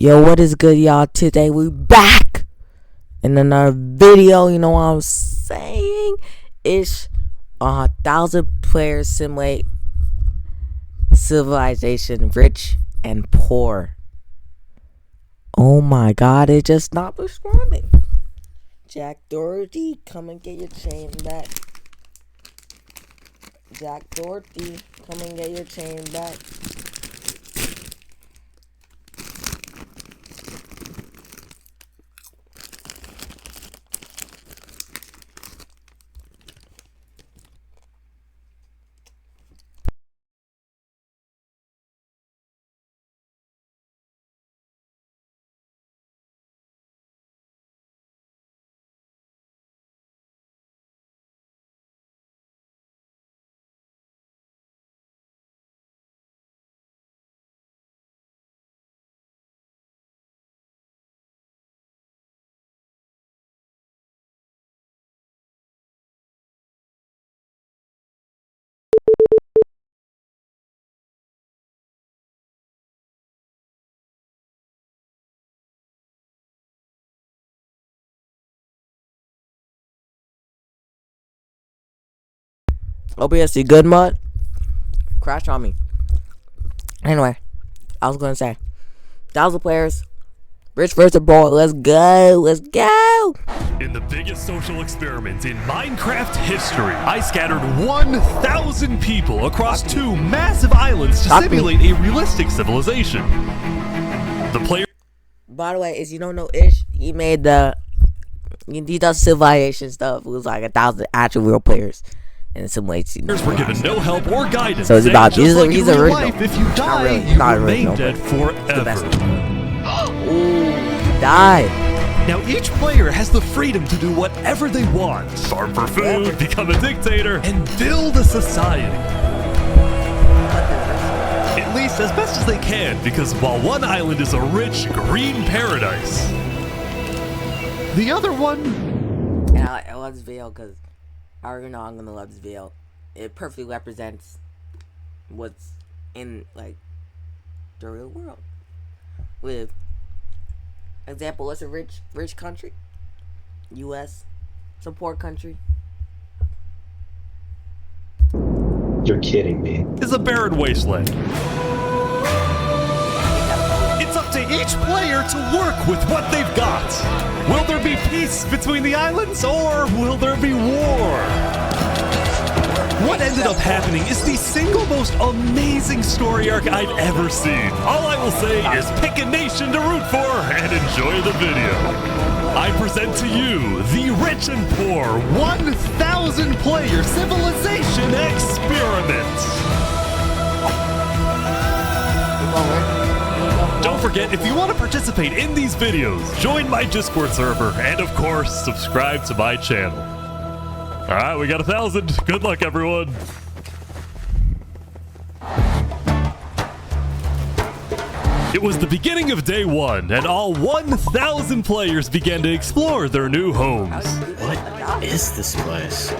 Yo, what is good, y'all? Today we back in another video. You know what I'm saying? It's 1,000 players simulate civilization, rich and poor. Oh my god, it just not responding. Jack Doherty, come and get your chain back. Jack Doherty, come and get your chain back. OBS, you good, mud? Crash on me. Anyway, I was gonna say 1,000 players, rich versus poor. Let's go, let's go. In the biggest social experiment in Minecraft history, I scattered 1,000 people across 2 massive islands to simulate a realistic civilization. The player. By the way, if you don't know Ish, he made he does civilization stuff. It was like 1,000 actual real players. And simulation. Were given no help or guidance. So it's about he's like a original. Life, if you die, really, you remain dead forever. Ooh, die. Now each player has the freedom to do whatever they want. Farm for food, become a dictator, and build a society. At least as best as they can, because while one island is a rich, green paradise, the other one... And I love this video because I already know I'm gonna love this video. It perfectly represents what's in like the real world. With example, it's a rich country. US. It's a poor country. You're kidding me. Is a barren wasteland. It's up to each player to work with what they've got. Will there be peace between the islands, or will there be war? What ended up happening is the single most amazing story arc I've ever seen. All I will say is pick a nation to root for and enjoy the video. I present to you the rich and poor 1,000 player civilization experiment. Don't forget, if you want to participate in these videos, join my Discord server, and of course, subscribe to my channel. Alright, we got 1,000. Good luck, everyone. It was the beginning of day 1, and all 1,000 players began to explore their new homes. What is this place?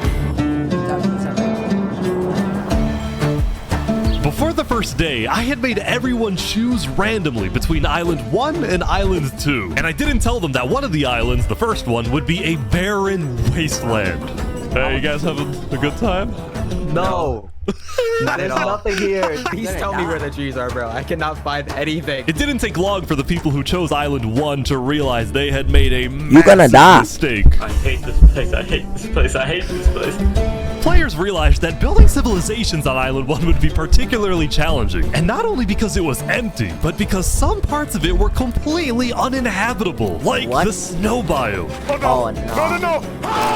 Before the first day, I had made everyone choose randomly between Island 1 and Island 2. And I didn't tell them that one of the islands, the first one, would be a barren wasteland. Hey, you guys having a good time? No. There's nothing here. Please tell me die. where the trees are, bro. I cannot find anything. It didn't take long for the people who chose Island 1 to realize they had made a You're gonna die. mistake. I hate this place. I hate this place. I hate this place. Players realized that building civilizations on Island 1 would be particularly challenging, and not only because it was empty, but because some parts of it were completely uninhabitable, like the snow biome. Oh no.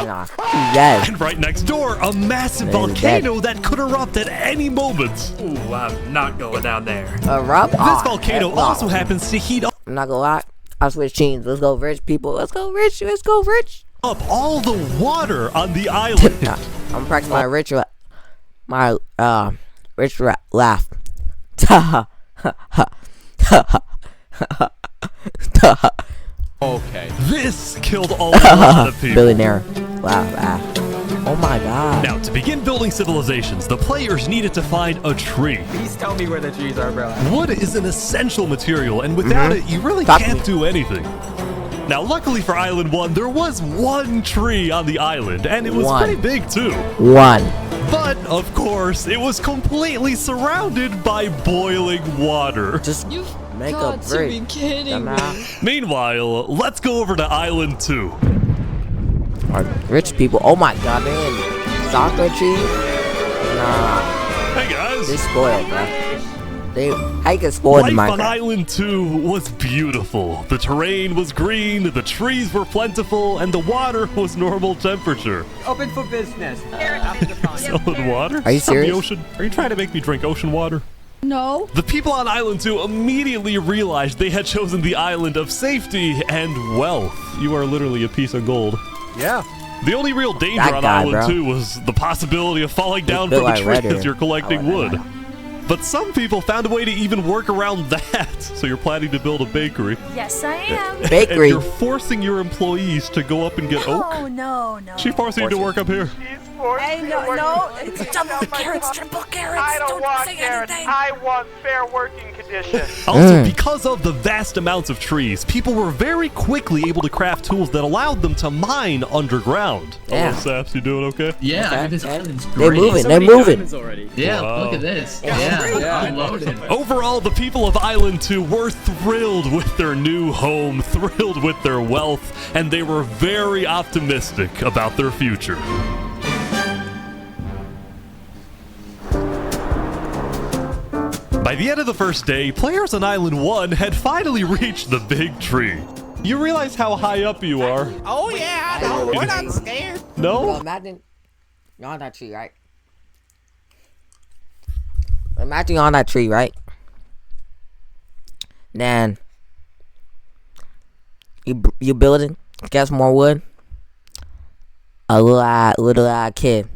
No. Yes. And right next door, a massive volcano that could erupt at any moment. Ooh, I'm not going down there. This volcano also happens to heat up I'm not gonna lie. I switch teams. Let's go rich people. Let's go rich. Let's go rich. all the water on the island. I'm practicing my rich laugh. Okay. This killed a lot of people. Billionaire laugh. Oh Oh my god. Now, to begin building civilizations, the players needed to find a tree. Please tell me where the trees are, bro. Wood is an essential material, and without it, you really can't do anything. Now, luckily for Island 1, there was one tree on the island, and it was pretty big too. One. But, of course, it was completely surrounded by boiling water. Just make a got to bridge. be kidding me. Meanwhile, let's go over to Island 2. Are rich people. Oh my god, they're in soccer trees? Nah. Hey guys! They spoiled, bro. How you get spoiled in Life on Minecraft? Island 2 was beautiful. The terrain was green, the trees were plentiful, and the water was normal temperature. Open for business. Selling water? Are you From the serious? ocean? Are you trying to make me drink ocean water? No. The people on Island 2 immediately realized they had chosen the island of safety and wealth. You are literally a piece of gold. Yeah. The only real danger That on guy, Island bro. 2 was the possibility of falling down built from a like tree Red as Deer. you're collecting wood. But some people found a way to even work around that. So you're planning to build a bakery. Yes, I am. And Bakery. you're forcing your employees to go up and get oak. Oh, no. She forcing you to work up here. Hey, no. It's double carrots, triple carrots. I don't want say carrots. anything. I want fair working conditions. Also, because of the vast amounts of trees, people were very quickly able to craft tools that allowed them to mine underground. Yeah. Hello, Saps, you doing okay? Yeah, Okay. this island's They're great. moving. They're moving. Yeah, Wow. look at this. Yeah, I'm loaded. Overall, the people of Island 2 were thrilled with their new home, thrilled with their wealth, and they were very optimistic about their future. By the end of the first day, players on Island 1 had finally reached the big tree. You realize how high up you are? Oh yeah, no, we're not scared. Bro, No? imagine you're on that tree, right? Imagine you're on that tree, right? Then you building, get some more wood. A little kid.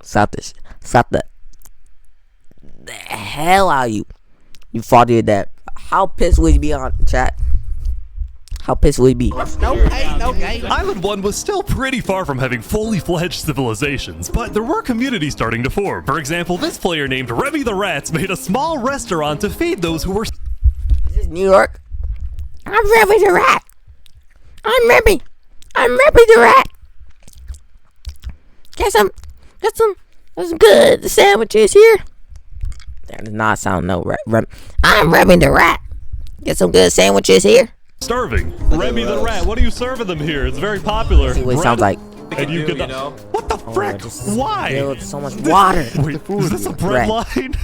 Stop this. Stop that. The hell out of you. You fall to your death. How pissed would you be on chat? How pissed would you be? No pain, no gain. Island 1 was still pretty far from having fully fledged civilizations, but there were communities starting to form. For example, this player named Remy the Rats made a small restaurant to feed those who were... Is this New York? I'm Remy the Rat. I'm Remy the Rat. Get some good sandwiches here. That does not sound I'm Remy the Rat. Get some good sandwiches here. starving. Remy the Rat, what are you serving them here? It's very popular. See what it Bread, sounds like. And you get what the frick? Why? Filled so much water. Wait, is this a bread line?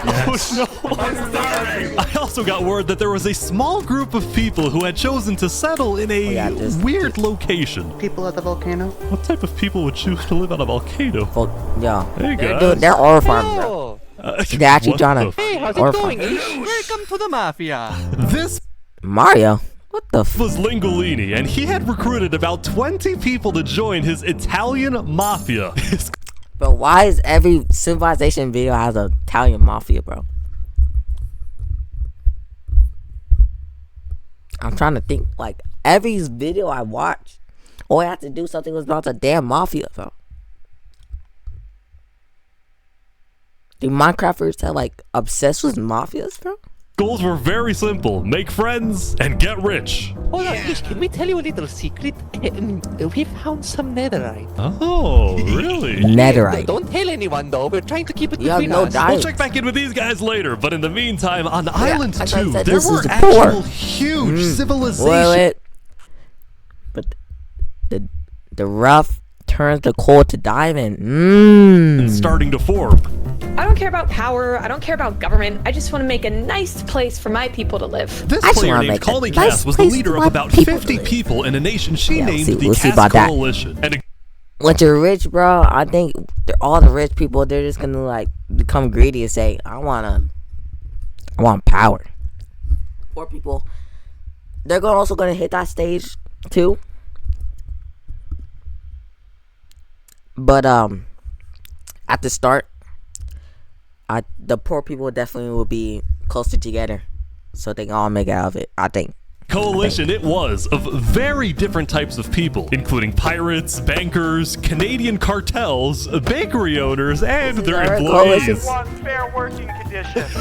Oh no! I also got word that there was a small group of people who had chosen to settle in a weird location. People at the volcano. What type of people would choose to live on a volcano? Yeah. Hey guys. Dude, they're ore farms, bro. They're actually What trying to. the Hey, how's Or it going? Welcome to the mafia. This Mario? What the f? was Lingolini, and he had recruited about 20 people to join his Italian mafia. But why is every civilization video has an Italian mafia, bro? I'm trying to think. Like, every video I watch, all I have to do something was about the damn mafia, bro. Do Minecrafters have, like, obsessed with mafias, bro? Goals were very simple: make friends and get rich. Hold on, Ish, can we tell you a little secret? We found some netherite. Oh, really? Netherite. Don't tell anyone though. We're trying to keep it You have between no us. dialogue. We'll check back in with these guys later, but in the meantime, on Island like I 2, said, there this were is actual poor. huge civilizations. Wait. But the rough turns the coal to diamond. Starting to form. I don't care about power. I don't care about government. I just want to make a nice place for my people to live. This I just player wanna named make a Calmy nice Cass was the place leader for of my about people to 50 live. people in a nation she Yeah, named we'll the see Cass about that. Coalition. And When you're rich, bro, I think all the rich people, they're just gonna like become greedy and say, I want power. Poor people, they're also gonna hit that stage too. But at the start, the poor people definitely will be closer together, so they can all make it out of it. I think. coalition it was of very different types of people, including pirates, bankers, Canadian cartels, bakery owners, and their employees. Want fair working conditions.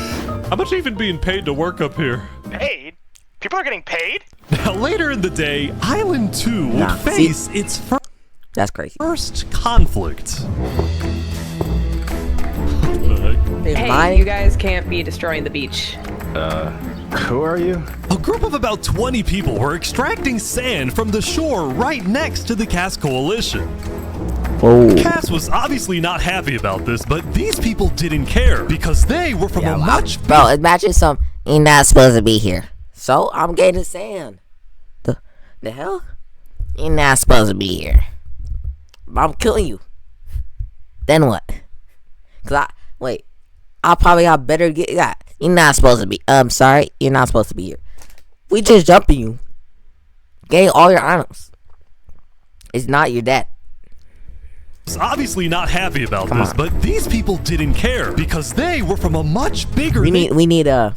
How much even being paid to work up here? Paid? People are getting paid? Now, later in the day, Island 2 would Nah, face its That's crazy. first conflict. Hey, you guys can't be destroying the beach. Who are you? A group of about 20 people were extracting sand from the shore right next to the Cass Coalition. Oh. Cass was obviously not happy about this, but these people didn't care because they were from a much Bro, imagine you're not supposed to be here. So I'm getting sand. The hell? You're not supposed to be here. I'm killing you. Then what? I'll probably have better get. You're not supposed to be. Sorry, you're not supposed to be here. We just jumping you. Gain all your items. It's not your dad. obviously not happy about this, but these people didn't care because they were from a much bigger. We need a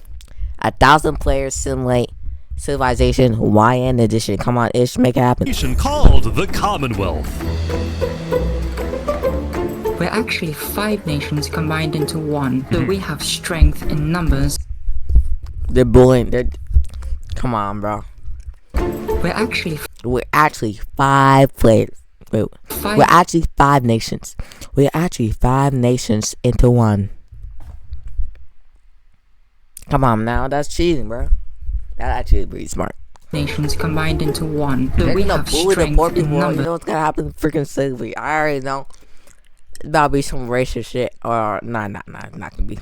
1,000 players simulate Civilization YN edition. Come on, Ish, make it happen. Nation called the Commonwealth. We're actually 5 nations combined into one, so we have strength in numbers. They're bullying. Come on, bro. We're actually 5 players. Wait, Five. we're actually 5 nations. We're actually 5 nations into one. Come on now, that's cheating, bro. That actually is pretty smart. Nations combined into one, so They're we gonna have bully the strength poor in people. You numbers. know what's gonna happen? Freaking slavery. I already know. It's about to be some racist shit, or nah, not gonna be.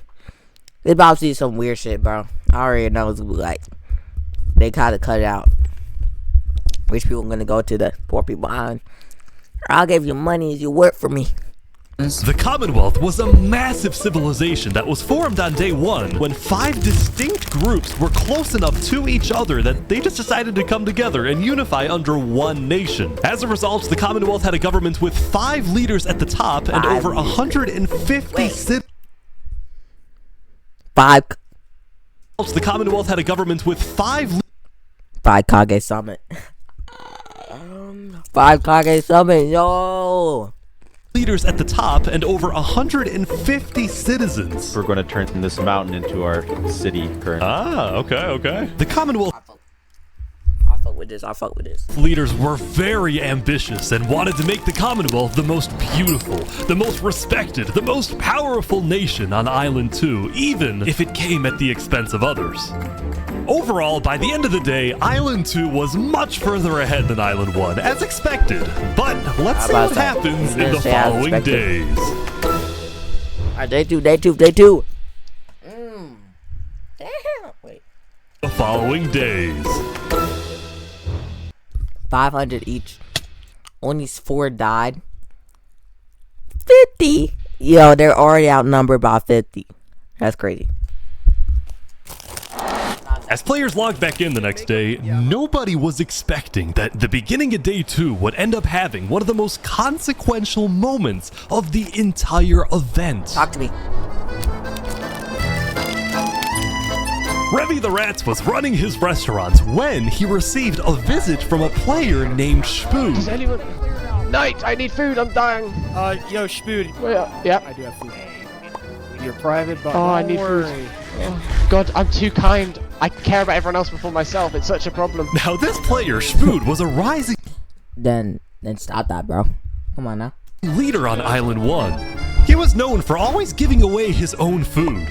It's about to be some weird shit, bro. I already know it's like they kind of cut it out. Rich people gonna go to the poor people island. I'll give you money as you work for me. The Commonwealth was a massive civilization that was formed on day 1 when 5 distinct groups were close enough to each other that they just decided to come together and unify under one nation. As a result, the Commonwealth had a government with 5 leaders at the top and over 150 citizens. 5. The Commonwealth had a government with 5 Kage Summit. 5 Kage Summit, yo! leaders at the top and over 150 citizens. We're going to turn this mountain into our city currently. Ah, okay. The Commonwealth I'll fuck with this. leaders were very ambitious and wanted to make the Commonwealth the most beautiful, the most respected, the most powerful nation on Island 2, even if it came at the expense of others. Overall, by the end of the day, Island 2 was much further ahead than Island 1, as expected. But let's see what happens in the following days. Alright, day two. Damn. Wait. The following days. 500 each. Only 4 died. 50. Yo, they're already outnumbered by 50. That's crazy. As players logged back in the next day, nobody was expecting that the beginning of day 2 would end up having one of the most consequential moments of the entire event. Talk to me. Revy the Rats was running his restaurants when he received a visit from a player named Spoon. Does anyone... Knight, I need food, I'm dying. Yo, Spoon. Yeah. I do have food. You're private, but I need food. Oh, God, I'm too kind. I care about everyone else before myself. It's such a problem. Now this player, Spoon, was a rising Then stop that, bro. Come on now. leader on Island 1. He was known for always giving away his own food.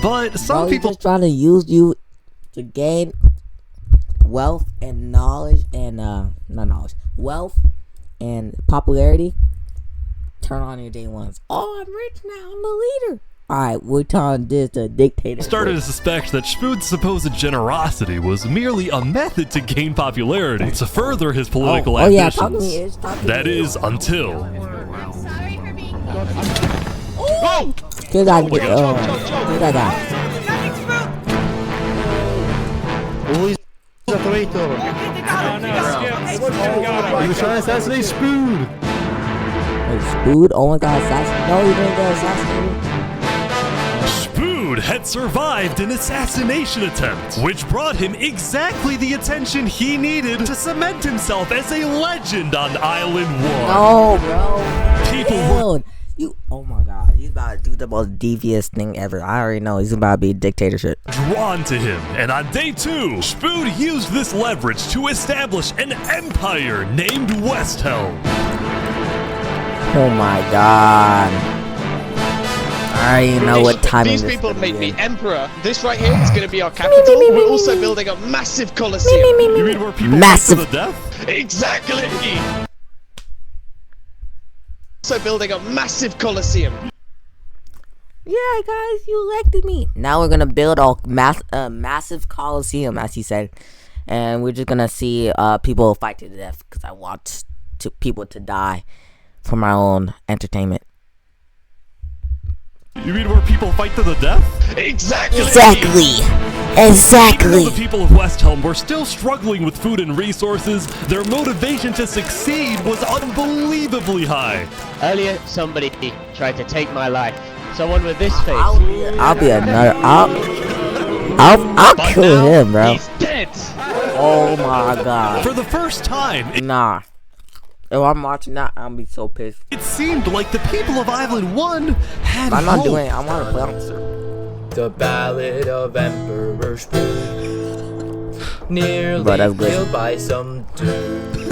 But some people just trying to use you to gain wealth and knowledge and not knowledge, wealth and popularity. Turn on your day ones. Oh, I'm rich now. I'm the leader. All right, we're telling this to dictator. started to suspect that Spoon's supposed generosity was merely a method to gain popularity, to further his political ambitions. Talk to me, Ish. Talk to That me. is until Kill that guy. He was trying to assassinate Spoon. Wait, Spoon? Oh my God, assassin. No, you didn't get assassinated. Spoon Spood had survived an assassination attempt, which brought him exactly the attention he needed to cement himself as a legend on Island 1. No, bro. People were... Oh my god, he's about to do the most devious thing ever. I already know he's about to be a dictatorship. Drawn to him, and on day 2, Spood used this leverage to establish an empire named Westhelm. Oh my god. I already know what timing These this people is make gonna me be. emperor. This right here is going to be our capital. We're also building a massive coliseum. You mean where people Massive. fight to the death? Exactly. Also building a massive coliseum. Yeah, guys, you elected me. Now we're gonna build a massive coliseum, as he said, and we're just gonna see people fight to the death because I want people to die for my own entertainment. You mean where people fight to the death? Exactly. Even though the people of Westhelm were still struggling with food and resources, their motivation to succeed was unbelievably high. Earlier, somebody tried to take my life. Someone with this face. I'll be another. I'll kill him, bro. He's dead. Oh my god. For the first time, Nah. If I'm watching that, I'll be so pissed. it seemed like the people of Island 1 had I'm not hope. doing it. I want to play on. The Ballad of Emperor Spood. Nearly But that's good. killed by some dude.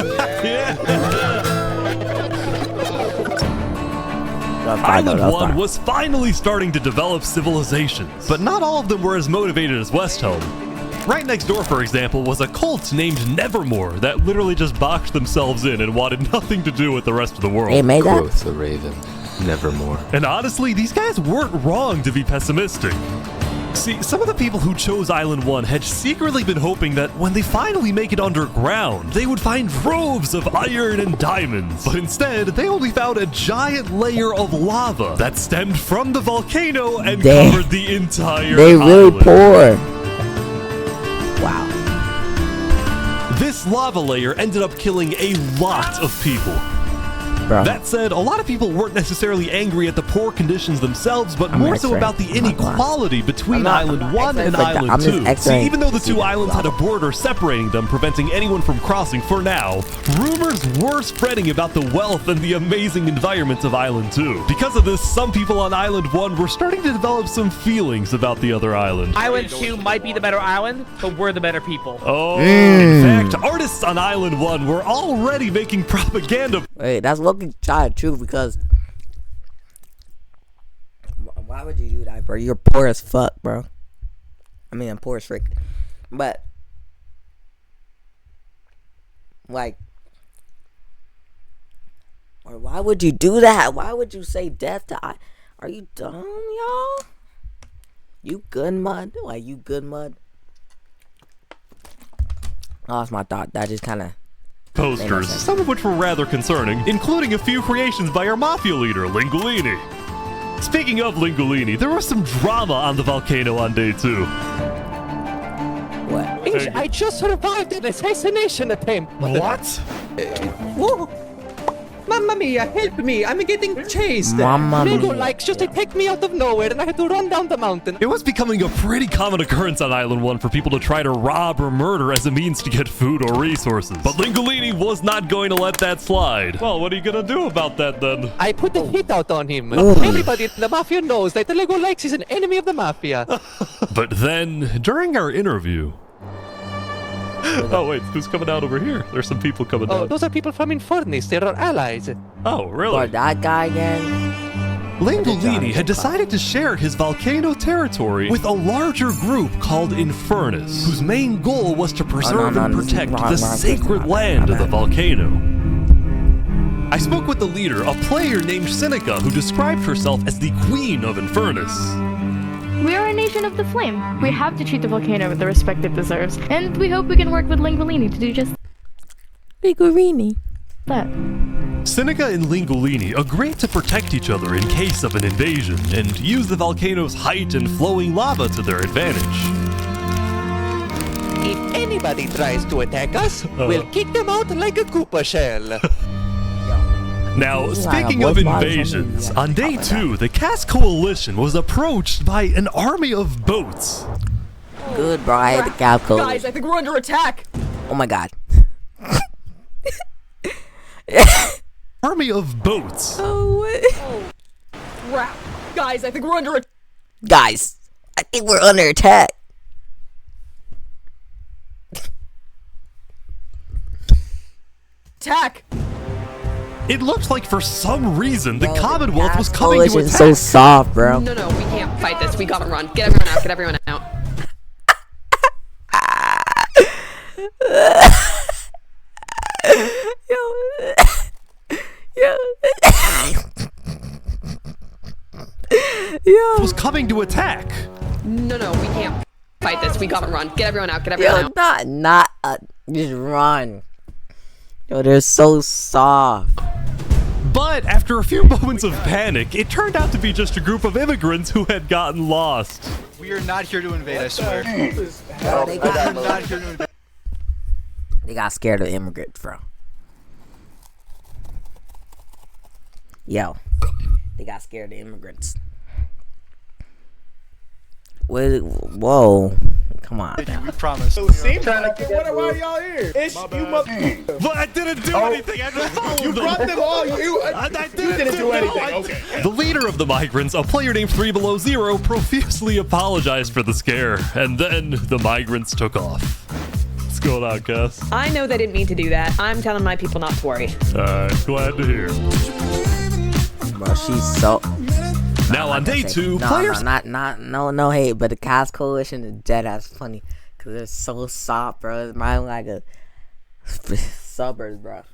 Island 1 was finally starting to develop civilizations, but not all of them were as motivated as Westhelm. Right next door, for example, was a cult named Nevermore that literally just boxed themselves in and wanted nothing to do with the rest of the world. Hey, made that? Quoth the raven, nevermore. And honestly, these guys weren't wrong to be pessimistic. See, some of the people who chose Island 1 had secretly been hoping that when they finally make it underground, they would find troves of iron and diamonds. But instead, they only found a giant layer of lava that stemmed from the volcano and covered the entire They really island. poor. Wow. This lava layer ended up killing a lot of people. Bro. That said, a lot of people weren't necessarily angry at the poor conditions themselves, but more so about the inequality between Island 1 and Island 2. See, even though the two islands had a border separating them, preventing anyone from crossing for now, rumors were spreading about the wealth and the amazing environment of Island 2. Because of this, some people on Island 1 were starting to develop some feelings about the other island. Island 2 might be the better island, but we're the better people. Oh, in fact, artists on Island 1 were already making propaganda. Wait, that's looking true because why would you do that, bro? You're poor as fuck, bro. I mean, I'm poor as frick, but like, or why would you do that? Why would you say death to? Are you dumb, y'all? You good mud? Like you good mud? Lost my thought. That just kind of. Posters, some of which were rather concerning, including a few creations by our mafia leader, Lingolini. Speaking of Lingolini, there was some drama on the volcano on day 2. What? I just survived an assassination attempt. What? Whoa. Mamma mia, help me! I'm getting chased! Mamma Lego mia. likes just attacked me out of nowhere and I had to run down the mountain. It was becoming a pretty common occurrence on Island 1 for people to try to rob or murder as a means to get food or resources. But Lingolini was not going to let that slide. Well, what are you gonna do about that then? I put the hit out on him. Ooh. Everybody in the mafia knows that Lego likes is an enemy of the mafia. But then, during our interview... Oh wait, who's coming out over here? There's some people coming Oh, down. those are people from Infernace. They're our allies. Oh, really? Or that guy again? Lingolini had decided to share his volcano territory with a larger group called Infernace, whose main goal was to preserve and protect the sacred land of the volcano. I spoke with the leader, a player named Seneca, who described herself as the Queen of Infernace. We are a nation of the flame. We have to treat the volcano with the respect it deserves, and we hope we can work with Lingolini to do just Lingolini. that. Seneca and Lingolini agreed to protect each other in case of an invasion, and use the volcano's height and flowing lava to their advantage. If anybody tries to attack us, we'll kick them out like a Koopa shell. Now, speaking of invasions, on day 2, the Cass Coalition was approached by an army of boats. Good, bro. I had the Cass Coalition. Guys, I think we're under attack. Oh my god. Army of boats. Oh, crap. Guys, I think we're under attack. Guys, I think we're under attack. Attack. It looked like for some reason the Bro, Commonwealth was Cass coming to Coalition's attack. so soft, bro. No, we can't fight this. We gotta run. Get everyone out. Get everyone out. Was coming to attack. No, we can't fight this. We gotta run. Get everyone out. Get everyone out. Just run. Yo, they're so soft. But after a few moments of panic, it turned out to be just a group of immigrants who had gotten lost. We are not here to invade, I swear. They got scared of immigrants, bro. Yo, they got scared of immigrants. Whoa. Come on. We promise. Why are y'all here? It's you mother. But I didn't do anything. I just followed You them. brought them all. You didn't do anything. No, Okay. The leader of the migrants, a player named 3 Below Zero, profusely apologized for the scare, and then the migrants took off. What's going on, Cass? I know they didn't mean to do that. I'm telling my people not to worry. Glad to hear. Bro, she's so... Now on day 2, players... No hate, but the Cass Coalition is dead ass funny. Because they're so soft, bro. It's mine like a... suburbs, bro.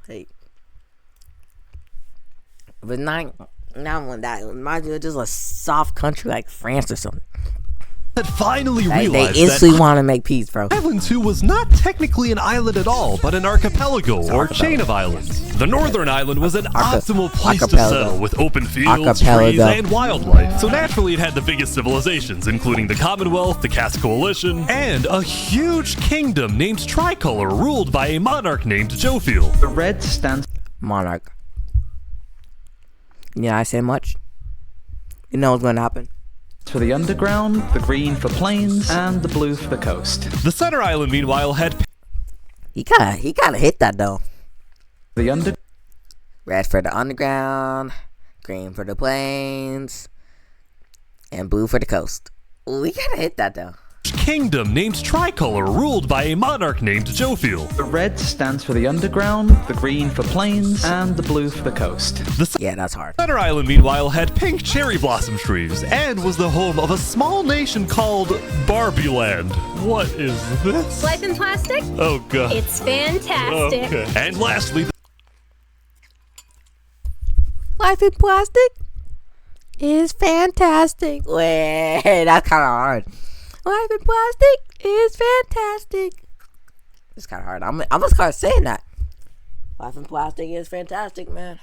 Hey. But not when that... Imagine it's just a soft country like France or something. Had finally They realized instantly want to make peace, bro. Island 2 was not technically an island at all, but an archipelago or chain of islands. The northern island was an optimal place to settle with open fields, trees, and wildlife. So naturally it had the biggest civilizations, including the Commonwealth, the Cass Coalition, and a huge kingdom named Tricolor ruled by a monarch named Jofiel. The red stands... Monarch. Yeah, I say much. You know what's going to happen. For the underground, the green for plains, and the blue for the coast. The center island, meanwhile, had... He kind of hit that, though. The Red for the underground, green for the plains, and blue for the coast. Ooh, he kind of hit that, though. Kingdom named Tricolor ruled by a monarch named Jofiel. The red stands for the underground, the green for plains, and the blue for the coast. Yeah, that's hard. Center Island, meanwhile, had pink cherry blossom trees and was the home of a small nation called Barbie Land. What is this? Life in plastic? Oh, God. It's fantastic. Okay. And lastly... Life in plastic is fantastic. Wait, that's kind of hard. Life in plastic is fantastic. It's kind of hard. I'm just kind of saying that. Life in plastic is fantastic, man.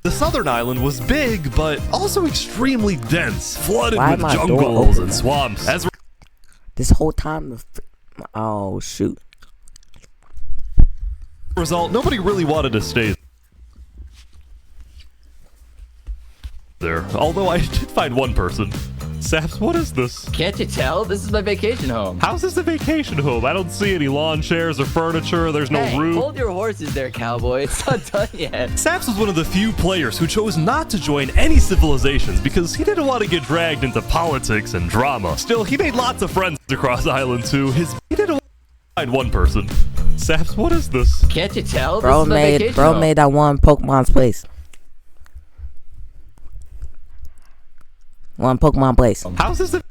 The southern island was big, but also extremely dense, flooded Why with my door jungles open? and swamps. As This whole time, oh shoot. a result, nobody really wanted to stay there. Although I did find one person. Saps, what is this? Can't you tell? This is my vacation home. How's this a vacation home? I don't see any lawn chairs or furniture. There's no roof. Hold your horses there, cowboy. It's not done yet. Saps was one of the few players who chose not to join any civilizations because he didn't want to get dragged into politics and drama. Still, he made lots of friends across Island 2. He didn't find one person. Saps, what is this? Can't you tell? Bro made that one Pokemon's place. One Pokemon place. How's this a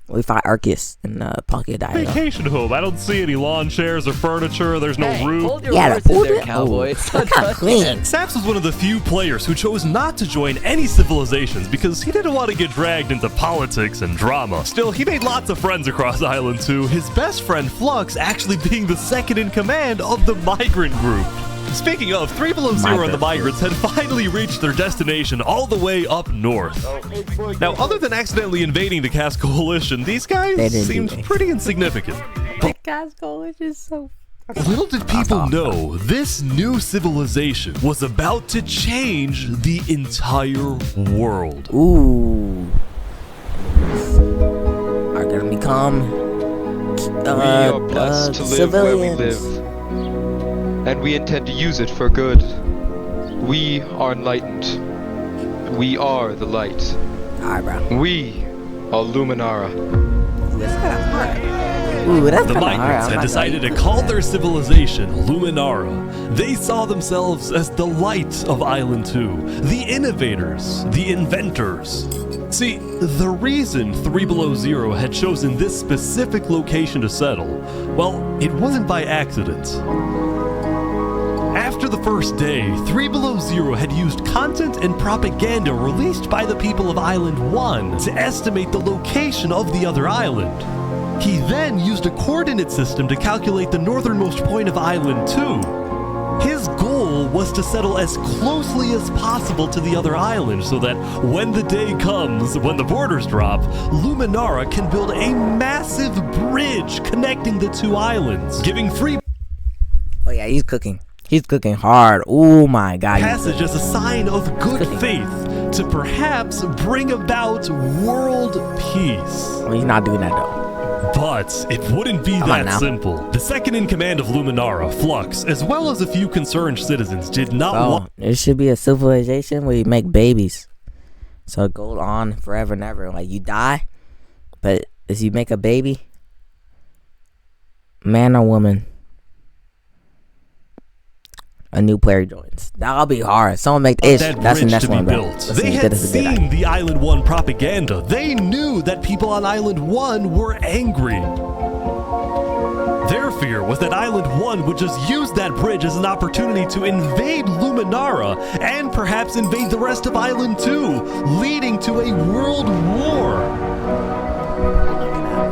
we fought Arceus in Pocket Dialogue. vacation home? I don't see any lawn chairs or furniture. There's no roof. Hold your horses there, cowboy. It's not done yet. Saps was one of the few players who chose not to join any civilizations because he didn't want to get dragged into politics and drama. Still, he made lots of friends across Island 2, his best friend Flux actually being the second in command of the migrant group. Speaking of, 3 Below Zero and the migrants had finally reached their destination all the way up north. Now, other than accidentally invading the Cass Coalition, these guys seemed pretty insignificant. The Cass Coalition is so Little did people know, this new civilization was about to change the entire world. Ooh. Are gonna become we are blessed to live where we live, and we intend to use it for good. We are enlightened. We are the light. Alright, bro. We are Luminara. That's kind of hard. Ooh, that's the migrants had decided to call their civilization Luminara. They saw themselves as the light of Island 2, the innovators, the inventors. See, the reason 3 Below Zero had chosen this specific location to settle, well, it wasn't by accident. After the first day, 3 Below Zero had used content and propaganda released by the people of Island 1 to estimate the location of the other island. He then used a coordinate system to calculate the northernmost point of Island 2. His goal was to settle as closely as possible to the other island so that when the day comes, when the borders drop, Luminara can build a massive bridge connecting the two islands, giving free... Oh yeah, he's cooking. He's cooking hard. Oh my god. Passage as a sign of good faith to perhaps bring about world peace. Well, he's not doing that though. But it wouldn't be that simple. The second in command of Luminara, Flux, as well as a few concerned citizens, did not want... There should be a civilization where you make babies. So it goes on forever and ever. Like, you die, but if you make a baby, man or woman, a new player joins. That'll be hard. Someone make the ish. That's the next one, bro. They had seen the Island 1 propaganda. They knew that people on Island 1 were angry. Their fear was that Island 1 would just use that bridge as an opportunity to invade Luminara and perhaps invade the rest of Island 2, leading to a world war.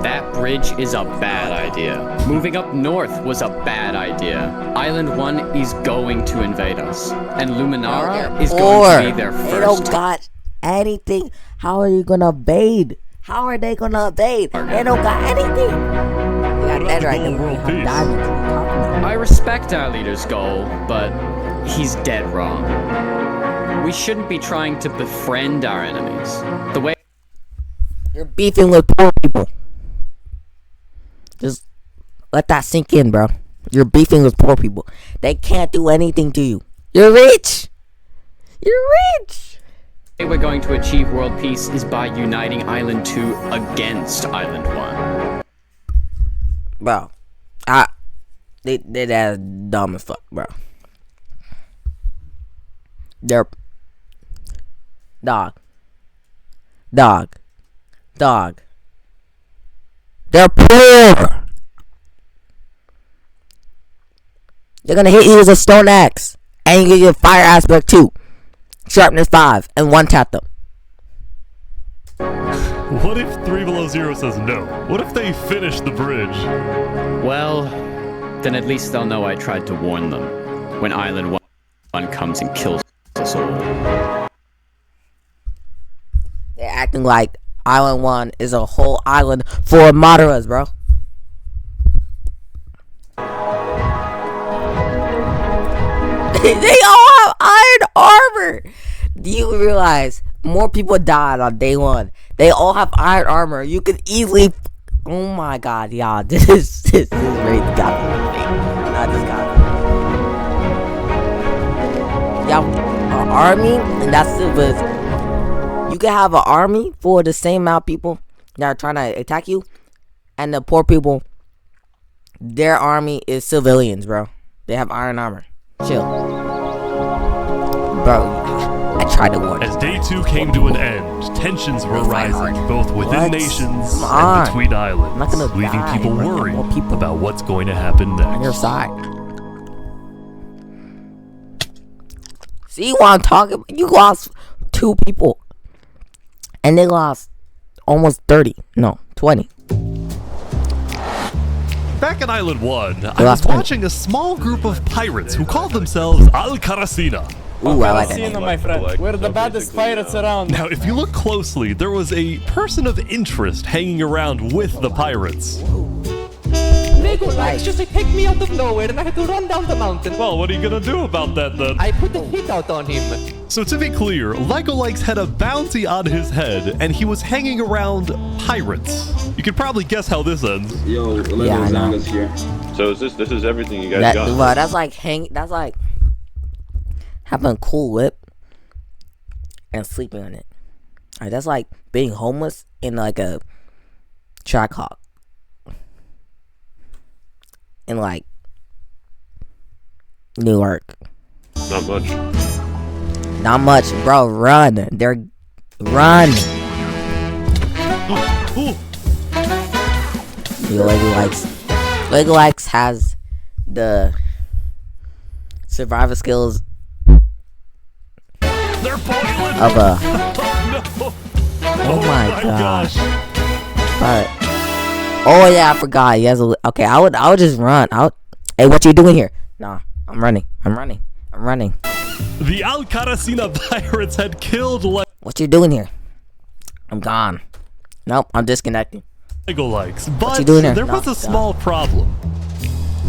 That bridge is a bad idea. Moving up north was a bad idea. Island 1 is going to invade us. And Luminara is going to be there first. They don't got anything. How are you gonna evade? How are they gonna evade? They don't got anything. They got Netherite. They got diamonds. I respect our leader's goal, but he's dead wrong. We shouldn't be trying to befriend our enemies. The way you're beefing with poor people. Just let that sink in, bro. You're beefing with poor people. They can't do anything to you. You're rich. You're rich. The way we're going to achieve world peace is by uniting Island 2 against Island 1. Bro, they're dumb as fuck, bro. They're dog. They're poor. They're gonna hit you with a stone axe, and you get your fire aspect too, sharpness 5, and one tap them. What if 3 Below Zero says no? What if they finish the bridge? Well, then at least they'll know I tried to warn them when Island 1 comes and kills us all. They're acting like Island 1 is a whole island full of Madaras, bro. They all have iron armor. Do you realize more people died on day 1? They all have iron armor. You could easily... Oh my god, y'all. This is really got me. I just got me. Y'all, an army, and that's civilians. You can have an army for the same amount of people that are trying to attack you, and the poor people, their army is civilians, bro. They have iron armor. Chill. Bro, I tried to warn you. As day 2 came to an end, tensions were rising, both within nations and between islands, leaving people worried about what's going to happen next. On your side. See what I'm talking about? You lost 2 people. And they lost almost 30. No, 20. Back on Island 1, I was watching a small group of pirates who called themselves Al-Karasina. Ooh, I like that name. My friend. We're the baddest pirates around. Now, if you look closely, there was a person of interest hanging around with the pirates. Make Legolas just picked me out of nowhere and I had to run down the mountain. Well, what are you gonna do about that then? I put the hit out on him. So to be clear, Legolas had a bounty on his head, and he was hanging around pirates. You can probably guess how this ends. Yo, Yeah, I know. here. So this is everything you guys That, got? well, that's like having a cool whip and sleeping on it. Alright, that's like being homeless in like a track hawk. In like New York. Not much. Not much, bro. Run. Run. Legolas has the survival skills of a. Oh my gosh. But oh yeah, I forgot. He has a. Okay, I would just run. Hey, what you doing here? Nah, I'm running. The Alcaracina pirates had killed What you doing here? I'm gone. Nope, I'm disconnecting. Legolas, What but you doing there? there was a small problem.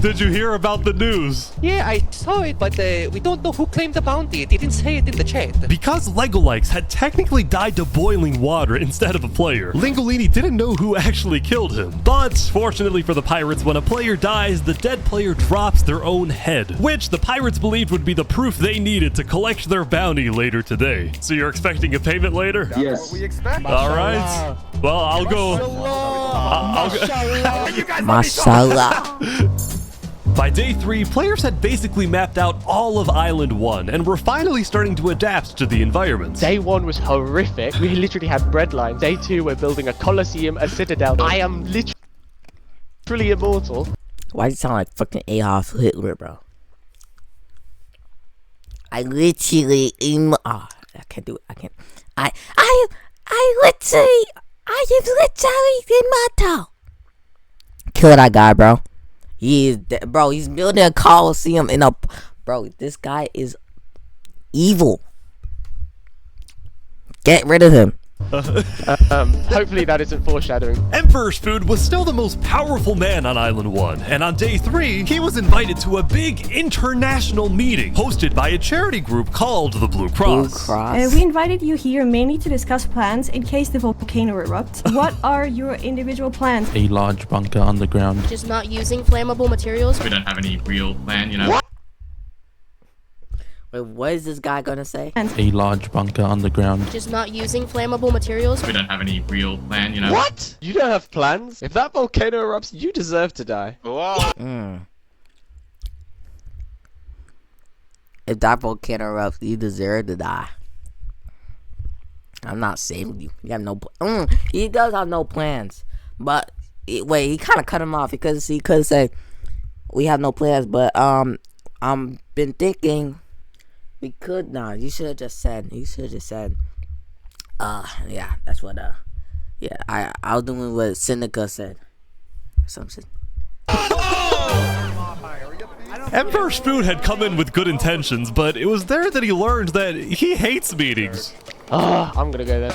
Did you hear about the news? Yeah, I saw it, but we don't know who claimed the bounty. It didn't say it in the chat. Because Legolas had technically died to boiling water instead of a player, Lingolini didn't know who actually killed him. But fortunately for the pirates, when a player dies, the dead player drops their own head, which the pirates believed would be the proof they needed to collect their bounty later today. So you're expecting a payment later? Yes. All right. Well, I'll go. Mashallah. By day 3, players had basically mapped out all of Island 1 and were finally starting to adapt to the environment. Day 1 was horrific. We literally had bread lines. Day 2, we're building a coliseum, a citadel. I am literally immortal. Why does it sound like fucking Adolf Hitler, bro? I literally I can't do it. I can't. I am literally immortal. Kill that guy, bro. He's bro. He's building a coliseum in a. Bro, this guy is evil. Get rid of him. Hopefully that isn't foreshadowing. Emperor's Food was still the most powerful man on Island 1, and on day 3, he was invited to a big international meeting hosted by a charity group called the Blue Cross. We invited you here mainly to discuss plans in case the volcano erupts. What are your individual plans? A large bunker underground. Just not using flammable materials. We don't have any real plan, you know. What? Wait, what is this guy gonna say? A large bunker underground. Just not using flammable materials. We don't have any real plan, you know. What? You don't have plans? If that volcano erupts, you deserve to die. If that volcano erupts, you deserve to die. I'm not saving you. You have no. He does have no plans, but wait, he kind of cut him off because he could say we have no plans. But I'm been thinking. We could you should have just said yeah, that's what yeah, I was doing what Seneca said. Something. Emperor's Food had come in with good intentions, but it was there that he learned that he hates meetings. I'm gonna go there.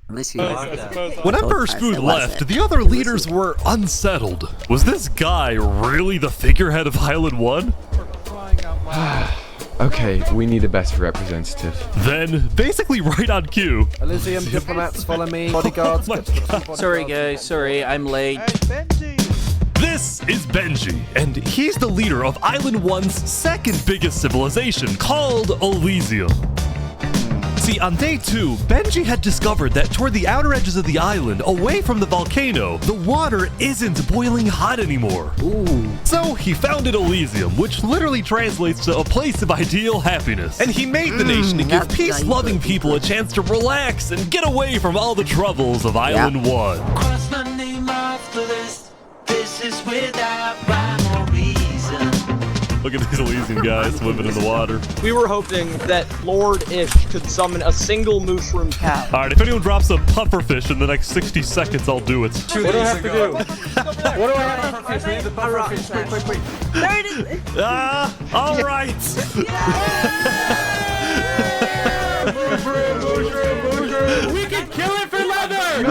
When Emperor's Food left, the other leaders were unsettled. Was this guy really the figurehead of Island 1? Okay, we need a better representative. Then, basically right on cue. Elysium diplomats follow me. Bodyguards. Sorry guys, sorry, I'm late. This is Benji, and he's the leader of Island 1's second biggest civilization, called Elysium. See, on day 2, Benji had discovered that toward the outer edges of the island, away from the volcano, the water isn't boiling hot anymore. So he founded Elysium, which literally translates to a place of ideal happiness. And he made the nation to give peace-loving people a chance to relax and get away from all the troubles of Island 1. Cross my name off the list. This is without rhyme or reason. Look at these Elysium guys swimming in the water. We were hoping that Lord Ish could summon a single mushroom cow. Alright, if anyone drops a pufferfish in the next 60 seconds, I'll do it. What do I have to do? What do I have to do? We need the pufferfish. Quick. There it is. Alright. We can kill it for leather!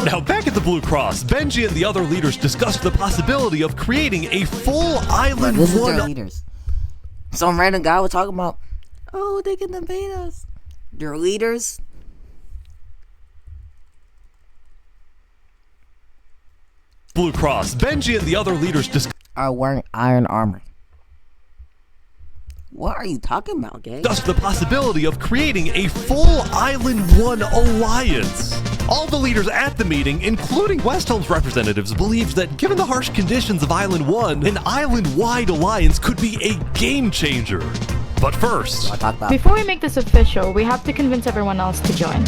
Now at the Blue Cross, Benji and the other leaders discussed the possibility of creating a full island this is their leaders. Some random guy was talking about, oh, they can invade us. Their leaders. Blue Cross, Benji and the other leaders are wearing iron armor. What are you talking about, gang? Discussed the possibility of creating a full Island 1 alliance. All the leaders at the meeting, including Westhelm's representatives, believed that given the harsh conditions of Island 1, an island-wide alliance could be a game changer. But first, before we make this official, we have to convince everyone else to join.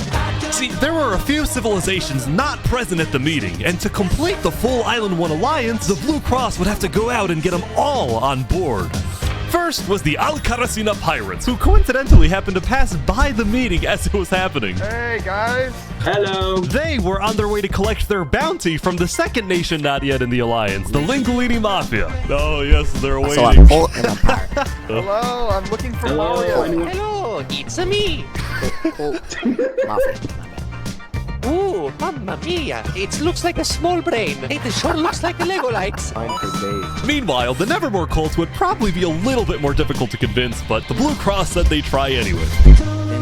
See, there were a few civilizations not present at the meeting, and to complete the full Island 1 alliance, the Blue Cross would have to go out and get them all on board. First was the Al-Karasina pirates, who coincidentally happened to pass by the meeting as it was happening. Hey, guys. Hello. They were on their way to collect their bounty from the second nation not yet in the alliance, the Linguini Mafia. Oh, yes, they're waiting. Hello, I'm looking for Mario. Hello, it's me. Ooh, mamma mia! It looks like a small brain. It sure looks like a Lego lights. Meanwhile, the Nevermore cults would probably be a little bit more difficult to convince, but the Blue Cross said they'd try anyway.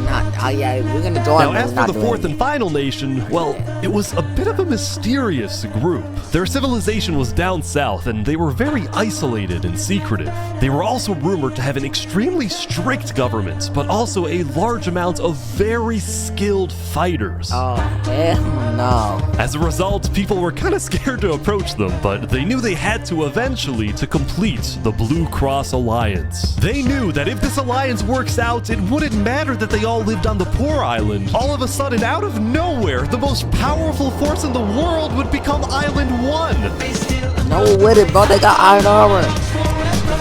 Yeah, we're gonna join. Now, as for the fourth and final nation, well, it was a bit of a mysterious group. Their civilization was down south, and they were very isolated and secretive. They were also rumored to have an extremely strict government, but also a large amount of very skilled fighters. Oh, hell no. As a result, people were kind of scared to approach them, but they knew they had to eventually to complete the Blue Cross Alliance. They knew that if this alliance works out, it wouldn't matter that they all lived on the poor island. All of a sudden, out of nowhere, the most powerful force in the world would become Island 1. No, with it, bro. They got iron armor.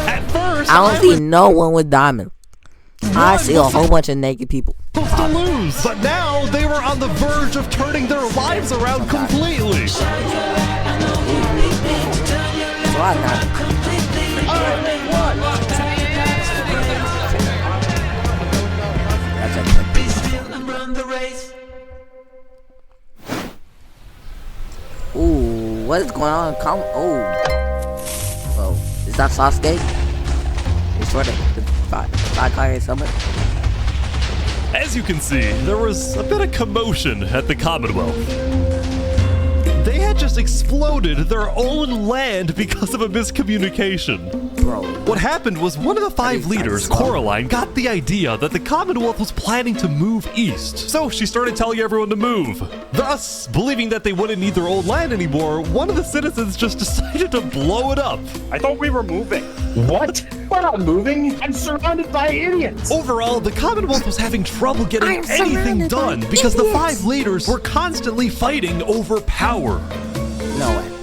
At first, I don't see no one with diamond. I see a whole bunch of naked people. To lose, but now they were on the verge of turning their lives around completely. Ooh, what is going on? Oh, is that Sasuke? It's sort of the something. As you can see, there was a bit of commotion at the Commonwealth. They had just exploded their own land because of a miscommunication. Bro. What happened was one of the 5 leaders, Coraline, got the idea that the Commonwealth was planning to move east. So she started telling everyone to move. Thus, believing that they wouldn't need their old land anymore, one of the citizens just decided to blow it up. I thought we were moving. What? We're not moving. I'm surrounded by idiots. Overall, the Commonwealth was having trouble getting anything done because the 5 leaders were constantly fighting over power. No way.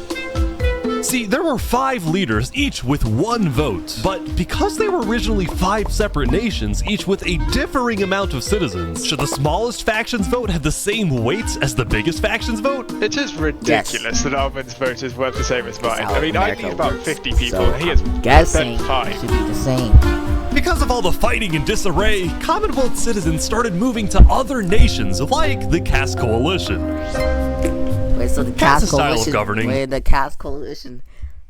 See, there were 5 leaders, each with 1 vote. But because they were originally 5 separate nations, each with a differing amount of citizens, should the smallest faction's vote have the same weight as the biggest faction's vote? It is ridiculous that Armin's vote is worth the same as mine. I mean, I need about 50 people, and he is guessing 5. Should be the same. Because of all the fighting and disarray, Commonwealth citizens started moving to other nations like the Caste Coalition. Wait, so the Caste Coalition, the Caste Coalition,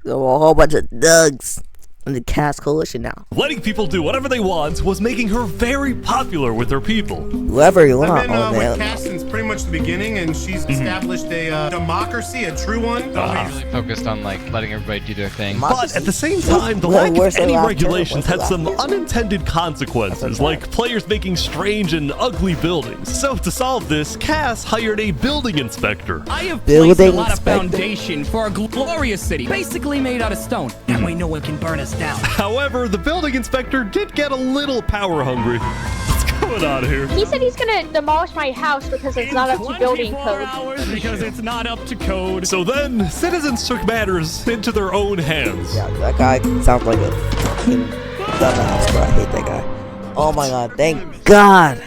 there were a whole bunch of thugs in the Caste Coalition now. Letting people do whatever they want was making her very popular with her people. Whoever you want. I've been with Cass since pretty much the beginning, and she's established a democracy, a true one. Really focused on like letting everybody do their thing. But at the same time, the lack of any regulations had some unintended consequences, like players making strange and ugly buildings. So to solve this, Cass hired a building inspector. I have placed a lot of foundation for a glorious city, basically made out of stone. That way no one can burn us down. However, the building inspector did get a little power hungry. What's going on here? He said he's gonna demolish my house because it's not up to building code. Because it's not up to code. So then, citizens took matters into their own hands. Yeah, that guy sounds like a fucking dumbass, bro. I hate that guy. Oh my god, thank God.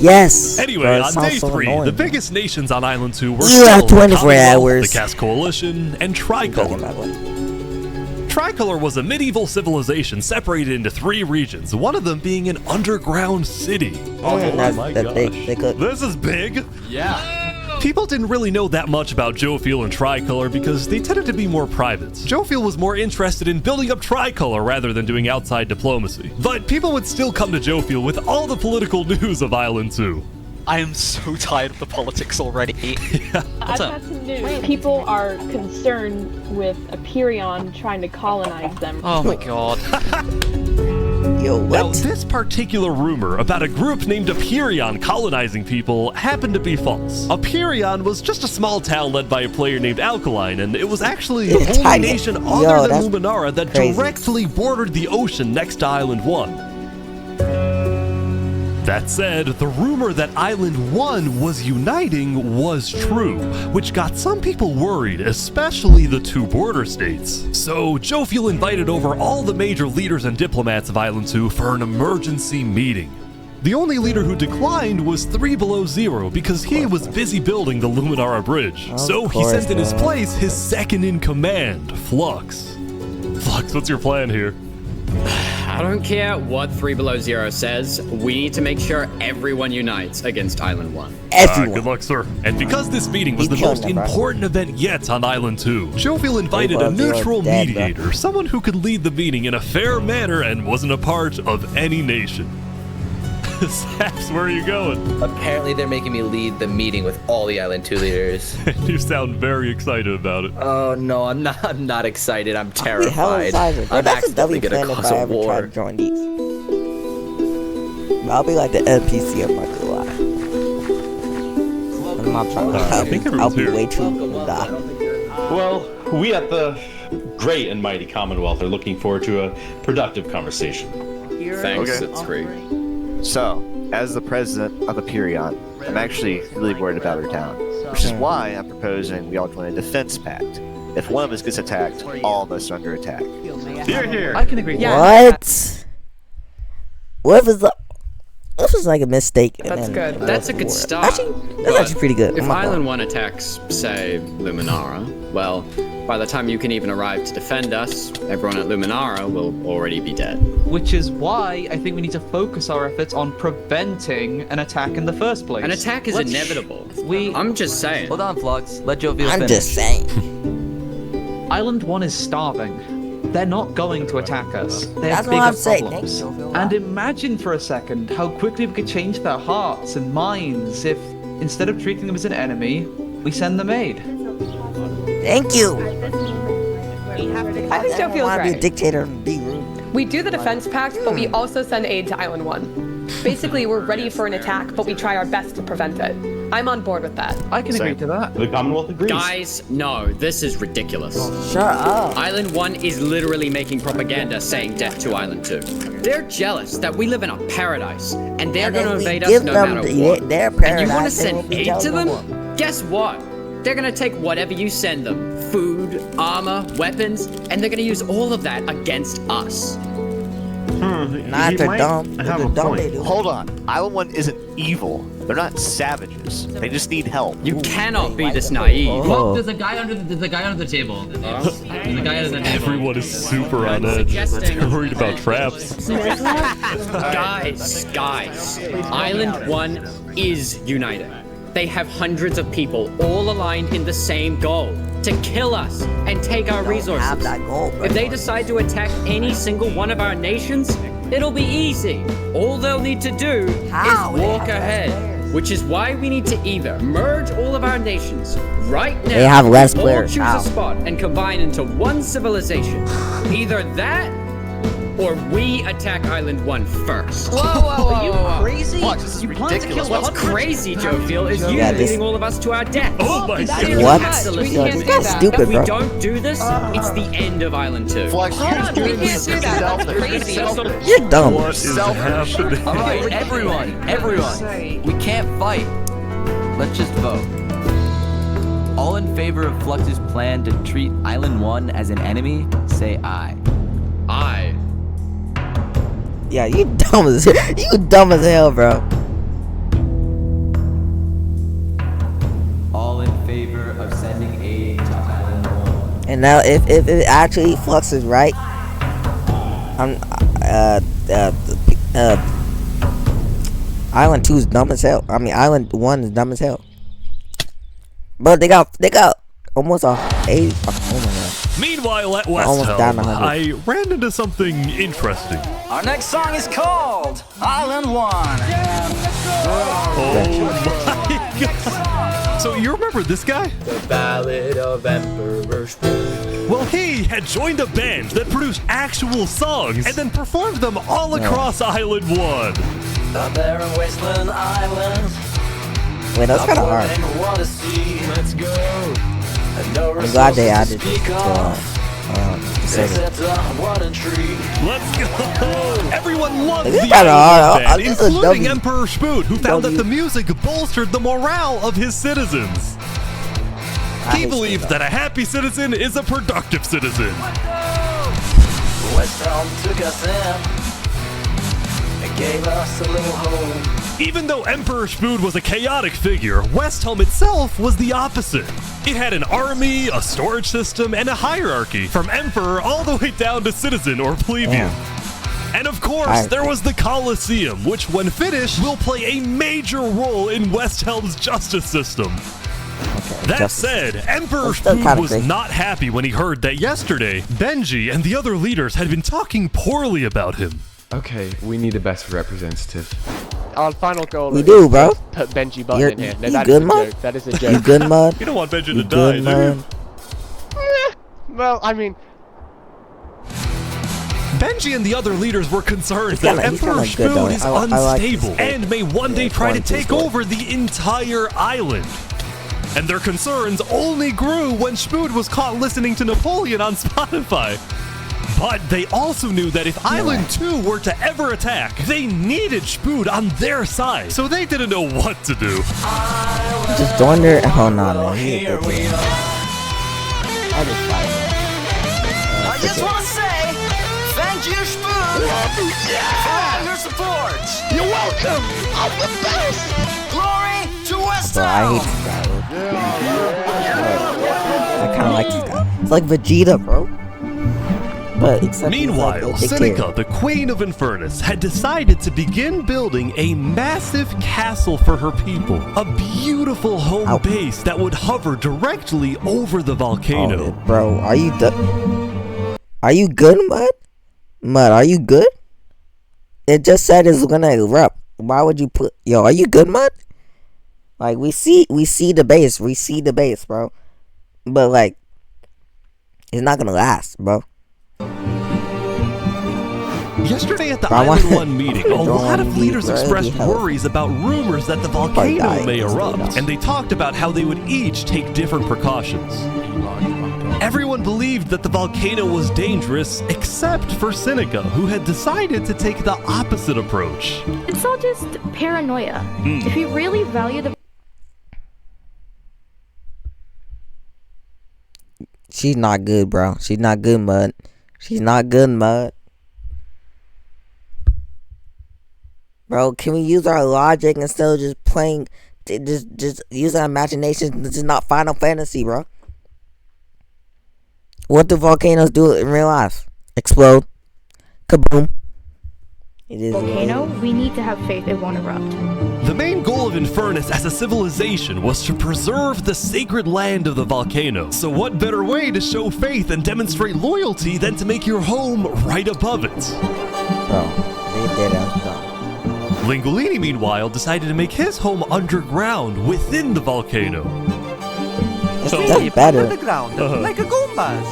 Yes. Anyway, on day 3, the biggest nations on Island 2 were you have 24 hours. The Caste Coalition, and Tricolor. Tricolor was a medieval civilization separated into 3 regions, one of them being an underground city. Oh my gosh. This is big. Yeah. People didn't really know that much about Jofiel and Tricolor because they tended to be more private. Jofiel was more interested in building up Tricolor rather than doing outside diplomacy. But people would still come to Jofiel with all the political news of Island 2. I am so tired of the politics already. Yeah. I've got some news. People are concerned with Aperion trying to colonize them. Oh my god. Yo, what? Now, this particular rumor about a group named Aperion colonizing people happened to be false. Aperion was just a small town led by a player named Alkaline, and it was actually the only nation other than Luminara that directly bordered the ocean next to Island 1. That said, the rumor that Island 1 was uniting was true, which got some people worried, especially the two border states. So Jofiel invited over all the major leaders and diplomats of Island 2 for an emergency meeting. The only leader who declined was 3 Below Zero because he was busy building the Luminara bridge. So he sent in his place his second in command, Flux. Flux, what's your plan here? I don't care what 3 Below Zero says, we need to make sure everyone unites against Island 1. Good luck, sir. And because this meeting was the most important event yet on Island 2, Jofiel invited a neutral mediator, someone who could lead the meeting in a fair manner and wasn't a part of any nation. Saps, where are you going? Apparently they're making me lead the meeting with all the Island 2 leaders. You sound very excited about it. Oh no, I'm not excited. I'm terrified. I'm accidentally gonna cause a war. Try to join these. I'll be like the NPC, I'm not gonna lie. I'm not trying to help. I'll be way too die. Well, we at the great and mighty Commonwealth are looking forward to a productive conversation. Thanks, it's great. So, as the president of Aperion, I'm actually really worried about our town, which is why I'm proposing we all join a defense pact. If one of us gets attacked, all of us are under attack. Here, here. I can agree. What? What if it's like a mistake? That's good. That's a good start. Actually, that's actually pretty good. If Island 1 attacks, say, Luminara, well, by the time you can even arrive to defend us, everyone at Luminara will already be dead. Which is why I think we need to focus our efforts on preventing an attack in the first place. An attack is inevitable. I'm just saying. Hold on, Flux. Let Jovial finish. I'm just saying. Island 1 is starving. They're not going to attack us. They have That's what I'm bigger problems. And imagine for a second how quickly we could change their hearts and minds if, instead of treating them as an enemy, we send them aid. Thank you. I think Joe feels I want to be a right. dictator and be rude. We do the defense pact, but we also send aid to Island 1. Basically, we're ready for an attack, but we try our best to prevent it. I'm on board with that. I can agree to that. The Commonwealth agrees. Guys, no, this is ridiculous. Shut up. Island 1 is literally making propaganda saying death to Island 2. They're jealous that we live in a paradise, and they're going to invade us no matter what. Their paradise, and you want to send aid to them? Guess what? They're going to take whatever you send them. Food, armor, weapons, and they're going to use all of that against us. Not they're dumb. Have a point. Hold on. Island 1 isn't evil. They're not savages. They just need help. You cannot be this naive. Look, there's a guy under the table. There's a guy under the table. Everyone is super on edge. They're worried about traps. Guys, Island 1 is united. They have hundreds of people all aligned in the same goal. To kill us and take our resources. Have that goal, if they decide to attack any single one of our nations, it'll be easy. All they'll need to do is walk ahead. Which is why we need to either merge all of our nations right now, they have less or players. choose a spot and combine into one civilization. Either that, or we attack Island 1 first. Whoa, are you crazy? Watch, this is ridiculous. What's crazy, Jovial, is you leading all of us to our death. Oh my god. What? Absolutely. Yo, this guy's stupid, If we bro. don't do this, it's the end of Island 2. Flux, We can't do that. That's crazy. You're dumb. What is happening? Alright, everyone. We can't fight. Let's just vote. All in favor of Flux's plan to treat Island 1 as an enemy, say aye. Aye. Yeah, you dumb as hell, bro. All in favor of sending aid to Island 1. And now, if it actually Flux is right, Island 2 is dumb as hell. I mean, Island 1 is dumb as hell. But they got almost a 8. Oh my god. Meanwhile, at Almost down West Helm, 100. I ran into something interesting. Our next song is called Island 1. Oh my god. So you remember this guy? The Ballad of Emperor Spoon. Well, he had joined a band that produced actual songs and then performed them all across Island 1. The barren wasteland island. Wait, that's kind of hard. Let's go. I'm glad they added this to Let's go! Everyone loved This is the kinda hard. Island band, This is a including W. Emperor Spoon, who found that the music bolstered the morale of his citizens. He believed that a happy citizen is a productive citizen. West Helm took us in and gave us a little home. Even though Emperor Spoon was a chaotic figure, West Helm itself was the opposite. It had an army, a storage system, and a hierarchy, from Emperor all the way down to citizen or plebeian. And of course, there was the Colosseum, which when finished will play a major role in West Helm's justice system. That said, Emperor Spoon was not happy when he heard that yesterday, Benji and the other leaders had been talking poorly about him. Okay, we need a best representative. Our final goal We is do, bro. put Benji Button in here. No, you that good, is a man? joke. That is a joke. You good, man? You don't want Benji You to die, good, do you? man? Well, I mean... Benji and the other leaders were concerned He's that kinda Emperor good, Spoon though. is I like this unstable story. and may one day try to take over the entire island. And their concerns only grew when Spoon was caught listening to Napoleon on Spotify. But they also knew that if Island 2 were to ever attack, they needed Spoon on their side, so they didn't know what to do. Just join their. Oh no, man. He a good kid. I just fight him. I just want to say, thank you, Spoon, for all your support. You're welcome. I'm the best. Glory to West Bro, I hate this guy. I kind of like this guy. It's like Vegeta, bro. But except Meanwhile, Seneca, the Queen of Infernace, had decided to begin building a massive castle for her people. A beautiful home base that would hover directly over the volcano. Oh, bro, are you Are you good, Mud? Mud, are you good? It just said it's gonna erupt. Why would you put... Yo, are you good, Mud? Like, we see the base. We see the base, bro. But, like, it's not gonna last, bro. Yesterday at the Island 1 meeting, a lot of leaders expressed worries about rumors that the volcano may erupt, and they talked about how they would each take different precautions. Everyone believed that the volcano was dangerous, except for Seneca, who had decided to take the opposite approach. It's all just paranoia. If you really value the... She's not good, bro. She's not good, Mud. She's not good, Mud. Bro, can we use our logic instead of just playing, just use our imagination? This is not Final Fantasy, bro. What do volcanoes do in real life? Explode. Kaboom. It is volcano, we need to have faith it won't erupt. The main goal of Infernace as a civilization was to preserve the sacred land of the volcano. So what better way to show faith and demonstrate loyalty than to make your home right above it? Bro, they did that. Lingolini, meanwhile, decided to make his home underground within the volcano. That's better. Underground, like a Goombas.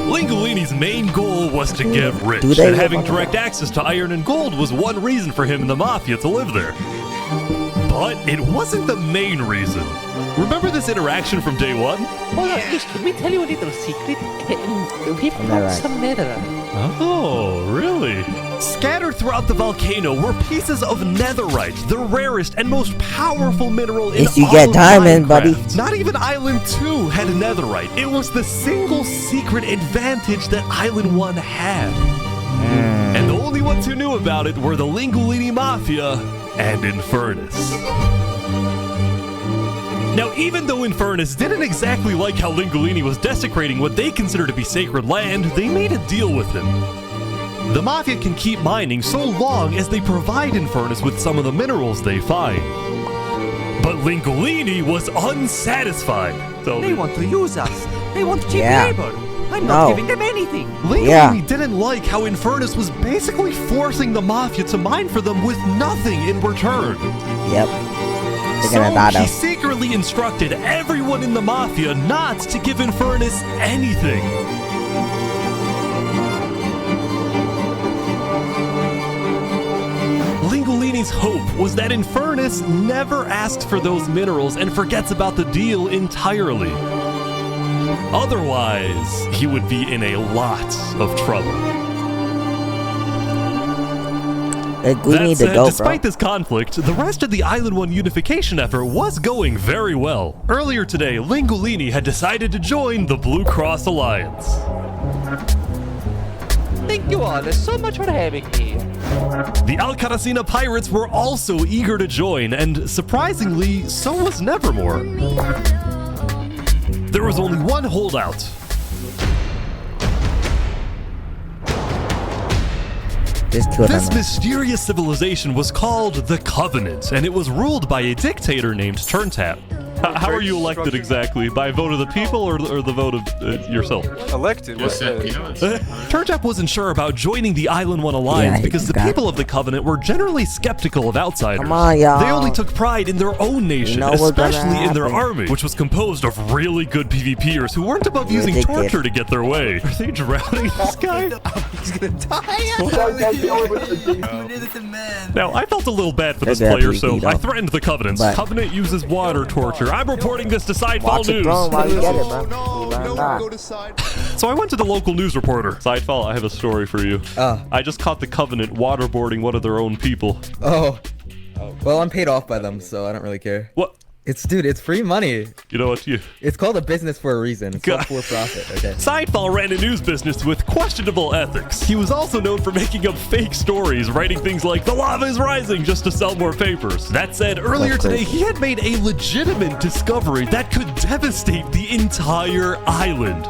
Lingolini's main goal was to get rich, Do they and live having underground? direct access to iron and gold was one reason for him and the Mafia to live there. But it wasn't the main reason. Remember this interaction from day one? Let me tell you a little secret. We found some netherite. Oh, really? Scattered throughout the volcano were pieces of netherite, the rarest and most powerful mineral in If you all get of diamond, Minecraft. buddy. Not even Island 2 had netherite. It was the single secret advantage that Island 1 had. And the only ones who knew about it were the Lingolini Mafia and Infernace. Now, even though Infernace didn't exactly like how Lingolini was desecrating what they consider to be sacred land, they made a deal with him. The Mafia can keep mining so long as they provide Infernace with some of the minerals they find. But Lingolini was unsatisfied. They want to use us. They want cheap Yeah. labor. I'm not giving them anything. Lingolini didn't like how Infernace was basically forcing the Mafia to mine for them with nothing in return. Yep. So he secretly instructed everyone in the Mafia not to give Infernace anything. Lingolini's hope was that Infernace never asks for those minerals and forgets about the deal entirely. Otherwise, he would be in a lot of trouble. We need to go, despite this conflict, the rest of the Island 1 unification effort was going very well. Earlier today, Lingolini had decided to join the Blue Cross Alliance. Thank you all so much for having me. The Alcaracina pirates were also eager to join, and surprisingly, so was Nevermore. There was only one holdout. This mysterious civilization was called the Covenant, and it was ruled by a dictator named Turntap. How are you elected exactly? By a vote of the people or the vote of yourself? Elected? What's that? Turntap wasn't sure about joining the Island 1 Alliance because the people of the Covenant were generally skeptical of outsiders. Come on, y'all. They only took pride in their own nation, especially in their army, which was composed of really good PvPers who weren't above using torture to get their way. Are they drowning this guy? He's gonna die. Now, I felt a little bad for this player, so I threatened the Covenants. Covenant uses water torture. I'm reporting this to Sidefall News. So I went to the local news reporter. Sidefall, I have a story for you. I just caught the Covenant waterboarding one of their own people. Oh. Well, I'm paid off by them, so I don't really care. What? Dude, it's free money. You know what? It's called a business for a reason. It's not for profit, okay? Sidefall ran a news business with questionable ethics. He was also known for making up fake stories, writing things like, "The lava is rising," just to sell more papers. That said, earlier today, he had made a legitimate discovery that could devastate the entire island.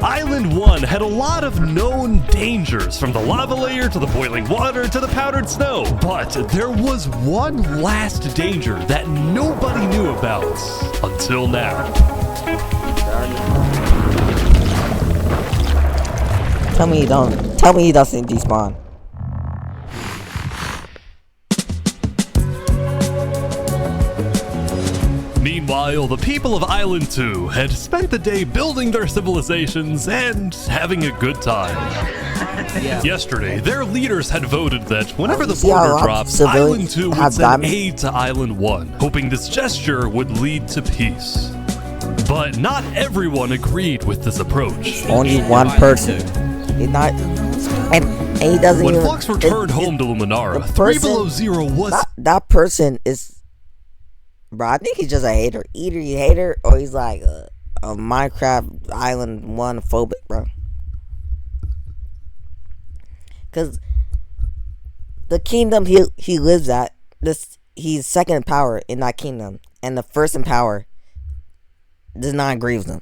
Island 1 had a lot of known dangers, from the lava layer to the boiling water to the powdered snow. But there was one last danger that nobody knew about until now. Tell me he doesn't despawn. Meanwhile, the people of Island 2 had spent the day building their civilizations and having a good time. Yesterday, their leaders had voted that whenever the border drops, Island 2 would send aid to Island 1, hoping this gesture would lead to peace. But not everyone agreed with this approach. Only one person. He doesn't when even... Flux returned home to Luminara, 3 Below Zero was... That person is... Bro, I think he's just a hater. Either he's a hater or he's like a Minecraft Island 1 phobic, bro. Because the kingdom he lives at, he's second in power in that kingdom. And the first in power does not agree with him.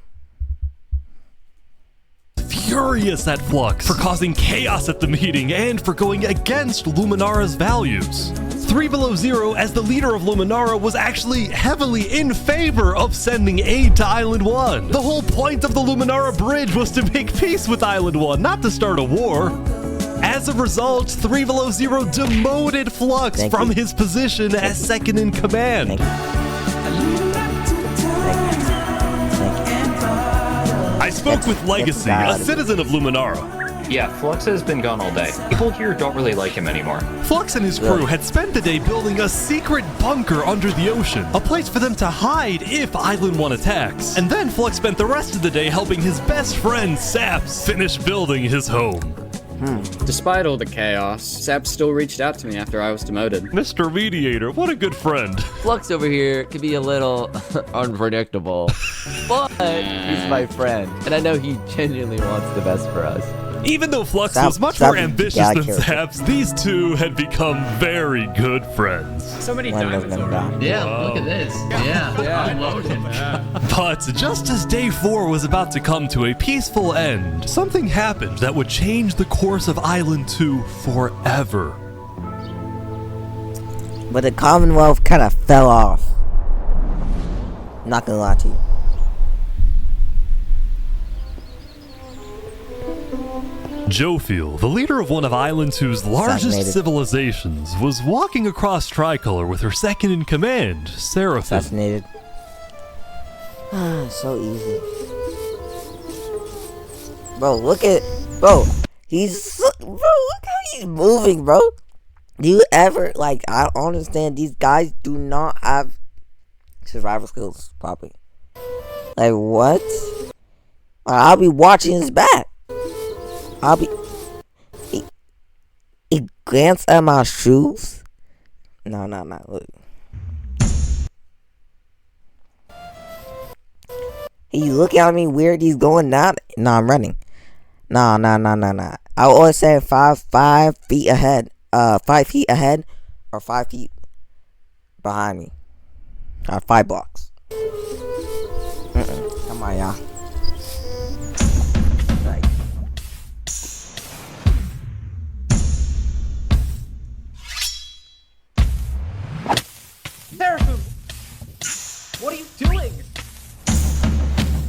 Furious at Flux for causing chaos at the meeting and for going against Luminara's values. 3 Below Zero, as the leader of Luminara, was actually heavily in favor of sending aid to Island 1. The whole point of the Luminara Bridge was to make peace with Island 1, not to start a war. As a result, 3 Below Zero demoted Flux from his position as second in command. I spoke with Legacy, a citizen of Luminara. Yeah, Flux has been gone all day. People here don't really like him anymore. Flux and his crew had spent the day building a secret bunker under the ocean, a place for them to hide if Island 1 attacks. And then Flux spent the rest of the day helping his best friend, Saps, finish building his home. Despite all the chaos, Saps still reached out to me after I was demoted. Mr. Mediator, what a good friend. Flux over here can be a little unpredictable, but he's my friend, and I know he genuinely wants the best for us. Even though Flux was much more ambitious than Saps, these two had become very good friends. So many diamonds over here. Yeah, look at this. Yeah. Unloaded. But just as day 4 was about to come to a peaceful end, something happened that would change the course of Island 2 forever. But the Commonwealth kind of fell off. Not gonna lie to you. Jofiel, the leader of one of Island 2's largest Assassinated. civilizations, was walking across Tricolor with her second-in-command, Seraphim. Assassinated. So easy. Bro, look at... Bro, bro, look how he's moving, bro. Do you ever... Like, I don't understand. These guys do not have survival skills properly. Like, what? I'll be watching his back. I'll be... He glanced at my shoes? No. Look. He looking at me weird. He's going down. Nah, I'm running. Nah. I always say 5 feet ahead. 5 feet ahead or 5 feet behind me. 5 blocks. Come on, y'all. Right. Seraphim! What are you doing?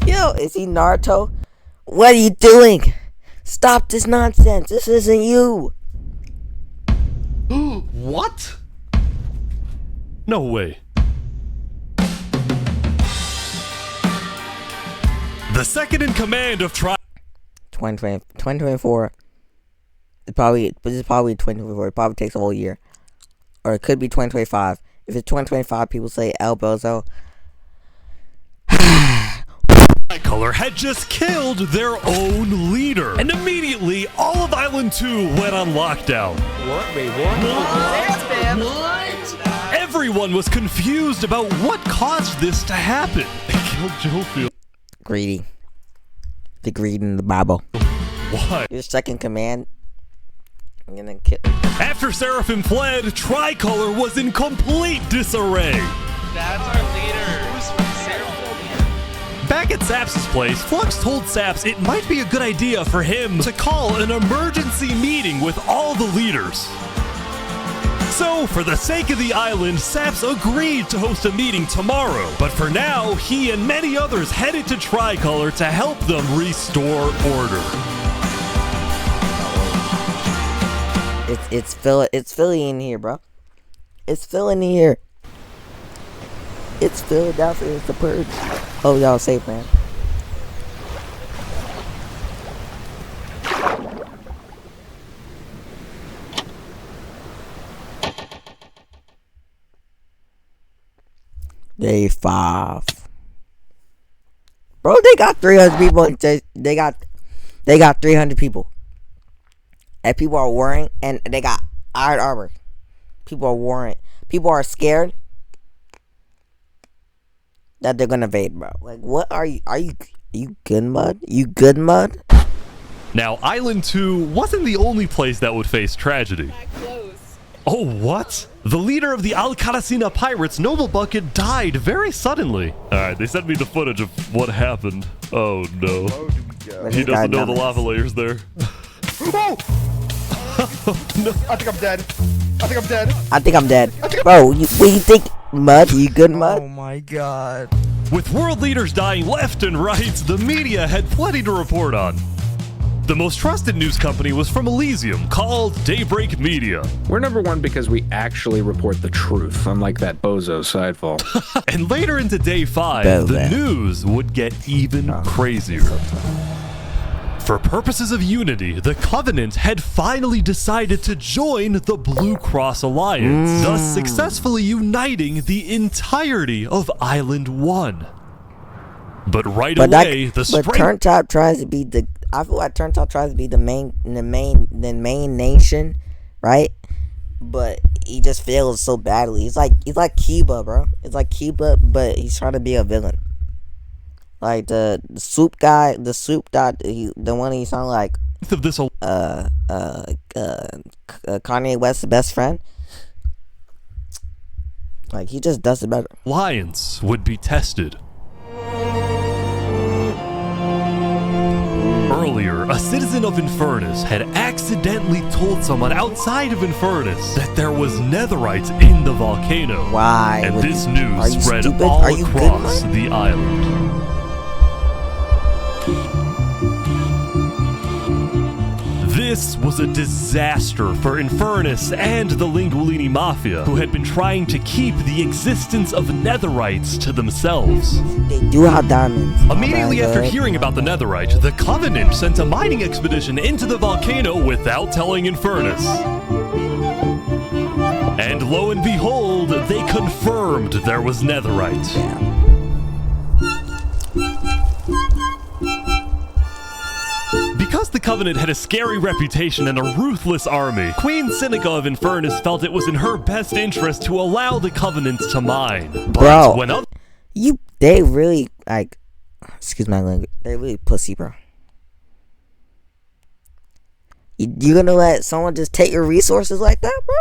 Yo, is he Naruto? What are you doing? Stop this nonsense. This isn't you. What? No way. The second in command of 2024. This is probably 2024. It probably takes a whole year. Or it could be 2025. If it's 2025, people say El Bozo. Tricolor had just killed their own leader. And immediately, all of Island 2 went on lockdown. What? Wait, what? Everyone was confused about what caused this to happen. They killed Jofiel. Greedy. The greed in the Bible. Why? Your second command. I'm gonna kill. After Seraphim fled, Tricolor was in complete disarray. That's our leader. Back at Saps' place, Flux told Saps it might be a good idea for him to call an emergency meeting with all the leaders. So, for the sake of the island, Saps agreed to host a meeting tomorrow. But for now, he and many others headed to Tricolor to help them restore order. It's Philly in here, bro. It's Philly in here. It's Philadelphia. It's the purge. Oh, y'all safe, man. Day 5. Bro, they got 300 people. They got 300 people. And people are warring, and they got iron armor. People are warring. People are scared that they're gonna invade, bro. Like, what are you? Are you good, mud? You good, mud? Now, Island 2 wasn't the only place that would face tragedy. Oh, what? The leader of the Alcaracina Pirates, Noble Bucket, died very suddenly. Alright, they sent me the footage of what happened. Oh, no. He doesn't know the lava layers there. Oh! No. I think I'm dead. Bro, what do you think, mud? You good, mud? Oh my god. With world leaders dying left and right, the media had plenty to report on. The most trusted news company was from Elysium, called Daybreak Media. We're number one because we actually report the truth, unlike that bozo sidefall. And later into day 5, the news would get even crazier. For purposes of unity, the Covenant had finally decided to join the Blue Cross Alliance, thus successfully uniting the entirety of Island 1. But away, the But Turntop tries to be the. I feel like Turntop tries to be the main nation, right? But he just fails so badly. He's like Kiba, bro. It's like Kiba, but he's trying to be a villain. Like the soup guy, the one he sounded like of this Kanye West's best friend. Like, he just does it better. Alliance would be tested. earlier, a citizen of Infernace had accidentally told someone outside of Infernace that there was Netherite in the volcano. Why? And this news spread stupid? all Are you across good, the island. This was a disaster for Infernace and the Lingualini Mafia, who had been trying to keep the existence of Netherites to themselves. They do have diamonds. Immediately after hearing about the Netherite, the Covenant sent a mining expedition into the volcano without telling Infernace. And lo and behold, they confirmed there was Netherite. Yeah. Because the Covenant had a scary reputation and a ruthless army, Queen Seneca of Infernace felt it was in her best interest to allow the Covenant to mine. Bro, when they really, like, excuse my language, they really pussy, bro. You gonna let someone just take your resources like that, bro?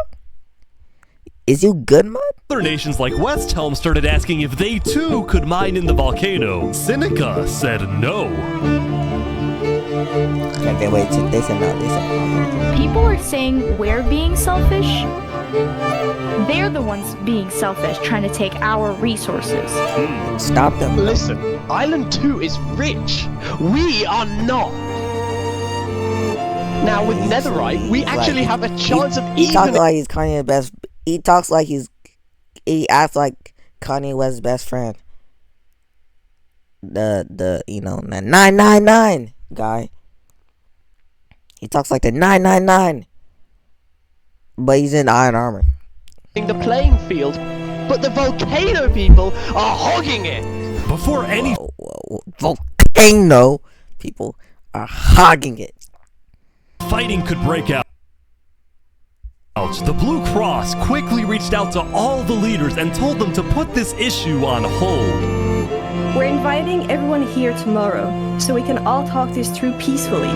Is you good, man? other nations like West Helm started asking if they too could mine in the volcano, Seneca said no. Okay, wait, they said no, they said no. People are saying we're being selfish. They're the ones being selfish, trying to take our resources. Stop them. Listen, Island 2 is rich. We are not. Now with Netherite, we actually have a chance of He even. talks like he's Kanye's best. He talks like he acts like Kanye West's best friend. The 999 guy. He talks like the 999. But he's in iron armor. The playing field, but the volcano people are hogging it. Before any volcano people are hogging it. Fighting could break out. The Blue Cross quickly reached out to all the leaders and told them to put this issue on hold. We're inviting everyone here tomorrow, so we can all talk this through peacefully.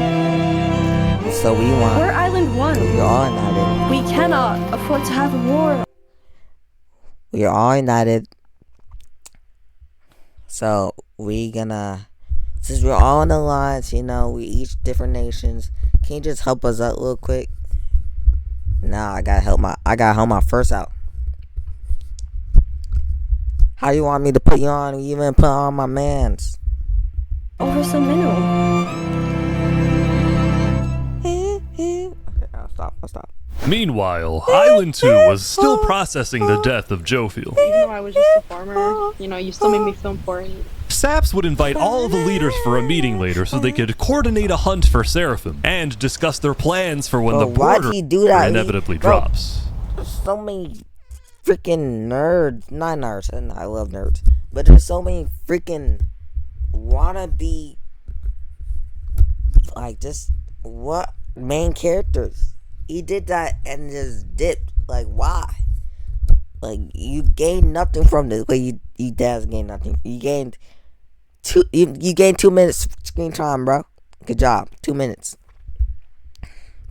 So we want. We're Island 1. We're all united. We cannot afford to have a war. We are all united. So we gonna, since we're all in alliance, we each different nations. Can you just help us out real quick? Nah, I gotta help my first out. How you want me to put you on? You even put on my mans. Over some mineral. Okay, I'll stop. Meanwhile, Island 2 was still processing the death of Jofiel. Even though I was just a farmer, you still made me feel important. Saps would invite all the leaders for a meeting later so they could coordinate a hunt for Seraphim and discuss their plans for when the border inevitably drops. There's so many freaking nerds. Not nerds, and I love nerds. But there's so many freaking wannabe, like, just what main characters. He did that and just dipped. Like, why? Like, you gained nothing from this. Like, you dad's gained nothing. You gained 2 minutes screen time, bro. Good job. 2 minutes.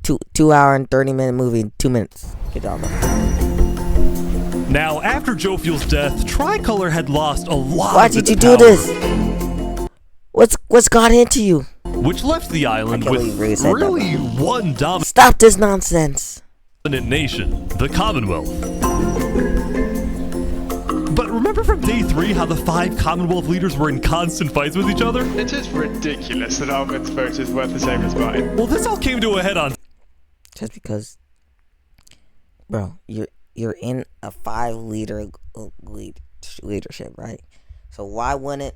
2 hour and 30-minute movie, 2 minutes. Good job, bro. Now, after Jofiel's death, Tricolor had lost a lot Why of did its you do power, this? What's got into you? which left the island with really one dominant Stop this nonsense. nation, the Commonwealth. But remember from day 3 how the 5 Commonwealth leaders were in constant fights with each other? It is ridiculous that Alvin's vote is worth the same as mine. Well, this all came to a head on. Just because, bro, you're in a 5 leadership, right? So why wouldn't,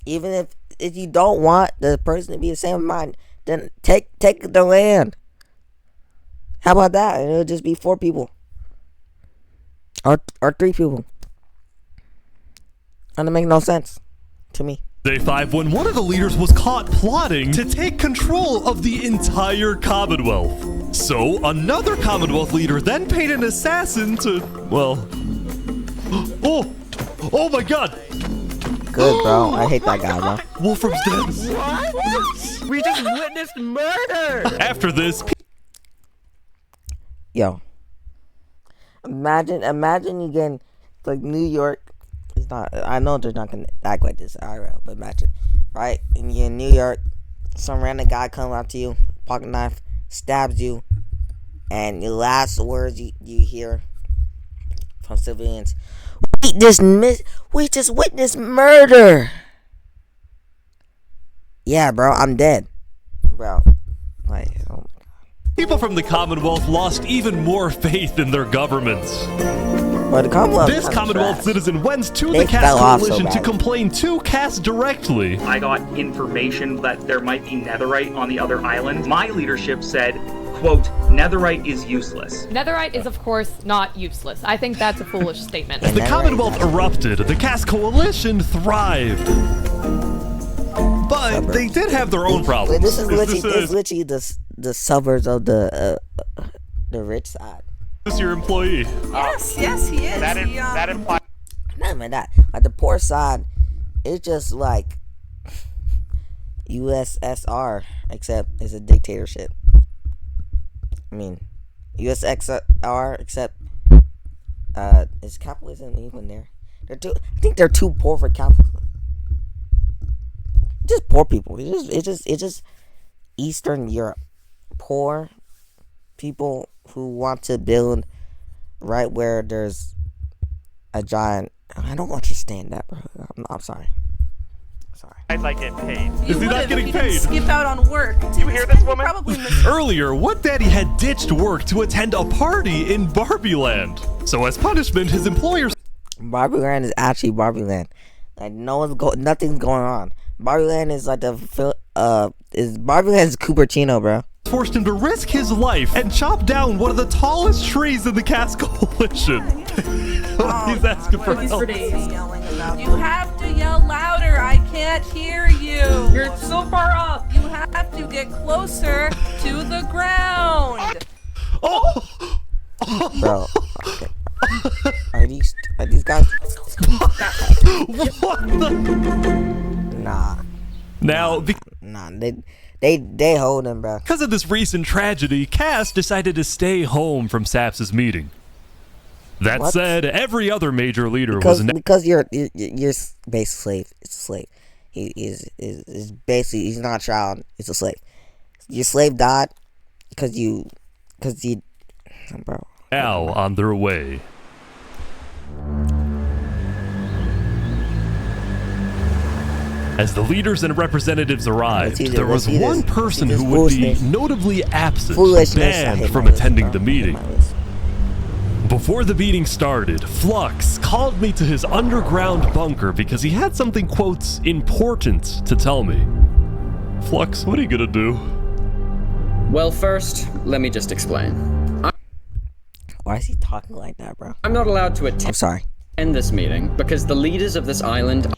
even if you don't want the person to be the same mind, then take the land. How about that? And it'll just be 4 people. Or 3 people. And it make no sense to me. Day 5, when one of the leaders was caught plotting to take control of the entire Commonwealth. So, another Commonwealth leader then paid an assassin to, well... Oh my god! Good, bro. I hate that guy, bro. Wolfram's dead. What? We just witnessed murder! After this... Yo. Imagine you getting, like, New York. It's not, I know they're not gonna act like this IRL, but imagine, right? And you're in New York, some random guy comes up to you, pocket knife, stabs you, and the last words you hear from civilians, we just witnessed murder. Yeah, bro, I'm dead. Bro, like, oh my God. People from the Commonwealth lost even more faith in their governments. But the Commonwealth This Commonwealth citizen went to They the Cass fell off so Coalition to bad. complain to Cass directly. I got information that there might be netherite on the other island. My leadership said, quote, netherite is useless. Netherite is, of course, not useless. I think that's a foolish statement. As the Commonwealth erupted, the Cass Coalition thrived. But they did have their own problems. This is literally the suburbs of the rich side. This is your employee. Yes, he is. That implies. Not even that. Like the poor side, it's just like USSR, except it's a dictatorship. I mean, USSR, except is capitalism even there? I think they're too poor for capitalism. Just poor people. It's just Eastern Europe. Poor people who want to build right where there's a giant. I don't understand that, bro. I'm sorry. I'd like getting paid. Is he not getting paid? Skip out on work. You hear this woman? Probably Earlier, What Daddy had ditched work to attend a party in Barbieland. So as punishment, his employers... Barbieland is actually Barbieland. Like nothing's going on. Barbieland is like Barbieland's Cupertino, bro. Forced him to risk his life and chop down one of the tallest trees in the Cass Coalition. He's asking for help. You have to yell louder. I can't hear you. You're so far up. You have to get closer to the ground. Oh! Bro, okay. Are these guys? What the? Nah. Now, they hold him, bro. Because of this recent tragedy, Cass decided to stay home from Saps' meeting. That What? said, every other major leader because you're basically slave. It's a slave. He is basically, he's not a child. It's a slave. Your slave died because you, bro. now on their way. As the leaders and representatives arrived, there was one person who would be notably absent, banned from attending the meeting. Before the meeting started, Flux called me to his underground bunker because he had something, quote, important to tell me. Flux, what are you gonna do? Well, first, let me just explain. Why is he talking like that, bro? I'm not allowed to attend. I'm sorry. This meeting because the leaders of this island.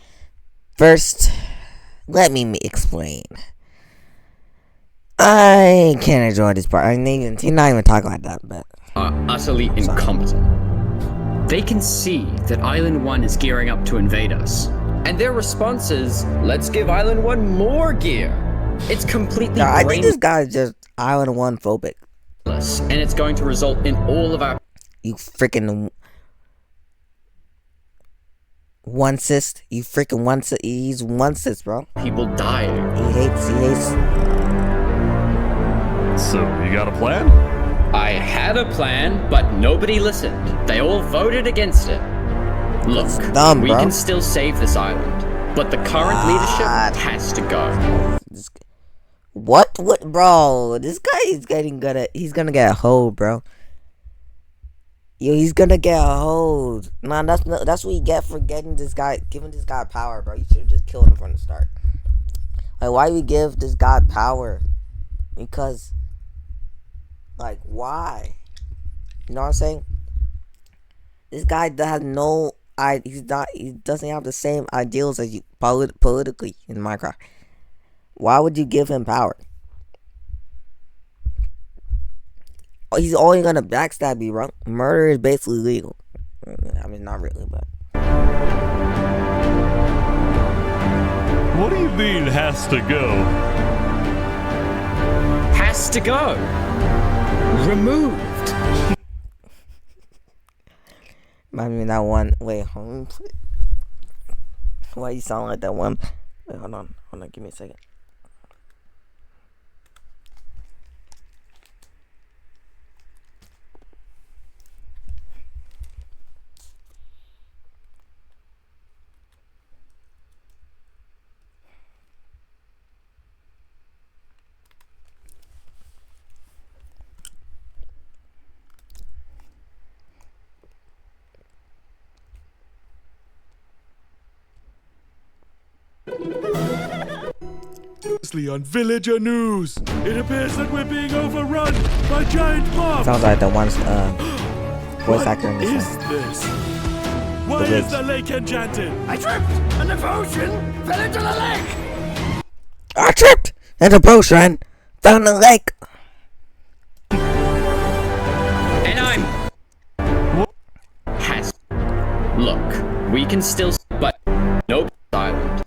First, let me explain. I can't enjoy this part. He's not even talking like that, but Are utterly incompetent. They can see that Island 1 is gearing up to invade us. And their response is, let's give Island 1 more gear. It's completely I think this guy is just Island 1 phobic. And it's going to result in all of our... You freaking one cyst. You freaking one cyst. He's one cyst, bro. People dying. He hates. So, you got a plan? I had a plan, but nobody listened. They all voted against it. Look, dumb, we bro. can still save this island, but the current leadership has to go. What, bro? This guy is getting good at. He's gonna get a hold, bro. Yo, he's gonna get a hold. Nah, that's what you get for giving this guy power, bro. You should have just killed him from the start. Like, why do we give this guy power? Because, like, why? You know what I'm saying? This guy has no. He doesn't have the same ideals as you politically in Minecraft. Why would you give him power? He's only gonna backstab you, bro. Murder is basically legal. I mean, not really, but. What do you mean, has to go? Has to go. Removed. I mean, that one. Wait, hold on. Why you sound like that one? Wait, hold on. Give me a second. Previously on Villager News, it appears that we're being overrun by giant mobs. Sounds like the one's voice actor in What this is one. this? Why The is witch. the lake enchanted? I tripped, and the potion fell into the lake. I tripped, and the potion fell in the lake. And I'm. Has. Look, we can still. But. Nope. Island.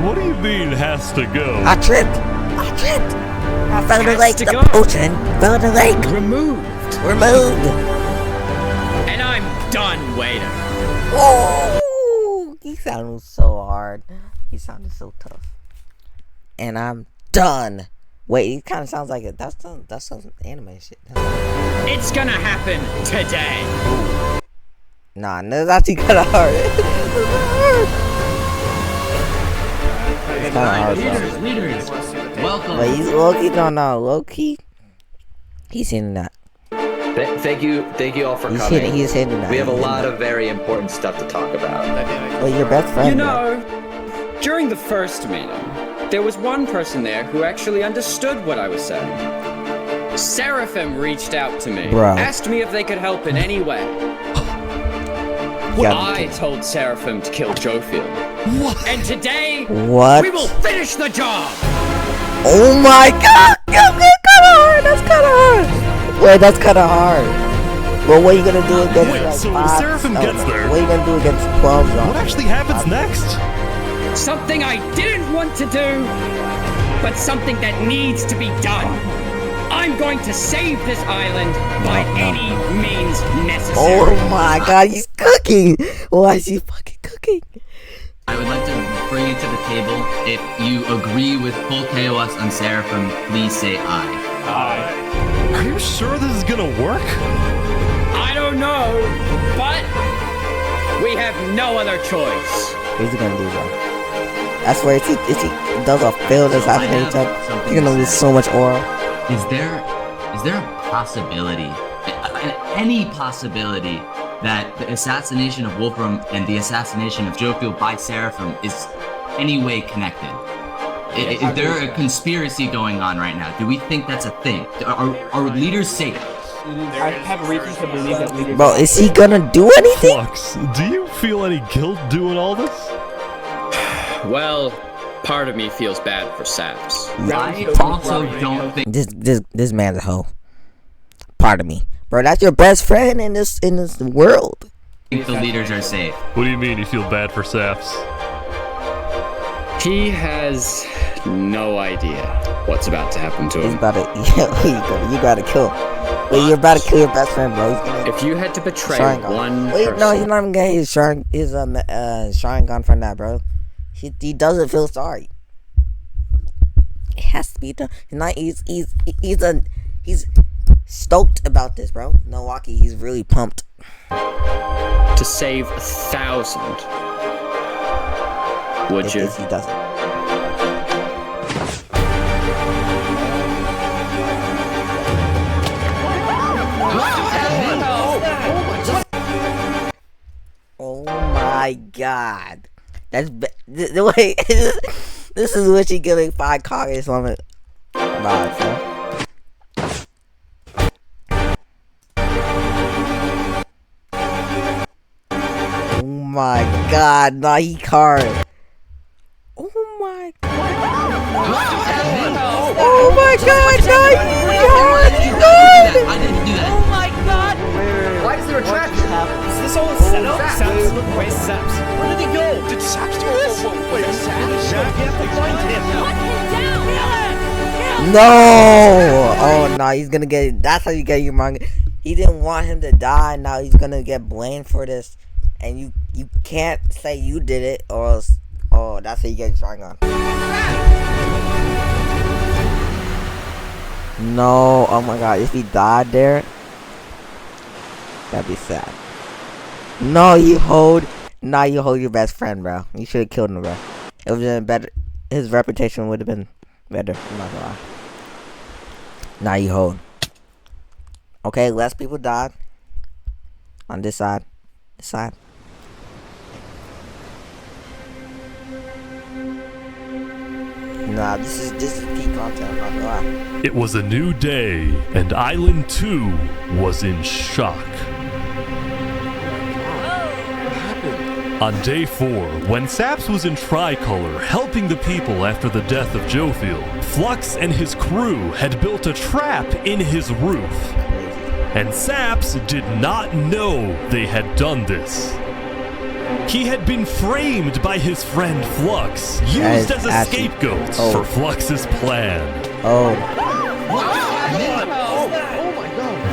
What do you mean has to go? I tripped. I fell in the Has lake. to The go. potion fell in the lake. Removed. And I'm done waiting. Oh, he sounded so hard. He sounded so tough. And I'm done. Wait, he kind of sounds like it. That's some anime shit. It's gonna happen today. Nah, that's actually kind of hard. It's kind of hard, bro. Leaders, welcome. But he's low-key, low key. He's hitting that. Thank you all for He's coming. he's hitting that. We have a He's hitting lot that. of very important stuff to talk about. Well, your best friend. You bro. know, during the first meeting, there was one person there who actually understood what I was saying. Seraphim reached out to me, Bro. asked me if they could help in any way. I told Seraphim to kill Jofiel. What? And today, What? we will finish the job! Oh my god! That's kind of hard. That's kind of hard. Wait, that's kind of hard. But what are you gonna do against Wait, like so five? Seraphim gets there. What are you gonna do against 12 zombies? What actually happens next? Something I didn't want to do, but something that needs to be done. I'm going to save this island by any means necessary. Oh my god, he's cooking! Why is he fucking cooking? I would like to bring you to the table. If you agree with full KOS on Seraphim, please say aye. Are you sure this is gonna work? I don't know, but we have no other choice. What's he gonna do, bro? I swear, if he does a failed assassination, he's gonna lose so much aura. Is there a possibility, any possibility, that the assassination of Wolfram and the assassination of Jofiel by Seraphim is any way connected? Is there a conspiracy going on right now? Do we think that's a thing? Are leaders safe? I have reason to believe that leaders. Bro, is he gonna do anything? Flux, do you feel any guilt doing all this? Well, part of me feels bad for Saps. I also don't think This man's a hoe. Pardon me, bro. That's your best friend in this world. the leaders are safe. What do you mean you feel bad for Saps? He has no idea what's about to happen to He's him. about to, you gotta kill him. Wait, you're about to kill your best friend, bro. He's gonna, If you had to betray Sharingan. one Wait, person, no, he's not even getting his Sharingan from that, bro. He doesn't feel sorry. It has to be done. He's stoked about this, bro. Milwaukee, he's really pumped. to save 1,000, would you? If he doesn't. Oh my god. That's the way. This is what you giving 5 cards on it. Nah, son. Oh my god, nah, he card. Oh my god. Oh my god, nah, he hard, he good. I didn't do that. Oh my god! Why is there a trap? Is this all a setup? Saps, where's Saps? Where did he go? Did Saps do this? Wait, Saps? You have to find him. Hunt him down! No! Oh no, he's gonna get. That's how you get your manga. He didn't want him to die. Now he's gonna get blamed for this, and you can't say you did it, or else. Oh, that's how you get your Sharingan. No, oh my god, if he died there, that'd be sad. No, you hold your best friend, bro. You should have killed him, bro. It would have been better. His reputation would have been better. I'm not gonna lie. Now you hold. Okay, less people died. On this side. This side. Nah, this is peak content, I'm not gonna lie. It was a new day, and Island 2 was in shock. On day 4, when Saps was in Tricolor helping the people after the death of Jophiel, Flux and his crew had built a trap in his roof. And Saps did not know they had done this. He had been framed by his friend Flux, used as a scapegoat for Flux's plan.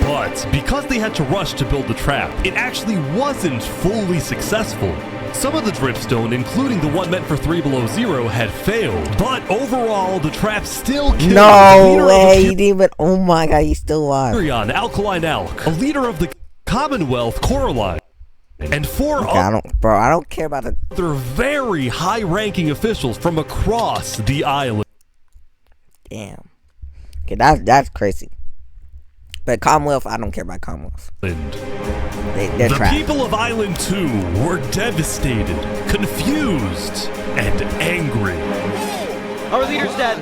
But because they had to rush to build the trap, it actually wasn't fully successful. Some of the dripstone, including the one meant for 3 Below Zero, had failed. But overall, the trap still killed No way, he didn't even. Oh my god, he's still alive. Alkaline Alk, a leader of the Commonwealth, Coraline, and 4 I don't care about other very high-ranking officials from across the island. Damn. Okay, that's crazy. But Commonwealth, I don't care about Commonwealth. They're the trapped. people of Island 2 were devastated, confused, and angry. Our leader's dead.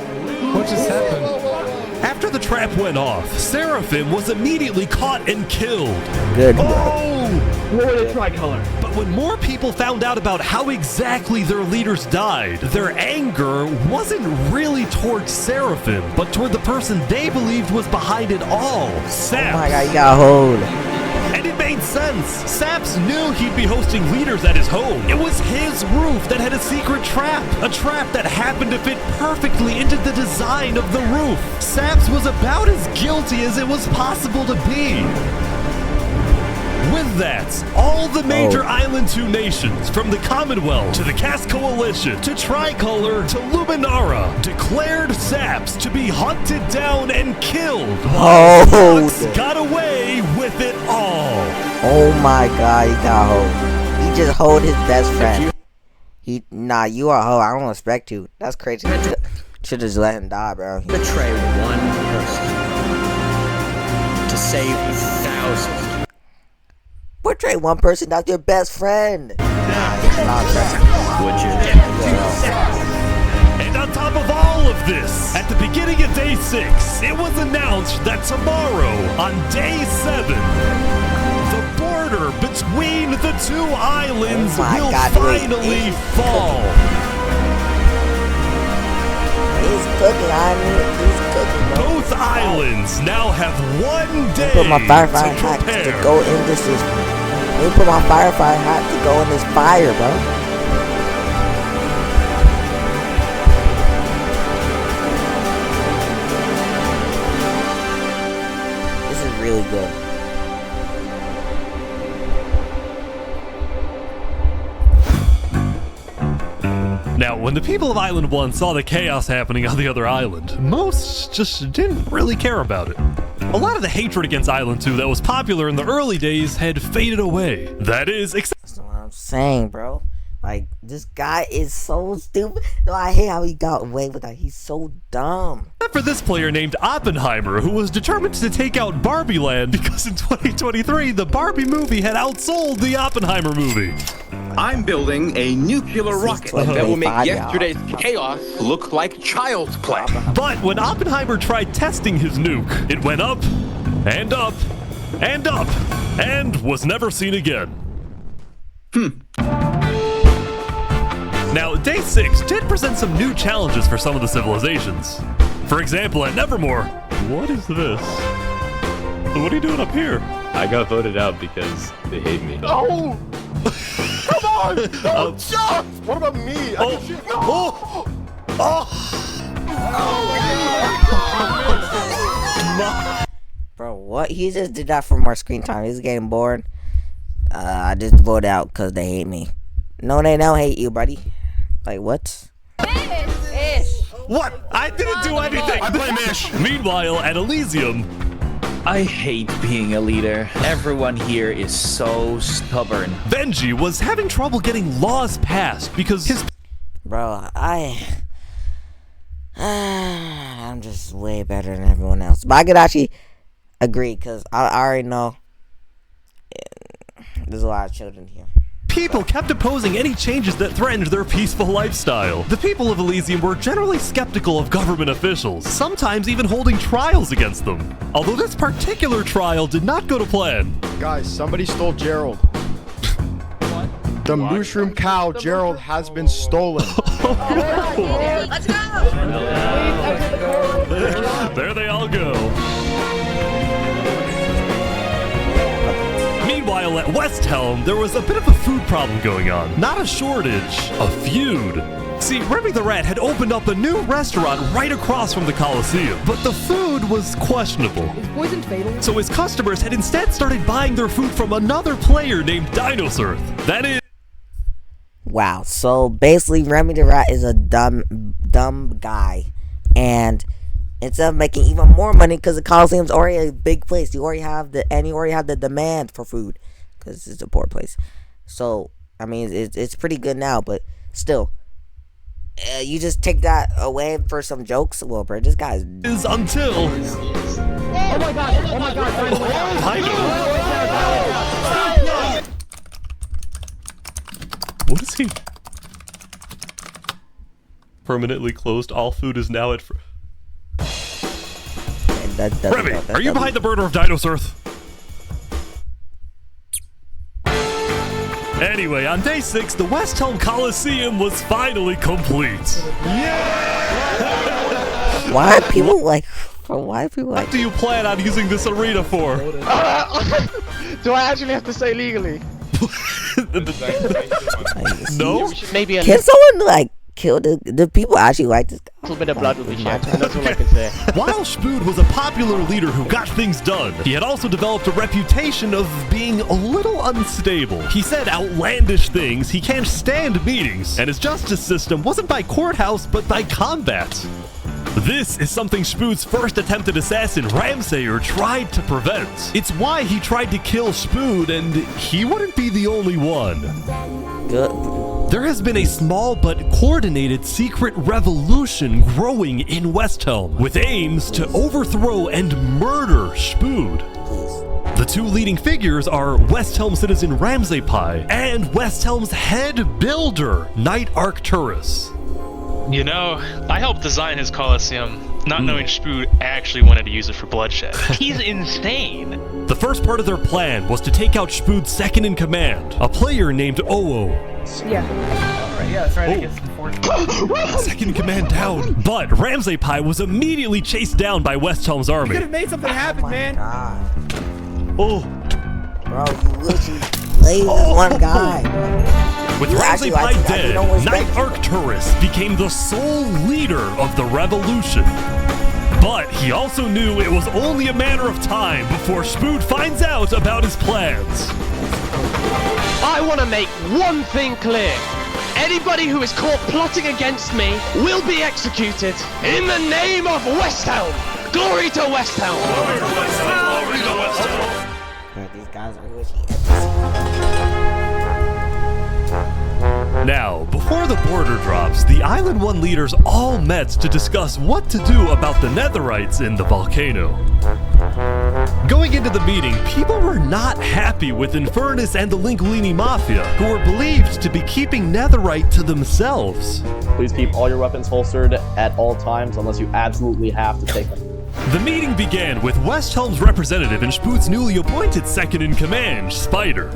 What just happened? After the trap went off, Seraphim was immediately caught and killed. Good. Glory to Tricolor. But when more people found out about how exactly their leaders died, their anger wasn't really towards Seraphim, but toward the person they believed was behind it all, Saps. Oh my god, you got hold. And it made sense. Saps knew he'd be hosting leaders at his home. It was his roof that had a secret trap. A trap that happened to fit perfectly into the design of the roof. Saps was about as guilty as it was possible to be. With that, all the major Island 2 nations, from the Commonwealth to the Cast Coalition to Tricolor to Luminara, declared Saps to be hunted down and killed. Flux got away with it all. Oh my god, he got hold. He just hold his best friend. Nah, you are a hoe. I don't respect you. That's crazy. Should just let him die, bro. Betray one person to save thousands. Portray one person, that's your best friend. Nah, it's not best. Would you? And on top of all of this, at the beginning of day 6, it was announced that tomorrow, on day 7, the border between the 2 islands will finally fall. He's cooking, he's cooking. Both islands now have 1 day put my firefighter to hat prepare. to go in this. Let me put my firefighter hat to go in this fire, bro. This is really good. Now, when the people of Island 1 saw the chaos happening on the other island, most just didn't really care about it. A lot of the hatred against Island 2 that was popular in the early days had faded away. That is, That's what I'm saying, bro. Like, this guy is so stupid. No, I hate how he got away with that. He's so dumb. except for this player named Oppenheimer, who was determined to take out Barbie Land because in 2023, the Barbie movie had outsold the Oppenheimer movie. I'm building a nuclear rocket that will make yesterday's chaos look like child's play. But when Oppenheimer tried testing his nuke, it went up, and up, and up, and was never seen again. Now, Day 6 did present some new challenges for some of the civilizations. For example, at Nevermore, what is this? What are you doing up here? I got voted out because they hate me. Oh! Come on! No, Josh! What about me? I can shoot. No! Bro, what? He just did that for more screen time. He's getting bored. I just voted out because they hate me. No, they don't hate you, buddy. Like, what? Ish. What? I didn't do anything. I blame Ish. Meanwhile, at Elysium, I hate being a leader. Everyone here is so stubborn. Benji was having trouble getting laws passed because his... Bro, I'm just way better than everyone else. But I could actually agree because I already know there's a lot of children here. people kept opposing any changes that threatened their peaceful lifestyle. The people of Elysium were generally skeptical of government officials, sometimes even holding trials against them. Although this particular trial did not go to plan. Guys, somebody stole Gerald. The mushroom cow, Gerald, has been stolen. Let's go! There they all go. Meanwhile, at West Helm, there was a bit of a food problem going on. Not a shortage, a feud. See, Remy the Rat had opened up a new restaurant right across from the Coliseum, but the food was questionable. Is poison fatal? So his customers had instead started buying their food from another player named Dinosaur. That is... Wow, so basically Remy the Rat is a dumb guy, and instead of making even more money, because the Coliseum's already a big place, you already have the demand for food, because it's a poor place. So I mean, it's pretty good now, but still, you just take that away for some jokes. Well, bro, this guy's is until. Oh my god! Oh my god! What is he? Permanently closed. All food is now at. Remy, are you behind the murder of Dinosaur? Anyway, on day 6, the West Helm Coliseum was finally complete. Yeah! Why are people like? What do you plan on using this arena for? Do I actually have to say legally? No? Maybe can someone like kill the people actually like this guy? A little bit of blood will be shed, and that's all I can say. While Spood was a popular leader who got things done, he had also developed a reputation of being a little unstable. He said outlandish things, he can't stand meetings, and his justice system wasn't by courthouse but by combat. This is something Spood's first attempted assassin, Ramsayer, tried to prevent. It's why he tried to kill Spood, and he wouldn't be the only one. There has been a small but coordinated secret revolution growing in West Helm, with aims to overthrow and murder Spood. The two leading figures are West Helm citizen Ramsay and West Helm's head builder, Knight Arcturus. You know, I helped design his Coliseum, not knowing Spood actually wanted to use it for bloodshed. He's insane. The first part of their plan was to take out Spood's second in command, a player named Oo. Yeah. Alright, yeah, that's right. I guess Second in command down. But Ramsay was immediately chased down by West Helm's army. You could have made something happen, man. God. Oh. Bro, you literally played this one guy. With Ramsay dead, Knight Arcturus became the sole leader of the revolution. But he also knew it was only a matter of time before Spood finds out about his plans. I want to make one thing clear. Anybody who is caught plotting against me will be executed in the name of West Helm. Glory to West Helm. Glory to West Helm. Glory to West Helm. These guys are Now, before the border drops, the Island 1 leaders all met to discuss what to do about the Netherites in the volcano. Going into the meeting, people were not happy with Infernace and the Linguini Mafia, who were believed to be keeping Netherite to themselves. Please keep all your weapons holstered at all times unless you absolutely have to take them. The meeting began with West Helm's representative and Spood's newly appointed second-in-command, Spider.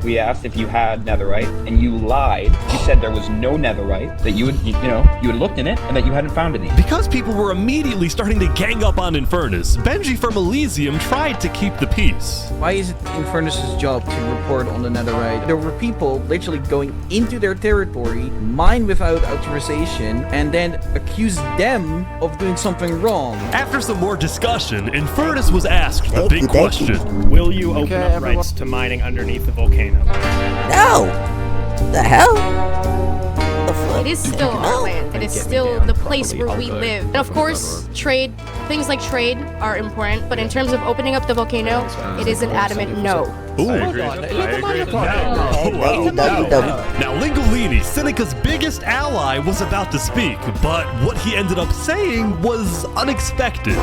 We asked if you had netherite, and you lied. You said there was no netherite, that you had looked in it, and that you hadn't found any. Because people were immediately starting to gang up on Infernace, Benji from Elysium tried to keep the peace. Why is it Infernace's job to report on the netherite? There were people literally going into their territory, mine without authorization, and then accuse them of doing something wrong. After some more discussion, Infernace was asked the big question. Will you open up rights to mining underneath the volcano? No! The hell? It is still our land. It is still the place where we live. And of course, things like trade are important, but in terms of opening up the volcano, it is an adamant no. Ooh. I agree. Now, Linguini, Seneca's biggest ally, was about to speak, but what he ended up saying was unexpected.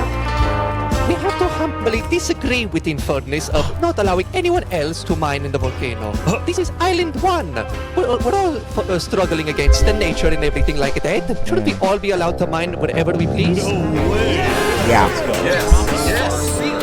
We have to humbly disagree with Infernace of not allowing anyone else to mine in the volcano. This is Island 1. We're all struggling against the nature and everything like that. Shouldn't we all be allowed to mine wherever we please? No way. Yeah. Yes.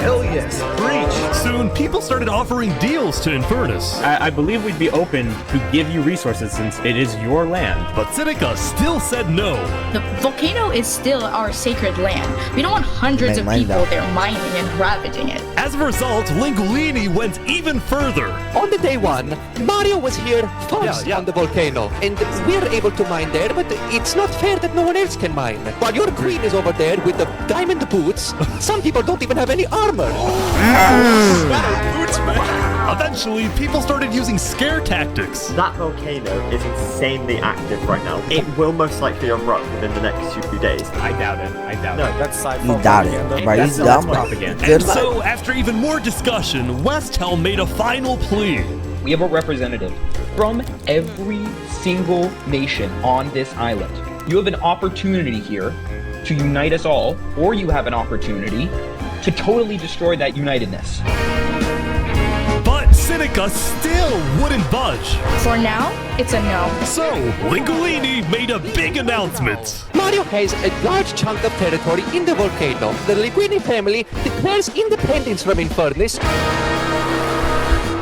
Hell yes. Preach. Soon, people started offering deals to Infernace. I believe we'd be open to give you resources since it is your land. But Seneca still said no. The volcano is still our sacred land. We don't want hundreds of people there mining and ravaging it. As a result, Lingolini went even further. On the day one, Mario was here first on the volcano, and we're able to mine there, but it's not fair that no one else can mine. While your queen is over there with the diamond boots, some people don't even have any armor. Boots, man. Eventually, people started using scare tactics. That volcano is insanely active right now. It will most likely erupt within the next 2 days. I doubt it. No, that's sci-fi. You doubt it. Right, That's you dumb. propaganda. And so, after even more discussion, Westhelm made a final plea. We have a representative from every single nation on this island. You have an opportunity here to unite us all, or you have an opportunity to totally destroy that unitedness. But Seneca still wouldn't budge. For now, it's a no. So, Lingolini made a big announcement. Mario has a large chunk of territory in the volcano. The Linguini family declares independence from Infernace,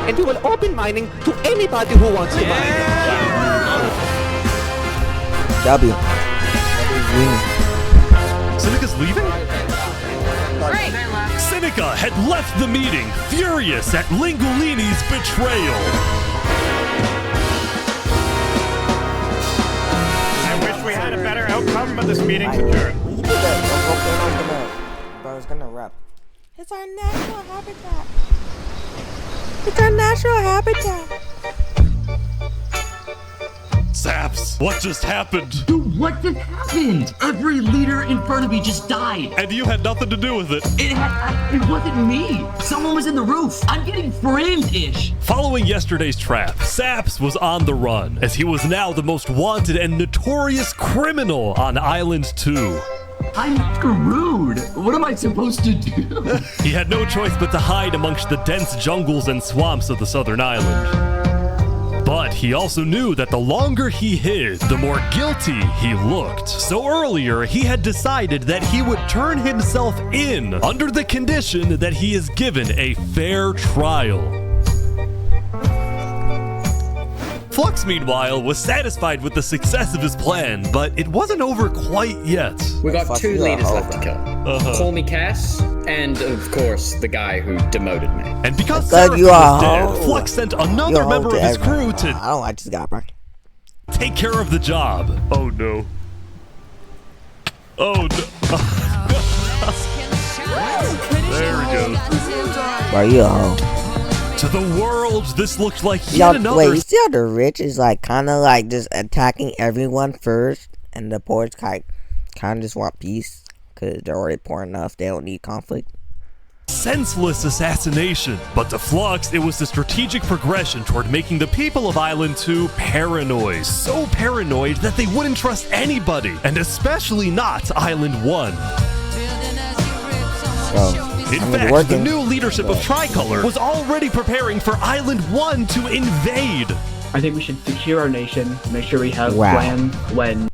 and we will open mining to anybody who wants to mine. W. Seneca's leaving? Great. Seneca had left the meeting, furious at Lingolini's betrayal. I wish we had a better outcome, but this meeting's adjourned. Bro, it's gonna erupt. It's our natural habitat. It's our natural habitat. Saps, what just happened? Dude, what just happened? Every leader in front of me just died. And you had nothing to do with it. It wasn't me. Someone was in the roof. I'm getting framed-ish. Following yesterday's trap, Saps was on the run, as he was now the most wanted and notorious criminal on Island 2. I'm screwed. What am I supposed to do? He had no choice but to hide amongst the dense jungles and swamps of the southern island. But he also knew that the longer he hid, the more guilty he looked. So earlier, he had decided that he would turn himself in under the condition that he is given a fair trial. Flux, meanwhile, was satisfied with the success of his plan, but it wasn't over quite yet. We got 2 leaders left to kill. Call me Cass, and of course, the guy who demoted me. And because Seraphim was dead, Flux sent another member of his crew to I just got bro. take care of the job. Oh no. Oh no. There we go. Bro, you a hoe. To the world, this looked like yet another. Wait, you see how the rich is like kind of like just attacking everyone first, and the poor kind of just want peace because they're already poor enough. They don't need conflict. Senseless assassination. But to Flux, it was the strategic progression toward making the people of Island 2 paranoid. So paranoid that they wouldn't trust anybody, and especially not Island 1. In fact, the new leadership of Tricolor was already preparing for Island 1 to invade. I think we should secure our nation, make sure we have plans when...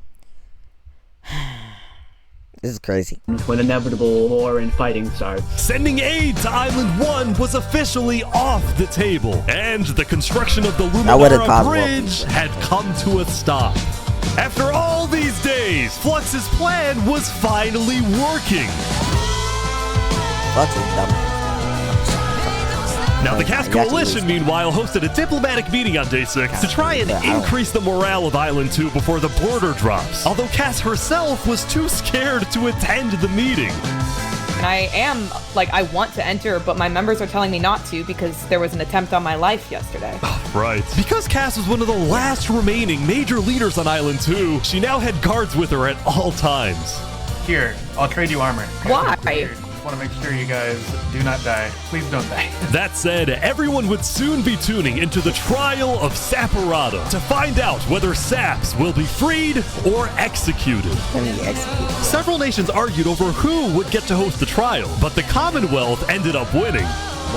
This is crazy. When inevitable war and fighting starts. Sending aid to Island 1 was officially off the table, and the construction of the Luminara Bridge had come to a stop. After all these days, Flux's plan was finally working. Now, the Cass Coalition, meanwhile, hosted a diplomatic meeting on Day 6 to try and increase the morale of Island 2 before the border drops, although Cass herself was too scared to attend the meeting. And I am, I want to enter, but my members are telling me not to because there was an attempt on my life yesterday. Right. Because Cass was one of the last remaining major leaders on Island 2, she now had guards with her at all times. Here, I'll trade you armor. Why? want to make sure you guys do not die. Please don't die. That said, everyone would soon be tuning into the trial of Saparada to find out whether Saps will be freed or executed. Several nations argued over who would get to host the trial, but the Commonwealth ended up winning.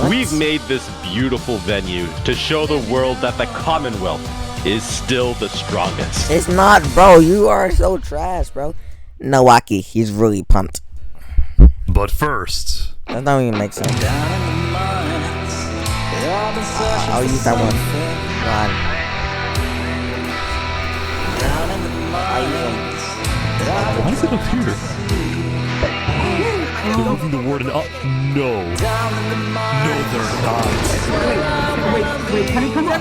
We've made this beautiful venue to show the world that the Commonwealth is still the strongest. It's not, bro. You are so trash, bro. Nawaki, he's really pumped. But first, that don't even make sense. I'll use that one. Why is it up here? They're moving the Warden up. No. No, they're not. Wait, can you come back?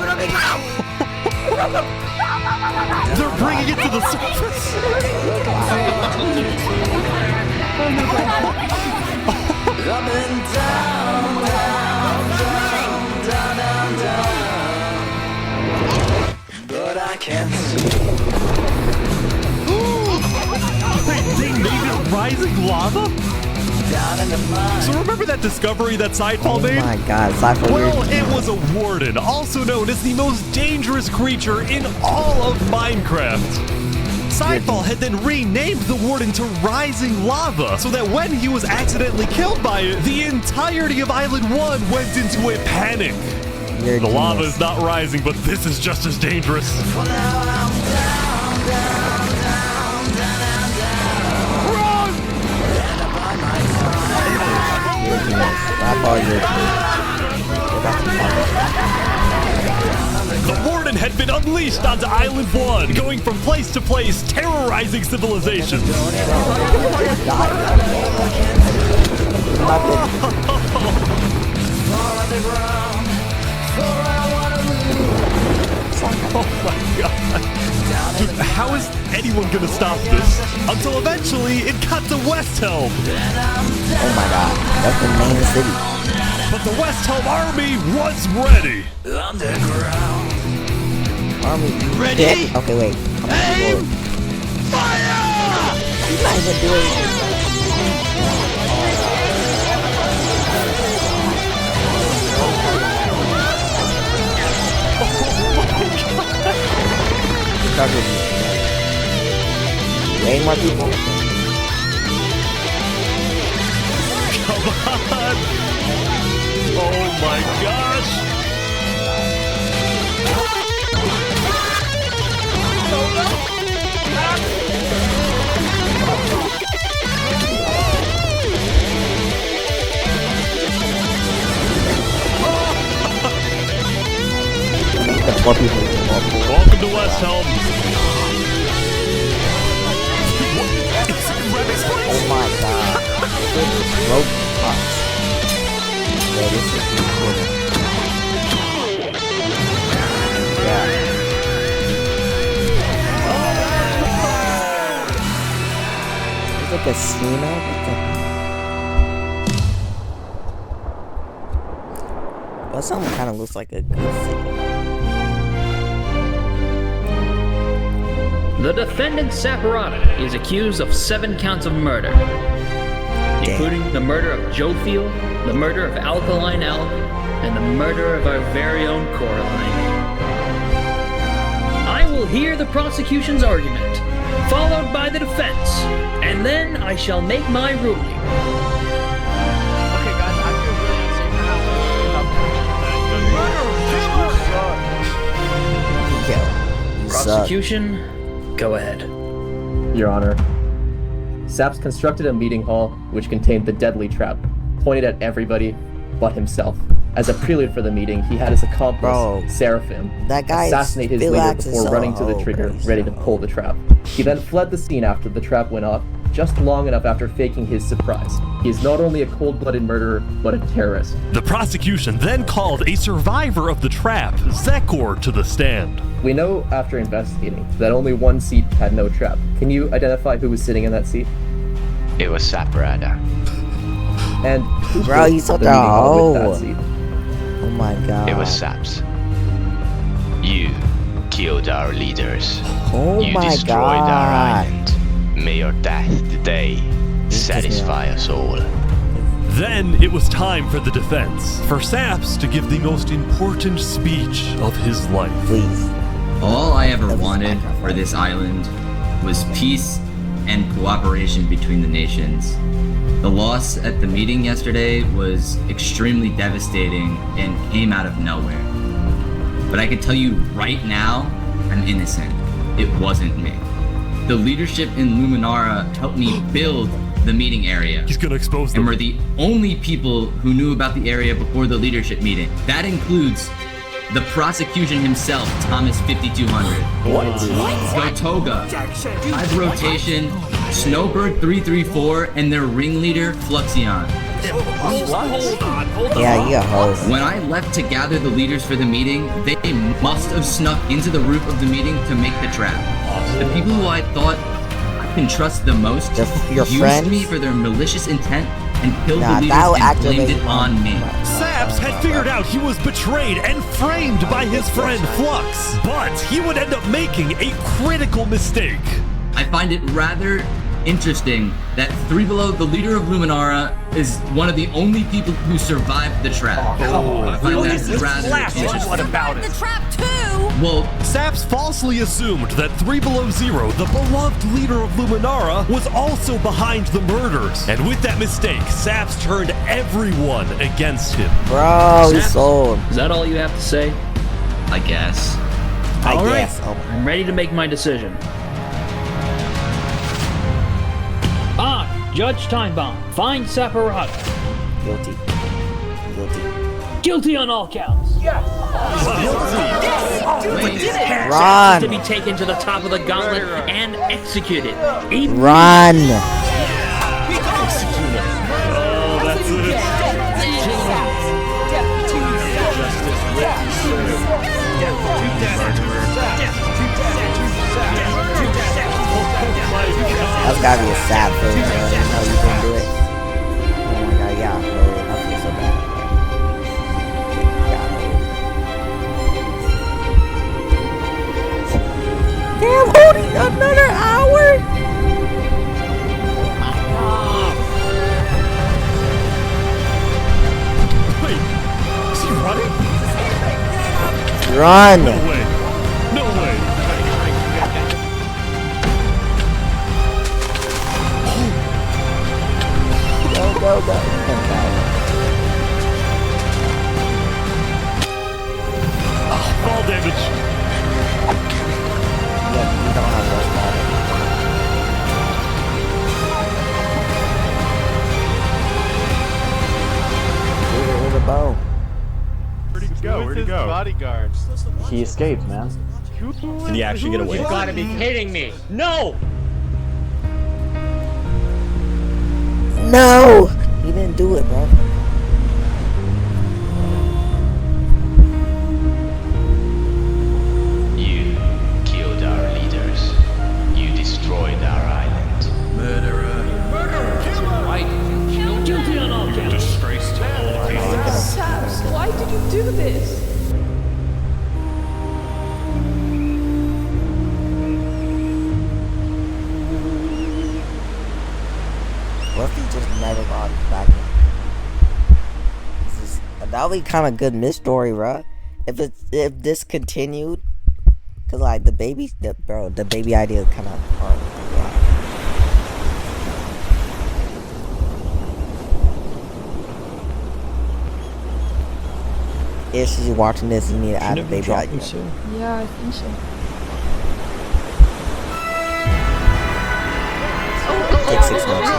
They're bringing it to the surface. But I can't see. They made it rising lava? So remember that discovery that Sidefall made? Oh my god, Sidefall. Well, it was a Warden, also known as the most dangerous creature in all of Minecraft. Sidefall had then renamed the Warden to Rising Lava, so that when he was accidentally killed by it, the entirety of Island 1 went into a panic. The lava is not rising, but this is just as dangerous. The Warden had been unleashed onto Island 1, going from place to place, terrorizing civilizations. Oh my god. Dude, how is anyone gonna stop this? Until eventually it got to West Helm. Oh my god, that's the main city. But the West Helm army was ready. Underground. Army ready? Yeah. Okay, wait. Aim! Fire! He's not even doing it. Way more people. Come on! Oh my gosh! Welcome to West Helm. Oh my god. Rope pots. Yeah, this is cool. Yeah. It's like a casino. Well, something kind of looks like a good city. The defendant Saparada is accused of 7 counts of murder, including the murder of Jofiel, the murder of Alkaline Elk, and the murder of our very own Coraline. I will hear the prosecution's argument, followed by the defense, and then I shall make my ruling. Okay, guys, I feel really unsafe for how Prosecution, go ahead. Your Honor, Saps constructed a meeting hall which contained the deadly trap, pointed at everybody but himself. As a prelude for the meeting, he had his accomplice, Seraphim, that guy assassinate his leader before running to the trigger, ready to pull the trap. He then fled the scene after the trap went off, just long enough after faking his surprise. He is not only a cold-blooded murderer, but a terrorist. The prosecution then called a survivor of the trap, Zekor, to the stand. We know after investigating that only one seat had no trap. Can you identify who was sitting in that seat? It was Saparada. And who bro, you built took the the meeting hall with hole. that seat? Oh my god. It was Saps. You killed our leaders. Oh you my destroyed god. our island. May your death today satisfy us all. Then it was time for the defense, for Saps to give the most important speech of his life. Please. All I ever wanted for this island was peace and cooperation between the nations. The loss at the meeting yesterday was extremely devastating and came out of nowhere. But I can tell you right now, I'm innocent. It wasn't me. The leadership in Luminara helped me build the meeting area. He's gonna expose them. And we're the only people who knew about the area before the leadership meeting. That includes the prosecution himself, Thomas 5200. What? Gotoga, Hive Rotation, Snowbird 334, and their ringleader, Fluxion. Yeah, you a host. When I left to gather the leaders for the meeting, they must have snuck into the roof of the meeting to make the trap. The people who I thought I can trust the most used me for their malicious intent and killed the leaders and blamed it on me. Saps had figured out he was betrayed and framed by his friend Flux, but he would end up making a critical mistake. I find it rather interesting that Three Below, the leader of Luminara, is one of the only people who survived the trap. I find that rather interesting. What about it? The trap too! Well, Saps falsely assumed that 3 Below Zero, the beloved leader of Luminara, was also behind the murders. And with that mistake, Saps turned everyone against him. Bro, he's sold. Is that all you have to say? I guess. All right. I'm ready to make my decision. Judge Timebomb, find Saparata. Guilty. Guilty on all counts. Yes. Run. To be taken to the top of the gauntlet and executed. Run. Oh, that's it. That's gotta be a sad thing, bro. You know you can do it. Oh my god, yeah, bro. I feel so bad. Damn, holding another hour? Oh my god. Wait, is he running? Run. No way. No way. Go. Oh, fall damage. Yeah, you don't have those fall damage. Where's the bow? Where'd he go? Where'd he go? Bodyguard. He escaped, man. Did he actually get away? You gotta be kidding me! No! No! He didn't do it, bro. You killed our leaders. You destroyed our island. Murderer. Right. Guilty on all counts. Disgrace to all people. Saps, why did you do this? What if he just never got back? That would be kind of good mystery, bro. If this continued, cause like the baby idea is kind of hard. Yeah. If she's watching this, you need to add a baby idea. Yeah, I think so. Take 6 months.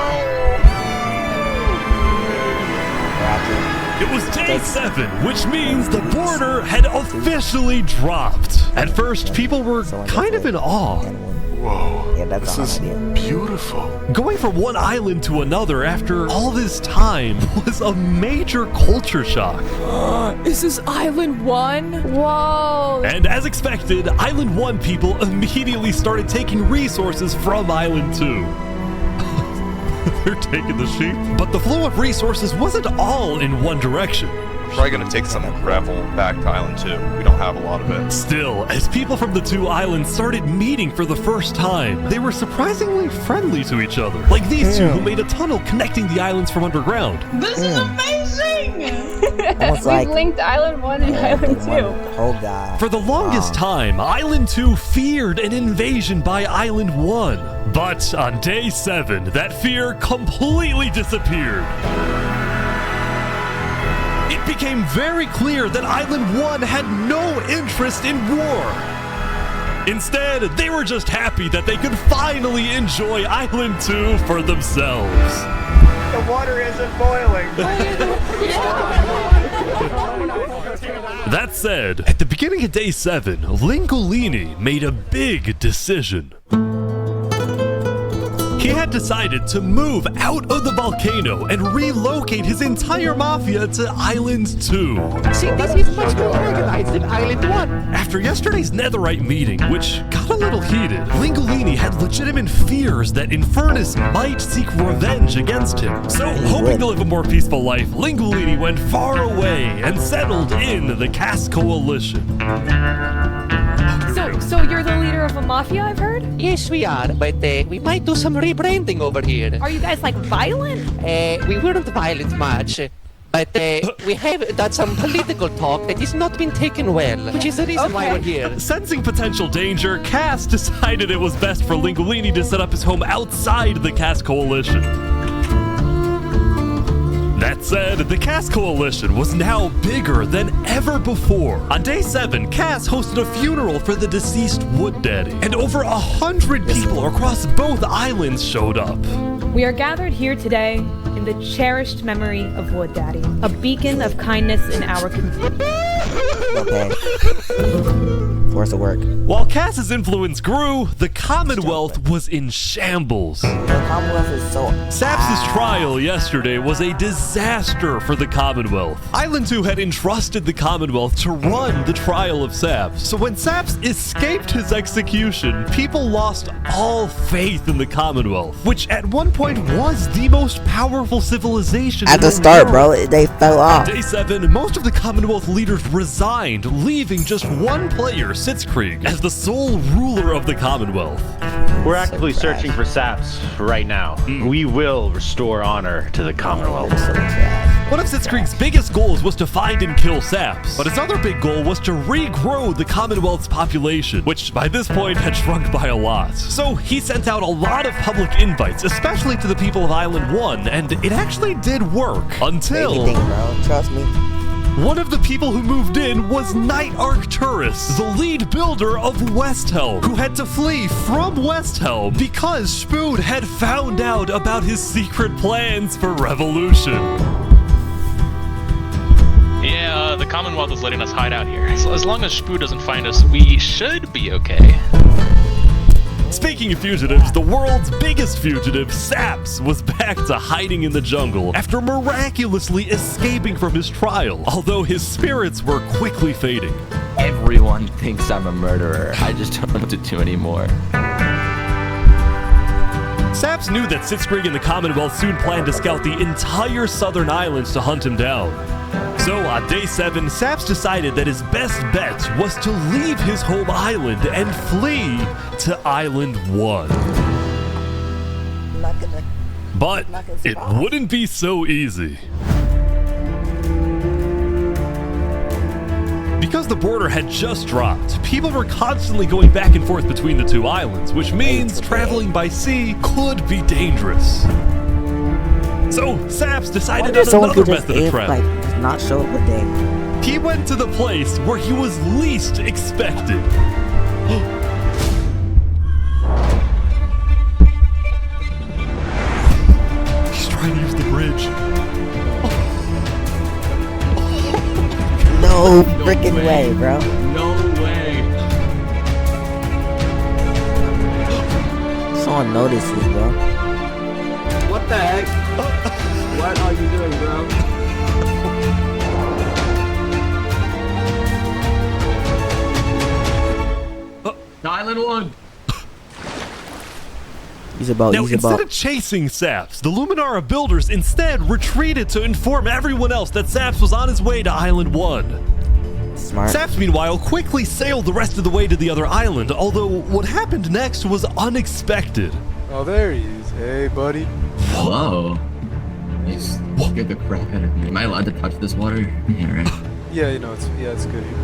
It was day 7, which means the border had officially dropped. At first, people were kind of in awe. Whoa, yeah, this is beautiful. Going from one island to another after all this time was a major culture shock. Is this Island 1? Whoa! And as expected, Island 1 people immediately started taking resources from Island 2. They're taking the sheep. But the flow of resources wasn't all in one direction. Probably gonna take some gravel back to Island 2. We don't have a lot of it. Still, as people from the two islands started meeting for the first time, they were surprisingly friendly to each other. Like these two who made a tunnel connecting the islands from underground. This is amazing! Almost like linked Island 1 and Island 2. Oh god. For the longest time, Island 2 feared an invasion by Island 1. But on day 7, that fear completely disappeared. It became very clear that Island 1 had no interest in war. Instead, they were just happy that they could finally enjoy Island 2 for themselves. The water isn't boiling. That said, at the beginning of day 7, Lingolini made a big decision. He had decided to move out of the volcano and relocate his entire mafia to Island 2. See, this is much more organized than Island 1. After yesterday's Netherite meeting, which got a little heated, Lingolini had legitimate fears that Infernace might seek revenge against him. So, hoping to live a more peaceful life, Lingolini went far away and settled in the Cass Coalition. So you're the leader of a mafia, I've heard? Yes, we are, but we might do some rebranding over here. Are you guys like violent? We weren't violent much. But we have done some political talk that has not been taken well, which is the reason why we're here. Sensing potential danger, Cass decided it was best for Lingolini to set up his home outside the Cass Coalition. That said, the Cass Coalition was now bigger than ever before. On day 7, Cass hosted a funeral for the deceased Wood Daddy, and over 100 people across both islands showed up. We are gathered here today in the cherished memory of Wood Daddy, a beacon of kindness in our community. Okay. Force of work. While Cass's influence grew, the Commonwealth was in shambles. The Commonwealth is so... Saps' trial yesterday was a disaster for the Commonwealth. Island 2 had entrusted the Commonwealth to run the trial of Saps. So when Saps escaped his execution, people lost all faith in the Commonwealth, which at one point was the most powerful civilization at the start, bro. They fell off. On day 7, most of the Commonwealth leaders resigned, leaving just one player, Sitzkrieg, as the sole ruler of the Commonwealth. We're actively searching for Saps right now. We will restore honor to the Commonwealth. One of Sitzkrieg's biggest goals was to find and kill Saps, but his other big goal was to regrow the Commonwealth's population, which by this point had shrunk by a lot. So he sent out a lot of public invites, especially to the people of Island 1, and it actually did work until... bro. Trust me. One of the people who moved in was Night Arcturus, the lead builder of Westhelm, who had to flee from Westhelm because Spood had found out about his secret plans for revolution. Yeah, the Commonwealth is letting us hide out here. So as long as Spood doesn't find us, we should be okay. Speaking of fugitives, the world's biggest fugitive, Saps, was back to hiding in the jungle after miraculously escaping from his trial, although his spirits were quickly fading. Everyone thinks I'm a murderer. I just don't know what to do anymore. Saps knew that Sitzkrieg and the Commonwealth soon planned to scout the entire southern islands to hunt him down. So on day 7, Saps decided that his best bet was to leave his home island and flee to Island 1. But it wouldn't be so easy. Because the border had just dropped, people were constantly going back and forth between the two islands, which means traveling by sea could be dangerous. So Saps decided on another method of travel. Not show up a day. He went to the place where he was least expected. He's trying to use the bridge. No freaking way, bro. No way. Someone notices, bro. What the heck? What are you doing, bro? Island 1. Now, instead of chasing Saps, the Luminara builders instead retreated to inform everyone else that Saps was on his way to Island 1. Smart. Saps, meanwhile, quickly sailed the rest of the way to the other island, although what happened next was unexpected. Oh, there he is. Hey, buddy. Whoa. You scared the crap out of me. Am I allowed to touch this water? Yeah, right. Yeah, you know, it's good here.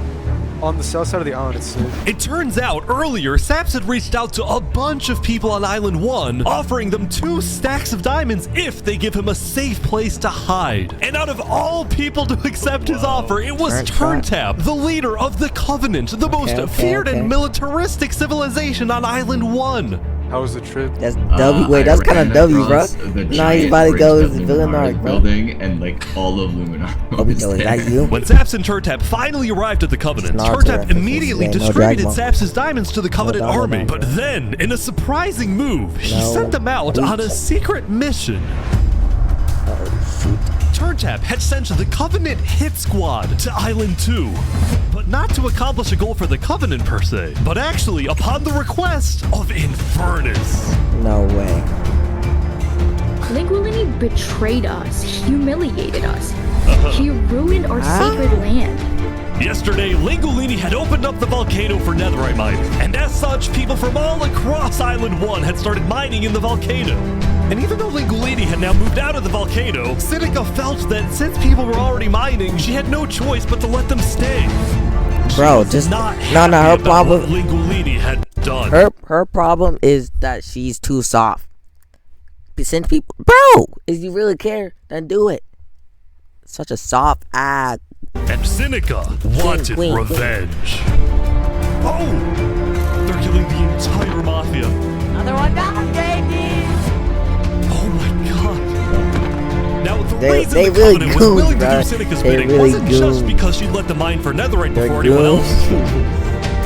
On the south side of the island, it's safe. It turns out earlier, Saps had reached out to a bunch of people on Island 1, offering them 2 stacks of diamonds if they give him a safe place to hide. And out of all people to accept his offer, it was Turntap, the leader of the Covenant, the most feared and militaristic civilization on Island 1. How was the trip? That's W. Wait, that's kind of W, bro. Now he's about to go to Villanark, bro. Building and like all of Luminara. Is that you? When Saps and Turntap finally arrived at the Covenant, Turntap immediately distributed Saps' diamonds to the Covenant army. But then, in a surprising move, he sent them out on a secret mission. Turntap had sent the Covenant hit squad to Island 2, but not to accomplish a goal for the Covenant per se, but actually upon the request of Infernace. No way. Linguini betrayed us, humiliated us. He ruined our sacred land. Yesterday, Linguini had opened up the volcano for Netherite mining, and as such, people from all across Island 1 had started mining in the volcano. And even though Linguini had now moved out of the volcano, Sinica felt that since people were already mining, she had no choice but to let them stay. Bro, just her problem. What Linguini had done. Her problem is that she's too soft. Since people, bro, if you really care, then do it. Such a soft ass. And Sinica wanted revenge. Oh, they're killing the entire mafia. Another one down, baby. Oh my god. Now, the reason they the really Covenant was willing to do Sinica's bidding wasn't just because she let them mine for Netherite before anyone else,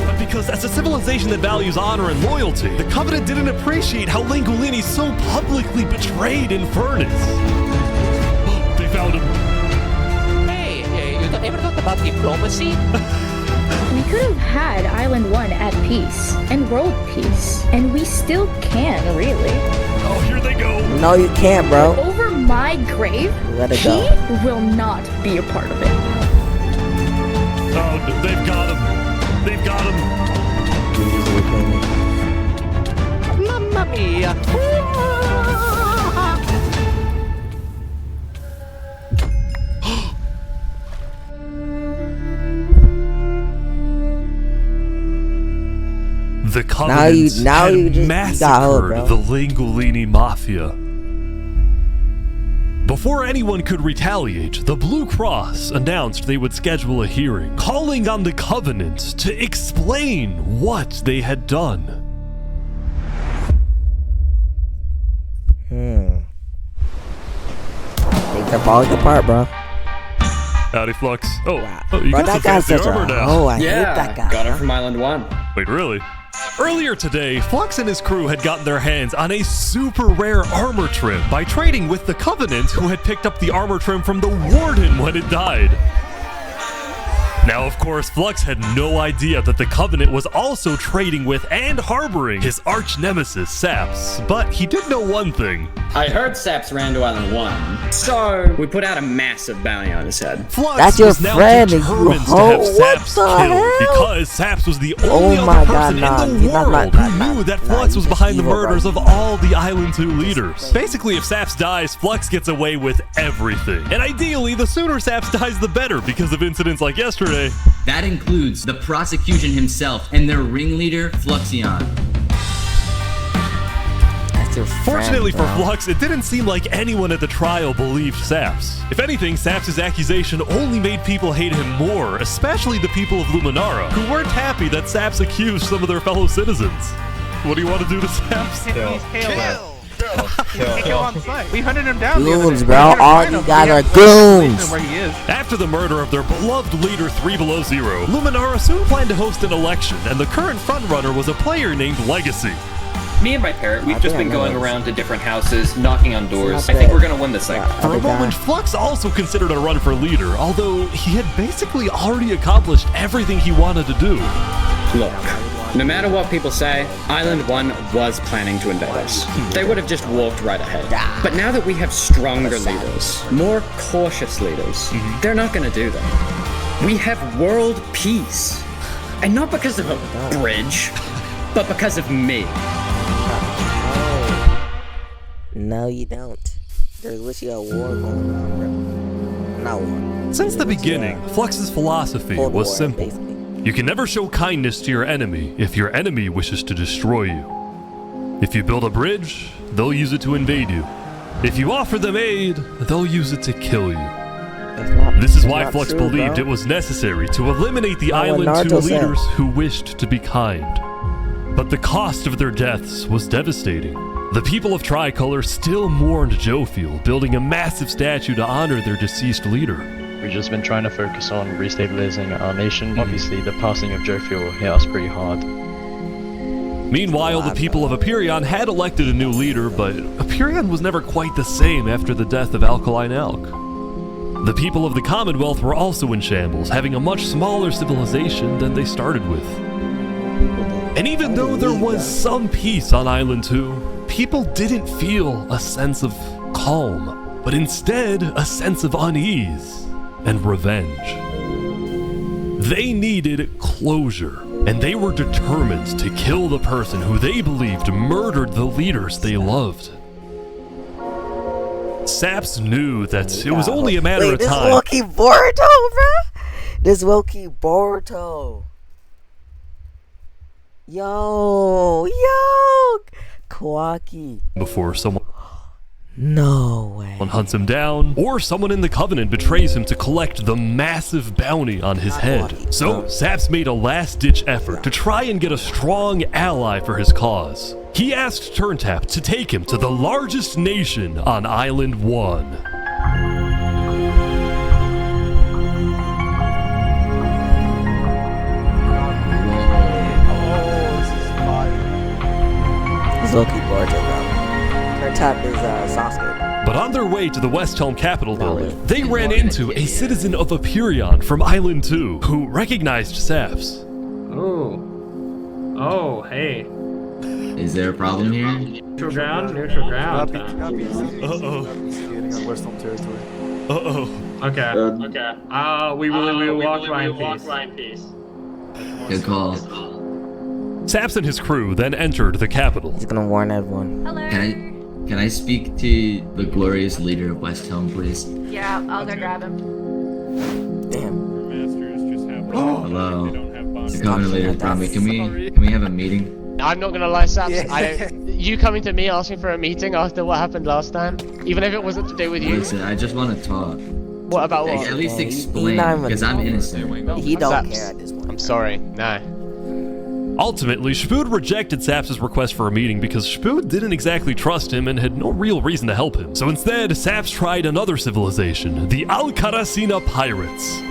but because as a civilization that values honor and loyalty, the Covenant didn't appreciate how Linguini so publicly betrayed Infernace. They found him. Hey, you don't ever thought about diplomacy? We could have had Island 1 at peace and world peace, and we still can, really. Oh, here they go. No, you can't, bro. Over my grave, Let it he go. will not be a part of it. Oh, they've got him. They've got him. Mamma mia. The Covenant had massacred the Linguini Mafia. Before anyone could retaliate, the Blue Cross announced they would schedule a hearing, calling on the Covenant to explain what they had done. Things are falling apart, bro. Howdy, Flux. Oh, you Bro, got that some guy's fancy such a armor now. hoe. I hate that guy. Got it from Island 1. Wait, really? Earlier today, Flux and his crew had gotten their hands on a super rare armor trim by trading with the Covenant, who had picked up the armor trim from the Warden when it died. Now, of course, Flux had no idea that the Covenant was also trading with and harboring his arch nemesis, Saps. But he did know one thing. I heard Saps ran to Island 1, so we put out a massive bounty on his head. Flux was now determined to have Saps killed because Saps was the only other person in the world who knew that Flux was behind the murders of all the Island 2 leaders. Basically, if Saps dies, Flux gets away with everything. And ideally, the sooner Saps dies, the better, because of incidents like yesterday. That includes the prosecution himself and their ringleader, Fluxion. Fortunately for Flux, it didn't seem like anyone at the trial believed Saps. If anything, Saps' accusation only made people hate him more, especially the people of Luminara, who weren't happy that Saps accused some of their fellow citizens. What do you want to do to Saps? Kill on sight. We hunted him down. Goons, bro. All you guys are goons. After the murder of their beloved leader 3 Below Zero, Luminara soon planned to host an election, and the current frontrunner was a player named Legacy. Me and my parrot, we've just been going around to different houses, knocking on doors. I think we're gonna win this thing. For a moment, Flux also considered a run for leader, although he had basically already accomplished everything he wanted to do. Look, No matter what people say, Island 1 was planning to invade us. They would have just walked right ahead. But now that we have stronger leaders, more cautious leaders, they're not going to do that. We have world peace. And not because of a bridge, but because of me. No, you don't. There's literally a war going on, bro. Not war. Since the beginning, Flux's philosophy was simple. You can never show kindness to your enemy if your enemy wishes to destroy you. If you build a bridge, they'll use it to invade you. If you offer them aid, they'll use it to kill you. This is why Flux believed it was necessary to eliminate the Island 2 leaders who wished to be kind. But the cost of their deaths was devastating. The people of Tricolor still mourned Jophiel, building a massive statue to honor their deceased leader. We've just been trying to focus on restabilizing our nation. Obviously, the passing of Jophiel hit us pretty hard. Meanwhile, the people of Aperion had elected a new leader, but Aperion was never quite the same after the death of Alkaline Elk. The people of the Commonwealth were also in shambles, having a much smaller civilization than they started with. And even though there was some peace on Island 2, people didn't feel a sense of calm, but instead a sense of unease and revenge. They needed closure, and they were determined to kill the person who they believed murdered the leaders they loved. Saps knew that it was only a matter of time. This will keep Boruto, bro. This will keep Boruto. Yo, Kawaki. Before someone way hunts him down, or someone in the Covenant betrays him to collect the massive bounty on his head. So Saps made a last-ditch effort to try and get a strong ally for his cause. He asked Turntap to take him to the largest nation on Island 1. He's low-key Boruto, bro. Turntap is Sasuke. But on their way to the West Helm Capitol building, they ran into a citizen of Aperion from Island 2 who recognized Saps. Oh, hey. Is there a problem here? Neutral ground? Neutral ground. Uh-oh. Skating on West Helm territory. Uh-oh. Okay. We will walk by in peace. Good call. Saps and his crew then entered the capital. He's gonna warn everyone. Can I speak to the glorious leader of West Helm, please? Yeah, I'll go grab him. Damn. Hello. The Covenant leader brought me. Can we have a meeting? I'm not gonna lie, Saps. You coming to me asking for a meeting after what happened last time, even if it wasn't to do with you. Listen, I just want to talk. What about what? At least explain, because I'm innocent. He don't Saps, care at this point. I'm sorry. No. Ultimately, Shpood rejected Saps' request for a meeting because Shpood didn't exactly trust him and had no real reason to help him. So instead, Saps tried another civilization, the Alcaracina Pirates.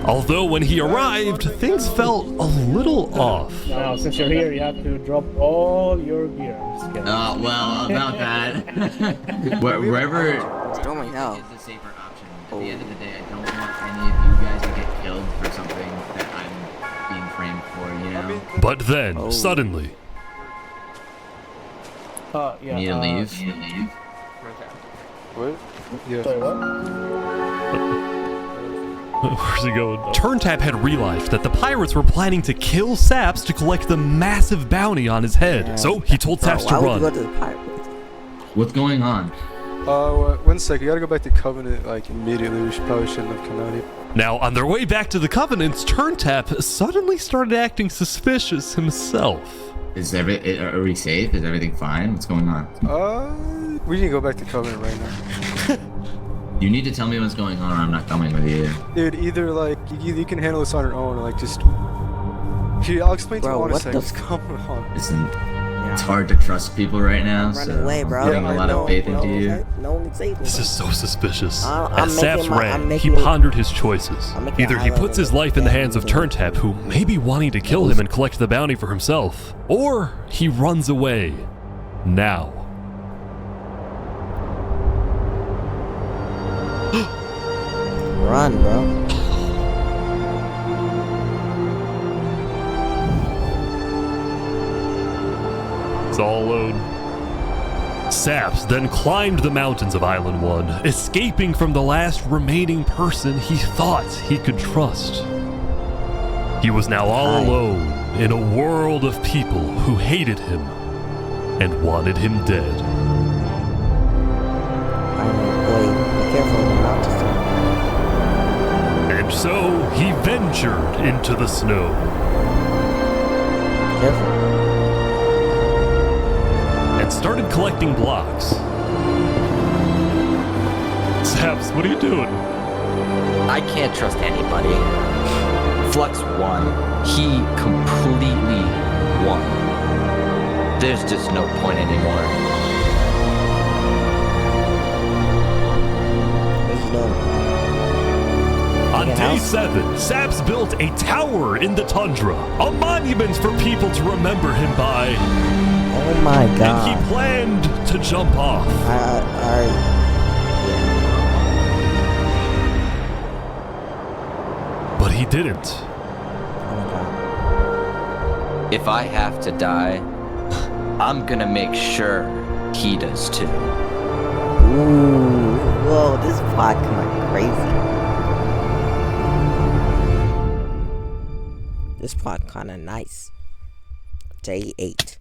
Although when he arrived, things felt a little off. Now, since you're here, you have to drop all your gear. I'm just kidding. Well, about that. Wherever Storming Hell is the safer option. At the end of the day, I don't want any of you guys to get killed for something that I'm being framed for, you know? But then, suddenly... Need to leave? What? Yeah. Sorry, what? Where's he going? Turntap had realized that the pirates were planning to kill Saps to collect the massive bounty on his head. So he told Saps to run. What's going on? 1 second. You gotta go back to Covenant, like, immediately. We probably shouldn't have come out here. Now, on their way back to the Covenants, Turntap suddenly started acting suspicious himself. Are we safe? Is everything fine? What's going on? We need to go back to Covenant right now. You need to tell me what's going on or I'm not coming with you. Dude, either, like, you can handle this on your own, or, like, just... I'll explain to you in a second. What's going on? Listen, it's hard to trust people right now, so away, bro. I'm putting a lot of faith into you. This is so suspicious. I'm As Saps making ran, I'm he making- pondered his choices. making Either he puts his life in the hands of Turntap, who may be wanting to kill him and collect the bounty for himself, or he runs away. Now. run, bro. It's all alone. Saps then climbed the mountains of Island 1, escaping from the last remaining person he thought he could trust. He was now all alone in a world of people who hated him and wanted him dead. Be careful of the mountains. And so he ventured into the snow. Careful. And started collecting blocks. Saps, what are you doing? I can't trust anybody. Flux won. He completely won. There's just no point anymore. On day 7, Saps built a tower in the tundra, a monument for people to remember him by. Oh my god. And he planned to jump off. But he didn't. If I have to die, I'm gonna make sure he does too. Ooh, whoa, this plot kinda crazy. This plot kinda nice. Day 8.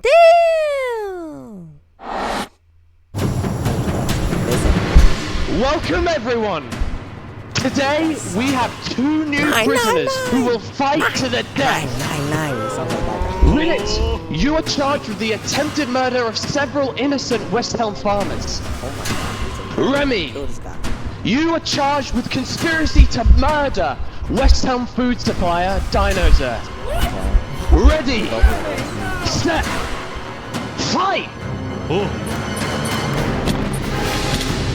Damn! Welcome everyone! Today we have 2 new prisoners who will fight to the death. Rinit, you are charged with the attempted murder of several innocent West Helm farmers. Remy, you are charged with conspiracy to murder West Helm food supplier Dinosaur. Ready, set, fight! Oh.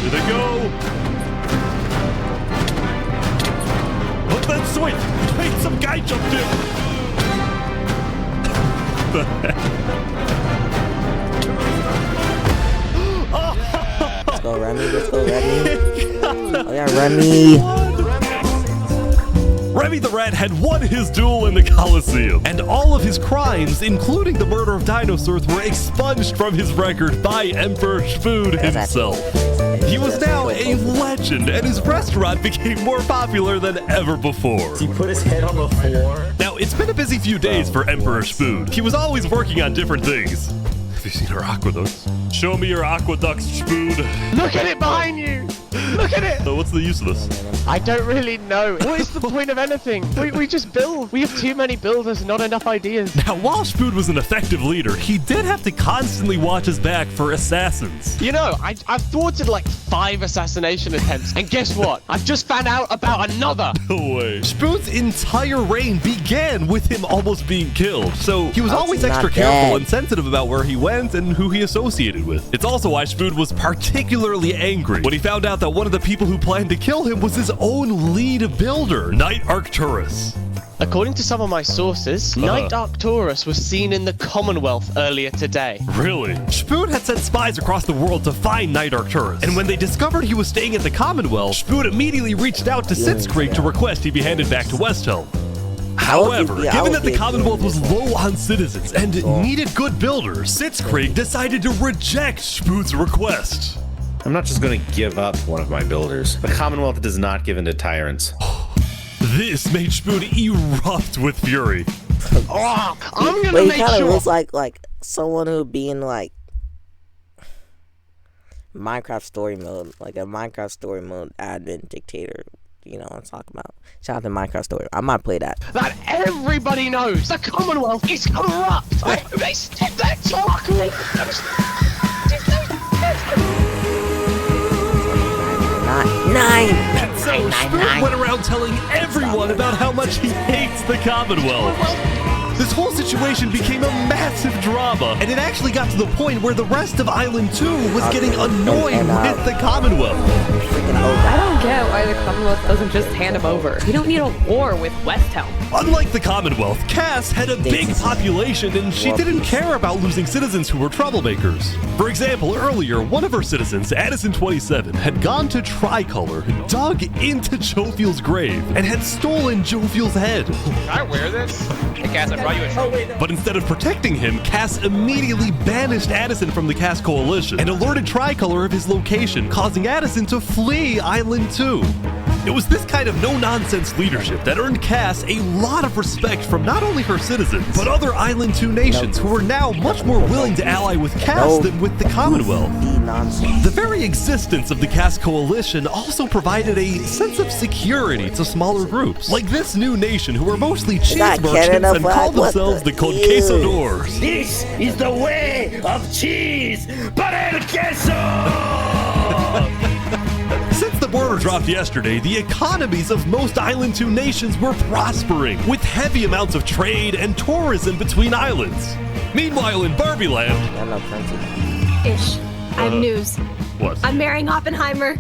Here they go! Look that switch! Wait, some guy jumped in! The heck? Let's go, Remy. Let's go, Remy. Oh yeah, Remy. Remy the Rat had won his duel in the Colosseum, and all of his crimes, including the murder of dinosaurs, were expunged from his record by Emperor Spood himself. He was now a legend, and his restaurant became more popular than ever before. He put his head on the floor. Now, it's been a busy few days for Emperor Spood. He was always working on different things. Have you seen our aqueducts? Show me your aqueducts, Spood. Look at it behind you! Look at it! So what's the use of this? I don't really know. What is the point of anything? We just build. We have too many builders, not enough ideas. Now, while Spood was an effective leader, he did have to constantly watch his back for assassins. You know, I've thwarted like 5 assassination attempts, and guess what? I've just found out about another. No way. Spood's entire reign began with him almost being killed, so he was always extra careful and sensitive about where he went and who he associated with. It's also why Spood was particularly angry when he found out that one of the people who planned to kill him was his own lead builder, Knight Arcturus. According to some of my sources, Knight Arcturus was seen in the Commonwealth earlier today. Really? Spood had sent spies across the world to find Knight Arcturus, and when they discovered he was staying at the Commonwealth, Spood immediately reached out to Sitzkrieg to request he be handed back to Westhelm. However, given that the Commonwealth was low on citizens and needed good builders, Sitzkrieg decided to reject Spood's request. I'm not just going to give up one of my builders. The Commonwealth does not give in to tyrants. This made Spood erupt with fury. Oh, I'm gonna Wait, make he kind sure. of looks like someone who would be in like Minecraft story mode, like a Minecraft story mode admin dictator. You know what I'm talking about. Shout out to Minecraft story. I might play that. That everybody knows the Commonwealth is corrupt. They did that talk. 9. And so Spood went around telling everyone about how much he hates the Commonwealth. This whole situation became a massive drama, and it actually got to the point where the rest of Island 2 was getting annoyed with the Commonwealth. I don't get why the Commonwealth doesn't just hand him over. We don't need a war with West Helm. Unlike the Commonwealth, Cass had a big population and she didn't care about losing citizens who were troublemakers. For example, earlier, one of her citizens, Addison27, had gone to Tricolor, dug into Jovial's grave, and had stolen Jovial's head. Can I wear this? Hey, Cass, I brought you a trophy. But instead of protecting him, Cass immediately banished Addison from the Cass Coalition and alerted Tricolor of his location, causing Addison to flee Island 2. It was this kind of no-nonsense leadership that earned Cass a lot of respect from not only her citizens, but other Island 2 nations who were now much more willing to ally with Cass than with the Commonwealth. The very existence of the Cass Coalition also provided a sense of security to smaller groups, like this new nation who were mostly cheese merchants and called themselves the Conquistadors. This is the way of cheese, but el queso! Since the border dropped yesterday, the economies of most Island 2 nations were prospering, with heavy amounts of trade and tourism between islands. Meanwhile, in Barbieland... Ish. I have news. What? I'm marrying Oppenheimer.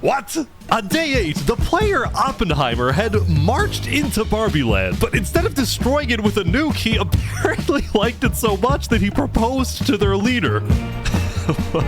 What? On day 8, the player Oppenheimer had marched into Barbieland, but instead of destroying it with a nuke, he apparently liked it so much that he proposed to their leader.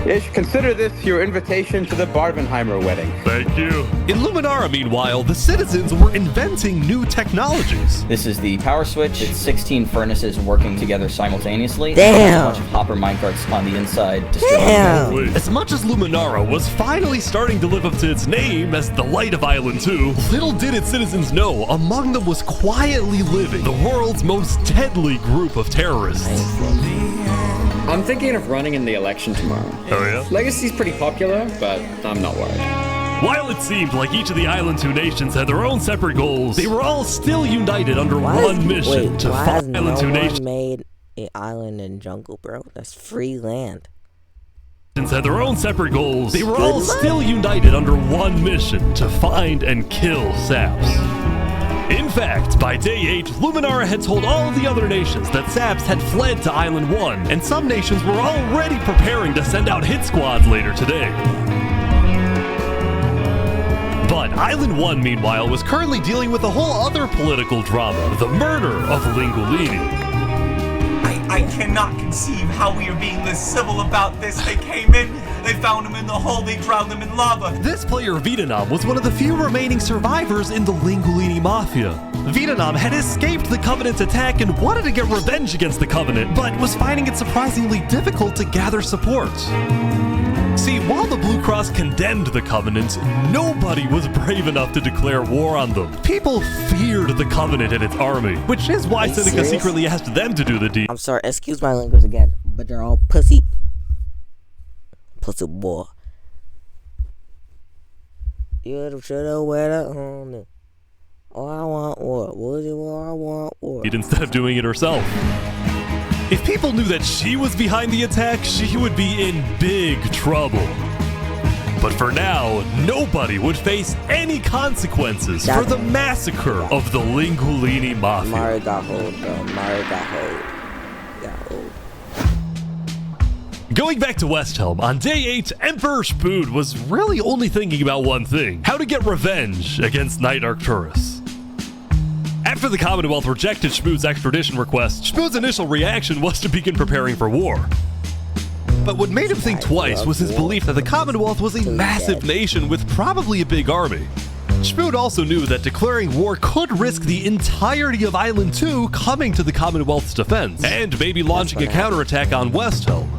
Ish, consider this your invitation to the Barbenheimer wedding. Thank you. In Luminara, meanwhile, the citizens were inventing new technologies. This is the power switch. It's 16 furnaces working together simultaneously. Damn. A bunch of hopper minecarts on the inside. Damn. As much as Luminara was finally starting to live up to its name as the light of Island 2, little did its citizens know among them was quietly living the world's most deadly group of terrorists. I'm thinking of running in the election tomorrow. Oh yeah? Legacy's pretty popular, but I'm not worried. While it seemed like each of the Island 2 nations had their own separate goals, they were all still united under one mission to fight Island 2 nations. Made an island and jungle, bro. That's free land. Had their own separate goals. They were all still united under one mission to find and kill Saps. In fact, by day 8, Luminara had told all the other nations that Saps had fled to Island 1, and some nations were already preparing to send out hit squads later today. But Island 1, meanwhile, was currently dealing with a whole other political drama, the murder of Lingolini. I cannot conceive how we are being this civil about this. They came in, they found him in the hole, they drowned him in lava. This player, Vietnam, was one of the few remaining survivors in the Lingolini Mafia. Vietnam had escaped the Covenant's attack and wanted to get revenge against the Covenant, but was finding it surprisingly difficult to gather support. See, while the Blue Cross condemned the Covenant, nobody was brave enough to declare war on them. People feared the Covenant and its army, which is why Seneca secretly asked them to do the deed. I'm sorry, excuse my language again, but they're all pussy. Pussy boy. You shoulda wear the Oh, I want war. What is it? I want war. Instead of doing it herself. If people knew that she was behind the attack, she would be in big trouble. But for now, nobody would face any consequences for the massacre of the Lingolini Mafia. Mario got hold, bro. Mario got hold. Going back to West Helm, on day 8, Emperor Spood was really only thinking about one thing: how to get revenge against Knight Arcturus. After the Commonwealth rejected Spood's extradition request, Spood's initial reaction was to begin preparing for war. But what made him think twice was his belief that the Commonwealth was a massive nation with probably a big army. Spood also knew that declaring war could risk the entirety of Island 2 coming to the Commonwealth's defense, and maybe launching a counterattack on West Helm.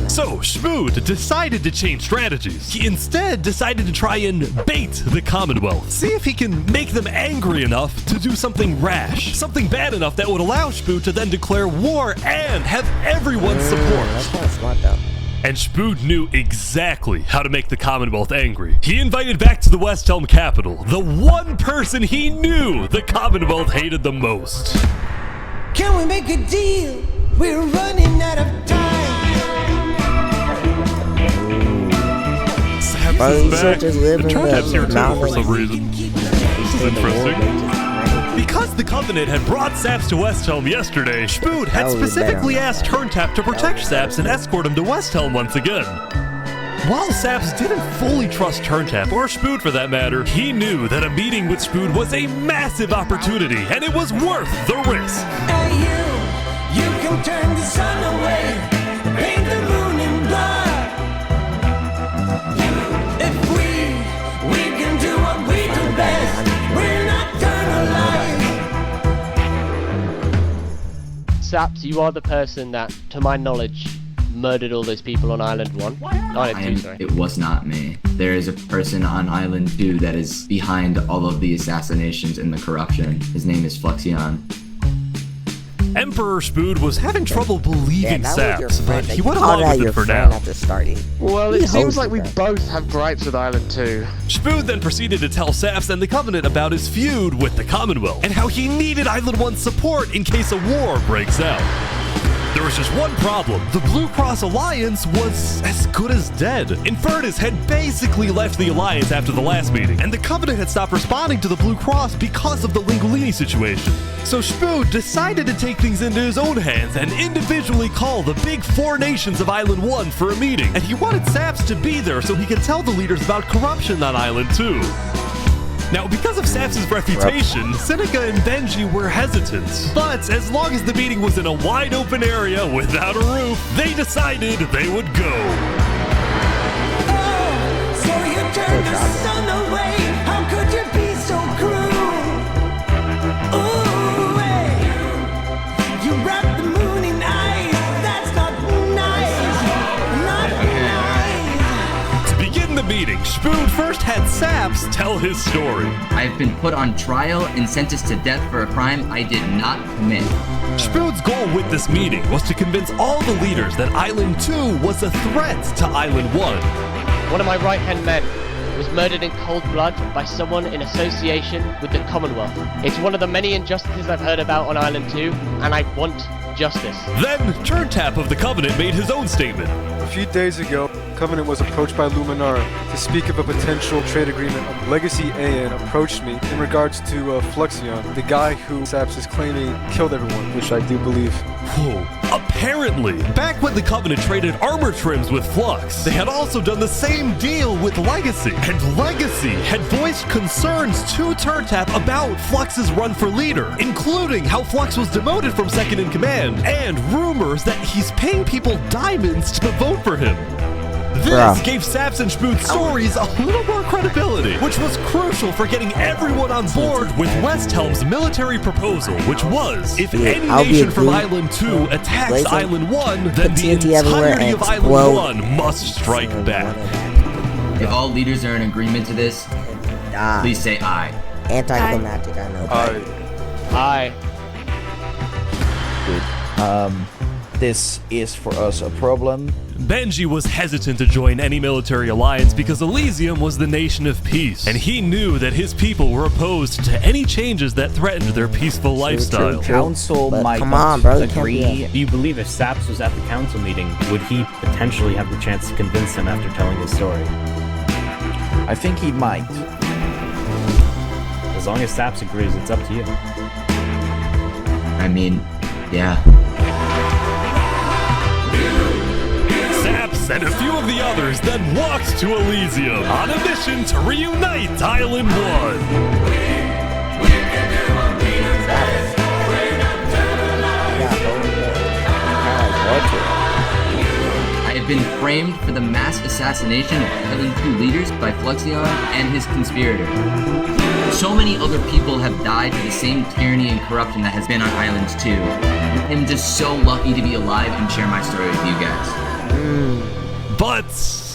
So, Spood decided to change strategies. He instead decided to try and bait the Commonwealth. See if he can make them angry enough to do something rash. Something bad enough that would allow Spood to then declare war and have everyone's support. That's kind of smart, though. And Spood knew exactly how to make the Commonwealth angry. He invited back to the West Helm capital the one person he knew the Commonwealth hated the most. Can we make a deal? We're running out of time. Bro, you should just live in the here too mountains. for some reason. This is interesting. Because the Covenant had brought Saps to West Helm yesterday, Spood had specifically asked Turntap to protect Saps and escort him to West Helm once again. While Saps didn't fully trust Turntap, or Spood for that matter, he knew that a meeting with Spood was a massive opportunity, and it was worth the risk. Hey you can turn the sun away, paint the moon in blood. If we can do what we do best, we're nocturnal life. Saps, you are the person that, to my knowledge, murdered all those people on Island 1. Island 2, sorry. It was not me. There is a person on Island 2 that is behind all of the assassinations and the corruption. His name is Fluxion. Emperor Spood was having trouble believing Saps, but he went called along out with your it for friend now. after starting. Well, He it seems hosted like we that. both have gripes with Island 2. Spood then proceeded to tell Saps and the Covenant about his feud with the Commonwealth, and how he needed Island 1's support in case a war breaks out. There was just one problem. The Blue Cross Alliance was as good as dead. Infernace had basically left the Alliance after the last meeting, and the Covenant had stopped responding to the Blue Cross because of the Lingolini situation. So Spood decided to take things into his own hands and individually call the big 4 nations of Island 1 for a meeting, and he wanted Saps to be there so he could tell the leaders about corruption on Island 2. Now, because of Saps' reputation, Seneca and Benji were hesitant. But as long as the meeting was in a wide open area without a roof, they decided they would go. Oh, so you turned the sun away. How could you be so cruel? Ooh, hey. You wrapped the moon in ice. That's not nice. Not nice. To begin the meeting, Spood first had Saps tell his story. I've been put on trial and sentenced to death for a crime I did not commit. Spood's goal with this meeting was to convince all the leaders that Island 2 was a threat to Island 1. One of my right-hand men was murdered in cold blood by someone in association with the Commonwealth. It's one of the many injustices I've heard about on Island 2, and I want justice. Then, Turntap of the Covenant made his own statement. A few days ago, Covenant was approached by Luminara to speak of a potential trade agreement. Legacy AN approached me in regards to Fluxion, the guy who Saps is claiming killed everyone, which I do believe. Whoa. Apparently, back when the Covenant traded armor trims with Flux, they had also done the same deal with Legacy. And Legacy had voiced concerns to Turntap about Flux's run for leader, including how Flux was demoted from second in command, and rumors that he's paying people diamonds to vote for him. This gave Saps and Spood's stories a little more credibility, which was crucial for getting everyone on board with West Helm's military proposal, which was, if any nation from Island 2 attacks Island 1, then the entirety of Island 1 must strike back. If all leaders are in agreement to this, please say aye. Anticlimactic, I know. Aye. This is for us a problem. Benji was hesitant to join any military alliance because Elysium was the nation of peace, and he knew that his people were opposed to any changes that threatened their peaceful lifestyle. Council might agree. Do you believe if Saps was at the council meeting, would he potentially have the chance to convince him after telling his story? I think he might. As long as Saps agrees, it's up to you. I mean, yeah. Saps and a few of the others then walked to Elysium on a mission to reunite Island 1. I have been framed for the mass assassination of Island 2 leaders by Fluxion and his conspirator. So many other people have died to the same tyranny and corruption that has been on Island 2. I'm just so lucky to be alive and share my story with you guys. But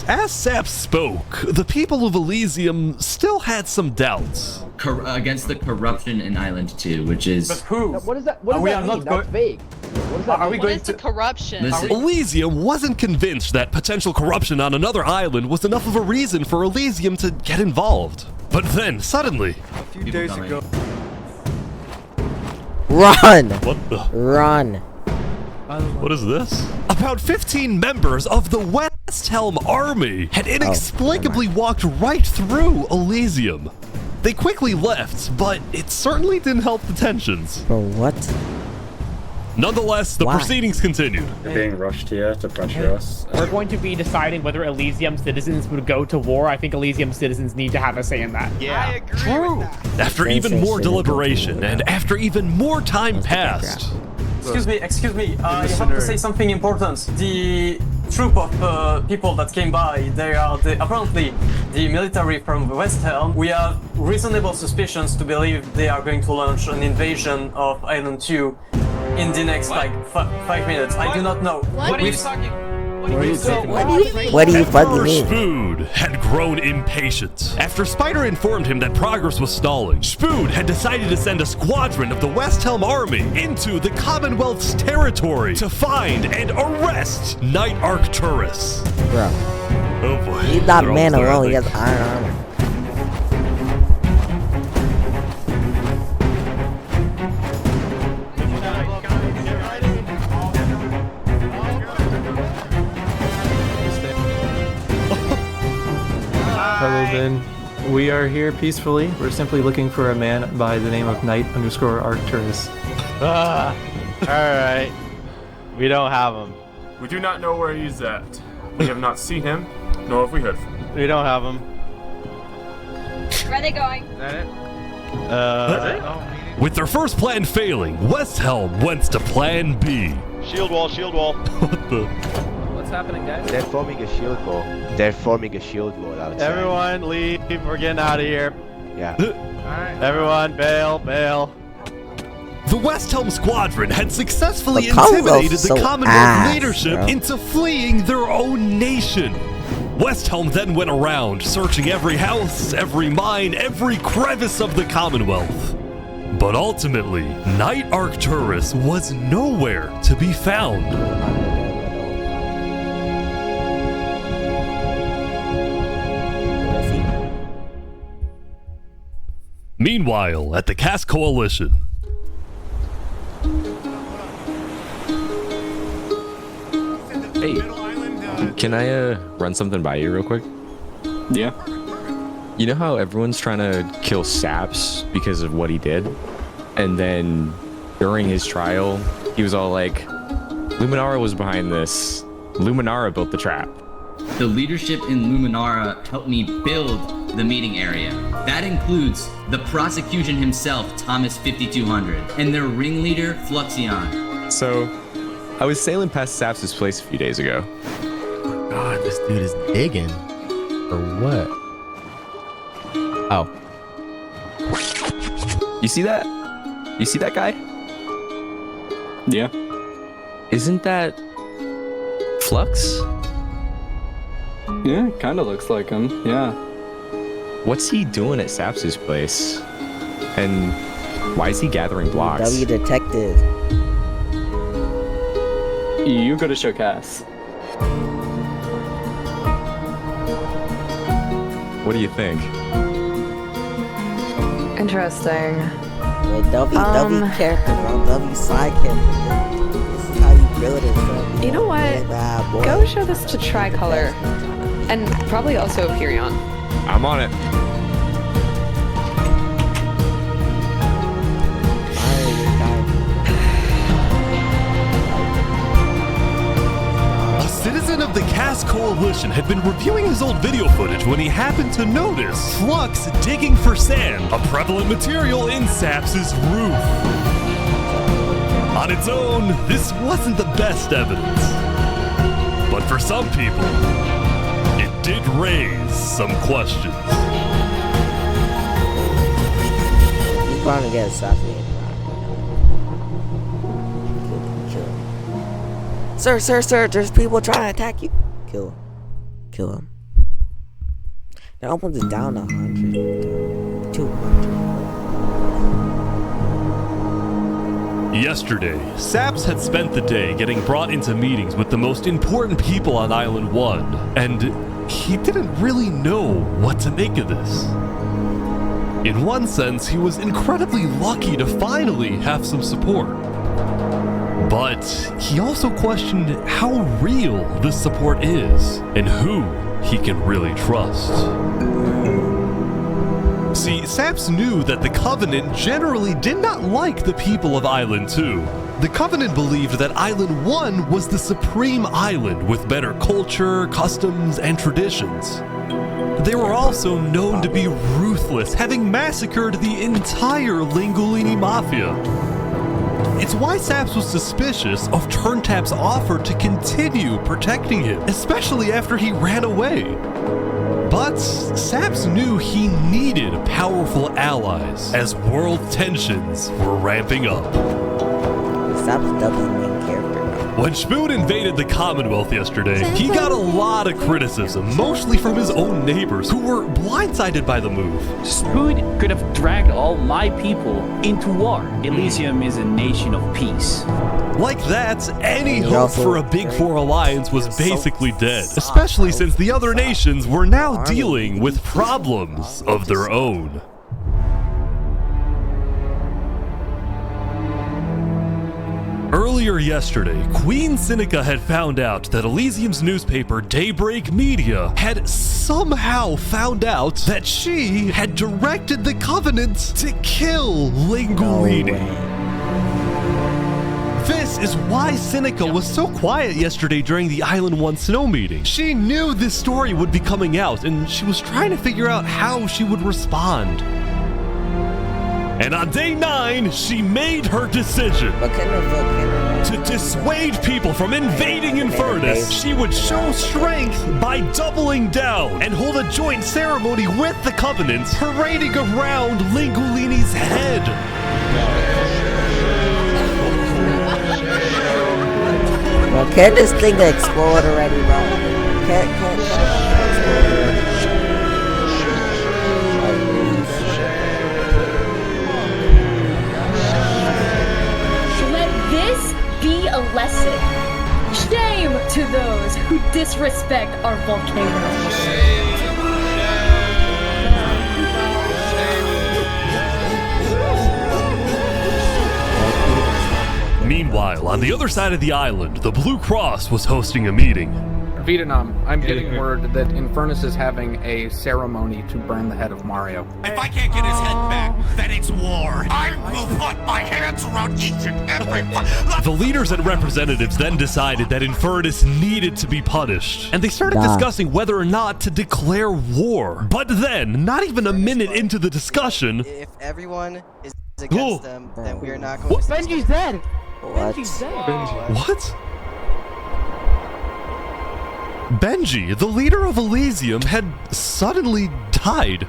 as Saps spoke, the people of Elysium still had some doubts. Against the corruption in Island 2, which is... But who? What is that? What does that mean? That's vague. What does that mean? What is the corruption? Elysium wasn't convinced that potential corruption on another island was enough of a reason for Elysium to get involved. But then, suddenly... A few days ago... Run! What the? Run! What is this? About 15 members of the West Helm army had inexplicably walked right through Elysium. They quickly left, but it certainly didn't help the tensions. Bro, what? Nonetheless, the proceedings continued. They're being rushed here to pressure us. We're going to be deciding whether Elysium citizens would go to war. I think Elysium citizens need to have a say in that. Yeah. I agree with that. After even more deliberation and after even more time passed. Excuse me, you have to say something important. The troop of people that came by, they are apparently the military from West Helm. We have reasonable suspicions to believe they are going to launch an invasion of Island 2 in the next, like, 5 minutes. I do not know. What are you talking? What do you fucking mean? Spood had grown impatient. After Spider informed him that progress was stalling, Spood had decided to send a squadron of the West Helm army into the Commonwealth's territory to find and arrest Knight Arcturus. Bro. Oh boy. He's not man alone, he has iron armor. Hello, Ben. We are here peacefully. We're simply looking for a man by the name of Knight_Arcturus. Alright. We don't have him. We do not know where he's at. We have not seen him, nor have we heard from him. We don't have him. Where are they going? Is that it? With their first plan failing, West Helm went to plan B. Shield wall, shield wall. What the? What's happening, guys? They're forming a shield wall. Outside. Everyone leave. We're getting out of here. Yeah. Alright. Everyone bail. The West Helm squadron had successfully The Commonwealth's intimidated the so Commonwealth ass, leadership bro. into fleeing their own nation. West Helm then went around searching every house, every mine, every crevice of the Commonwealth. But ultimately, Knight Arcturus was nowhere to be found. Meanwhile, at the Cast Coalition. Hey, can I run something by you real quick? Yeah. You know how everyone's trying to kill Saps because of what he did? And then during his trial, he was all like, Luminara was behind this. Luminara built the trap. The leadership in Luminara helped me build the meeting area. That includes the prosecution himself, Thomas 5200, and their ringleader, Fluxion. So, I was sailing past Saps' place a few days ago. God, this dude is digging. Or what? Oh. You see that? You see that guy? Yeah. Isn't that Flux? Yeah, kind of looks like him. Yeah. What's he doing at Saps' place? And why is he gathering blocks? W detective. You go to show Cass. What do you think? Interesting. Wait, W character, bro. W side character. This is how you build it, bro. You know what? Go show this to Tricolor. And probably also Hyperion. I'm on it. A citizen of the Cast Coalition had been reviewing his old video footage when he happened to notice Flux digging for sand, a prevalent material in Saps' roof. On its own, this wasn't the best evidence. But for some people, it did raise some questions. He's trying to get assassinated. Sir, there's people trying to attack you. Kill him. That opens it down to 100, 200. Yesterday, Saps had spent the day getting brought into meetings with the most important people on Island 1, and he didn't really know what to make of this. In one sense, he was incredibly lucky to finally have some support. But he also questioned how real this support is and who he can really trust. See, Saps knew that the Covenant generally did not like the people of Island 2. The Covenant believed that Island 1 was the supreme island with better culture, customs, and traditions. They were also known to be ruthless, having massacred the entire Lingolini Mafia. It's why Saps was suspicious of Turntap's offer to continue protecting him, especially after he ran away. But Saps knew he needed powerful allies as world tensions were ramping up. Saps doesn't main character. When Spoon invaded the Commonwealth yesterday, he got a lot of criticism, mostly from his own neighbors, who were blindsided by the move. Spoon could have dragged all my people into war. Elysium is a nation of peace. Like that, any hope for a Big Four alliance was basically dead, especially since the other nations were now dealing with problems of their own. Earlier yesterday, Queen Seneca had found out that Elysium's newspaper, Daybreak Media, had somehow found out that she had directed the Covenant to kill Lingolini. This is why Seneca was so quiet yesterday during the Island 1 snow meeting. She knew this story would be coming out, and she was trying to figure out how she would respond. And on day 9, she made her decision. To dissuade people from invading Infernace, she would show strength by doubling down and hold a joint ceremony with the Covenant, parading around Lingolini's head. Bro, can't this thing explode already, bro? Can't explode. Be a lesson. Shame to those who disrespect our volcano. Meanwhile, on the other side of the island, the Blue Cross was hosting a meeting. Vietnam, I'm getting word that Infernace is having a ceremony to burn the head of Mario. If I can't get his head back, then it's war. I will put my hands around each and every one. The leaders and representatives then decided that Infernace needed to be punished, and they started discussing whether or not to declare war. But then, not even a minute into the discussion... If everyone is against them, then we are not going to... Benji's dead! What? Benji's dead! What? Benji, the leader of Elysium, had suddenly died.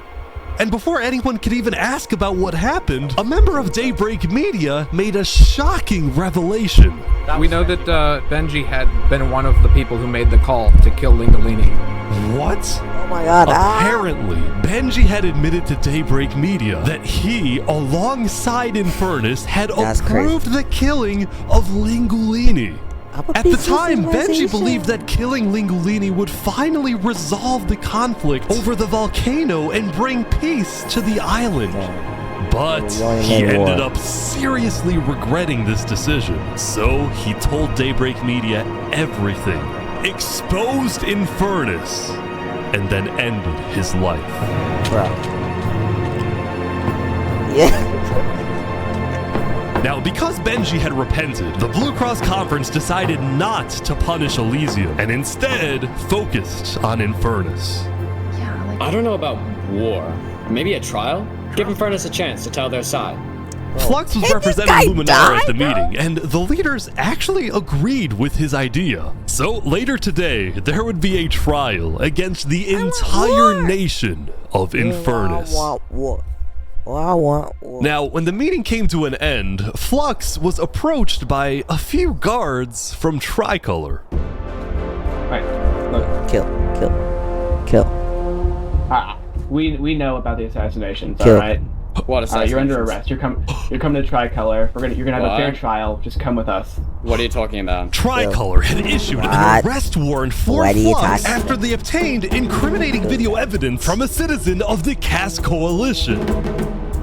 And before anyone could even ask about what happened, a member of Daybreak Media made a shocking revelation. We know that Benji had been one of the people who made the call to kill Lingolini. What? Oh my god. Apparently, Benji had admitted to Daybreak Media that he, alongside Infernace, had approved the killing of Lingolini. At the time, Benji believed that killing Lingolini would finally resolve the conflict over the volcano and bring peace to the island. But he ended up seriously regretting this decision. So he told Daybreak Media everything, exposed Infernace, and then ended his life. Yeah. Now, because Benji had repented, the Blue Cross Conference decided not to punish Elysium and instead focused on Infernace. I don't know about war. Maybe a trial? Give Infernace a chance to tell their side. Flux was representing Luminara at the meeting, and the leaders actually agreed with his idea. So later today, there would be a trial against the entire nation of Infernace. Now, when the meeting came to an end, Flux was approached by a few guards from Tricolor. Kill. We know about the assassinations, Kill. alright? What assassinations? You're under arrest. You're coming to Tricolor. You're gonna have a fair trial. Just come with us. What are you talking about? Tricolor had issued an arrest warrant for Flux after they obtained incriminating video evidence from a citizen of the Cass Coalition.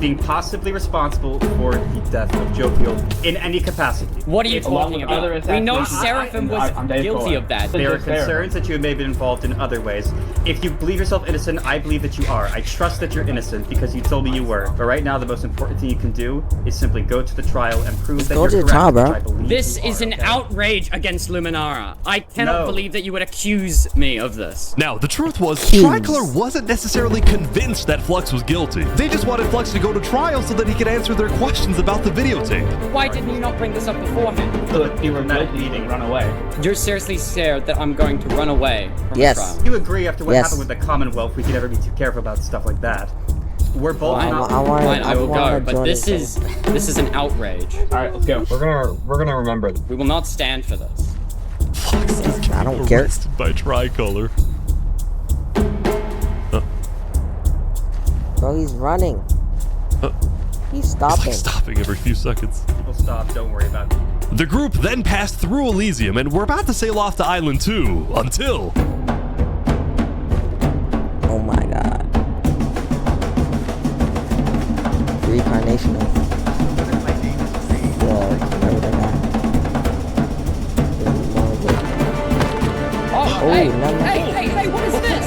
being possibly responsible for the death of Jovial in any capacity. What are you talking about? We know Seraphim was guilty of that. There are concerns that you may have been involved in other ways. If you believe yourself innocent, I believe that you are. I trust that you're innocent because you told me you were. But right now, the most important thing you can do is simply go to the trial and prove that you're correct, which I believe This you is are, an okay? outrage against Luminara. I cannot No. believe that you would accuse me of this. Now, the truth was, Tricolor wasn't necessarily convinced that Flux was guilty. They just wanted Flux to go to trial so that he could answer their questions about the videotape. Why didn't you not bring this up beforehand? So if you were meeting, run away. You're seriously scared that I'm going to run away from Yes. the trial? You agree after what Yes. happened with the Commonwealth, we could never be too careful about stuff like that. We're both Fine, not. I will go, but this is an outrage. All right, let's go. We're gonna remember. We will not stand for this. I don't care. Arrested by Tricolor. Bro, he's running. He's It's stopping. like stopping every few seconds. We'll stop. Don't worry about it. The group then passed through Elysium and were about to sail off to Island 2 until... Oh my god. Reincarnation of... Oh, hey, hey, what is this?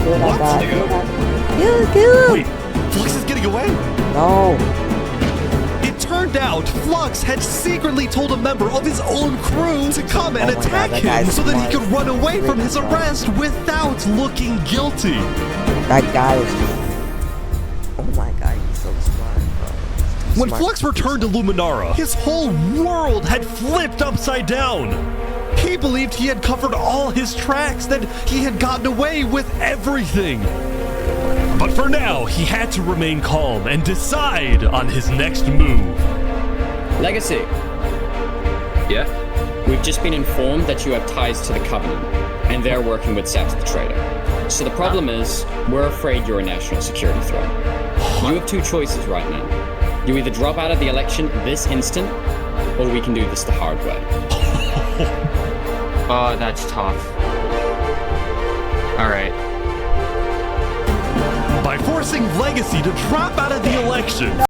Kill that guy. Kill him. Wait, Flux is getting away? No. It turned out Flux had secretly told a member of his own crew to come and attack him so that he could run away from his arrest without looking guilty. That guy is... Oh my god, he's so smart, bro. When Flux returned to Luminara, his whole world had flipped upside down. He believed he had covered all his tracks, that he had gotten away with everything. But for now, he had to remain calm and decide on his next move. Legacy. Yeah? We've just been informed that you have ties to the Covenant, and they're working with Saps the Traitor. So the problem is, we're afraid you're a national security threat. You have two choices right now. You either drop out of the election this instant, or we can do this the hard way. Oh, that's tough. All right. By forcing Legacy to drop out of the election,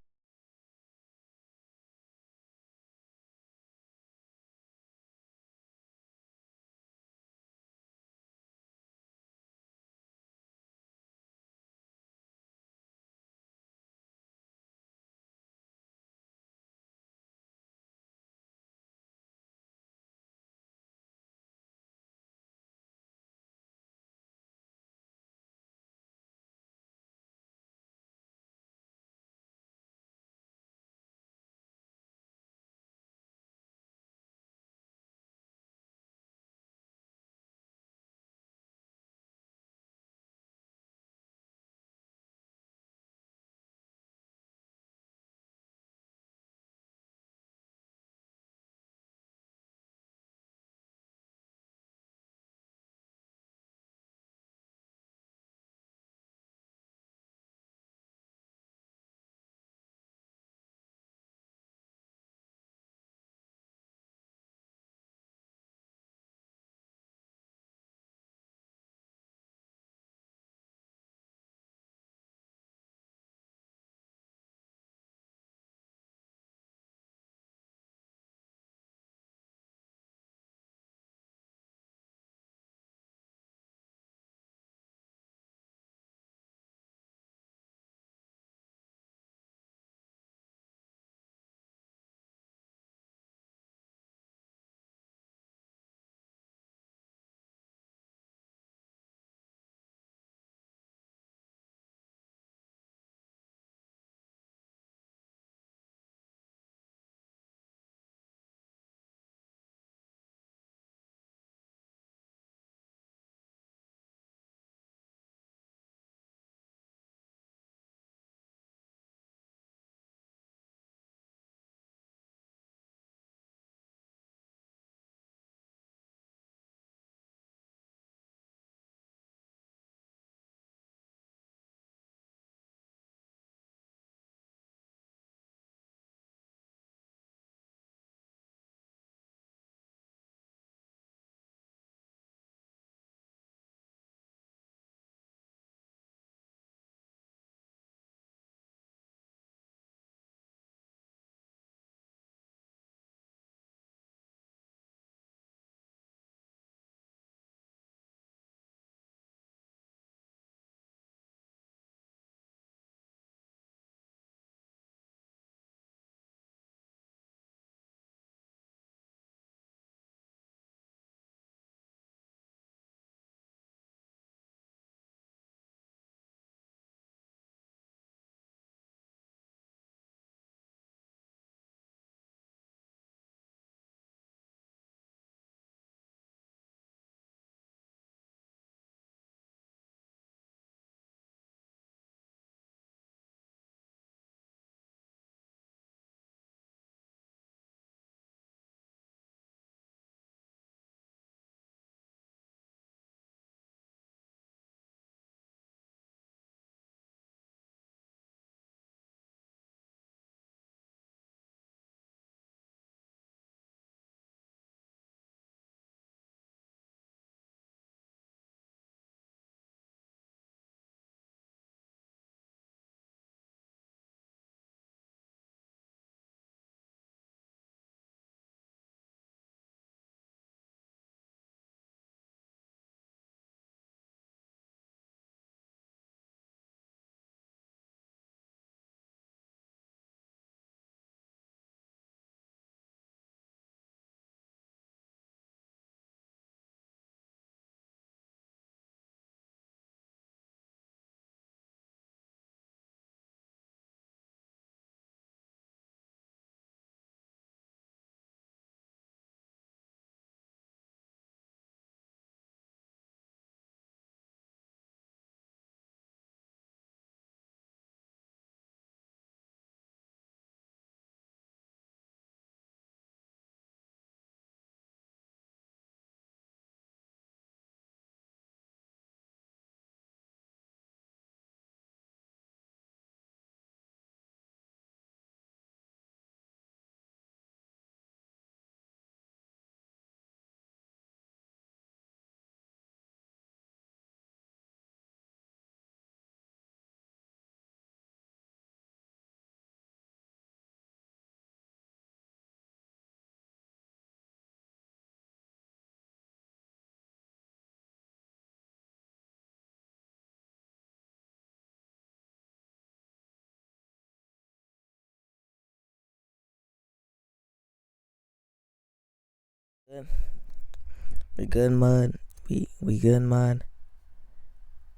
We good, Mud? We good, Mud?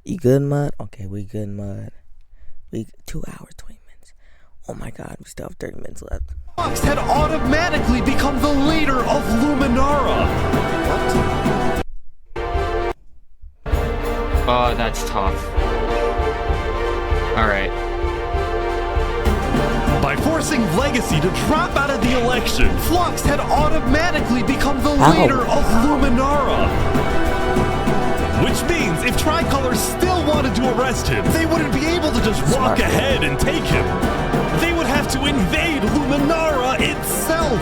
You good, Mud? Okay, we good, Mud. We 2 hours, 20 minutes. Oh my God, we still have 30 minutes left. Flux had automatically become the leader of Luminara. Oh, that's tough. Alright. By forcing Legacy to drop out of the election, Flux had automatically become the leader of Luminara. Which means if Tricolor still wanted to arrest him, they wouldn't be able to just walk ahead and take him. They would have to invade Luminara itself.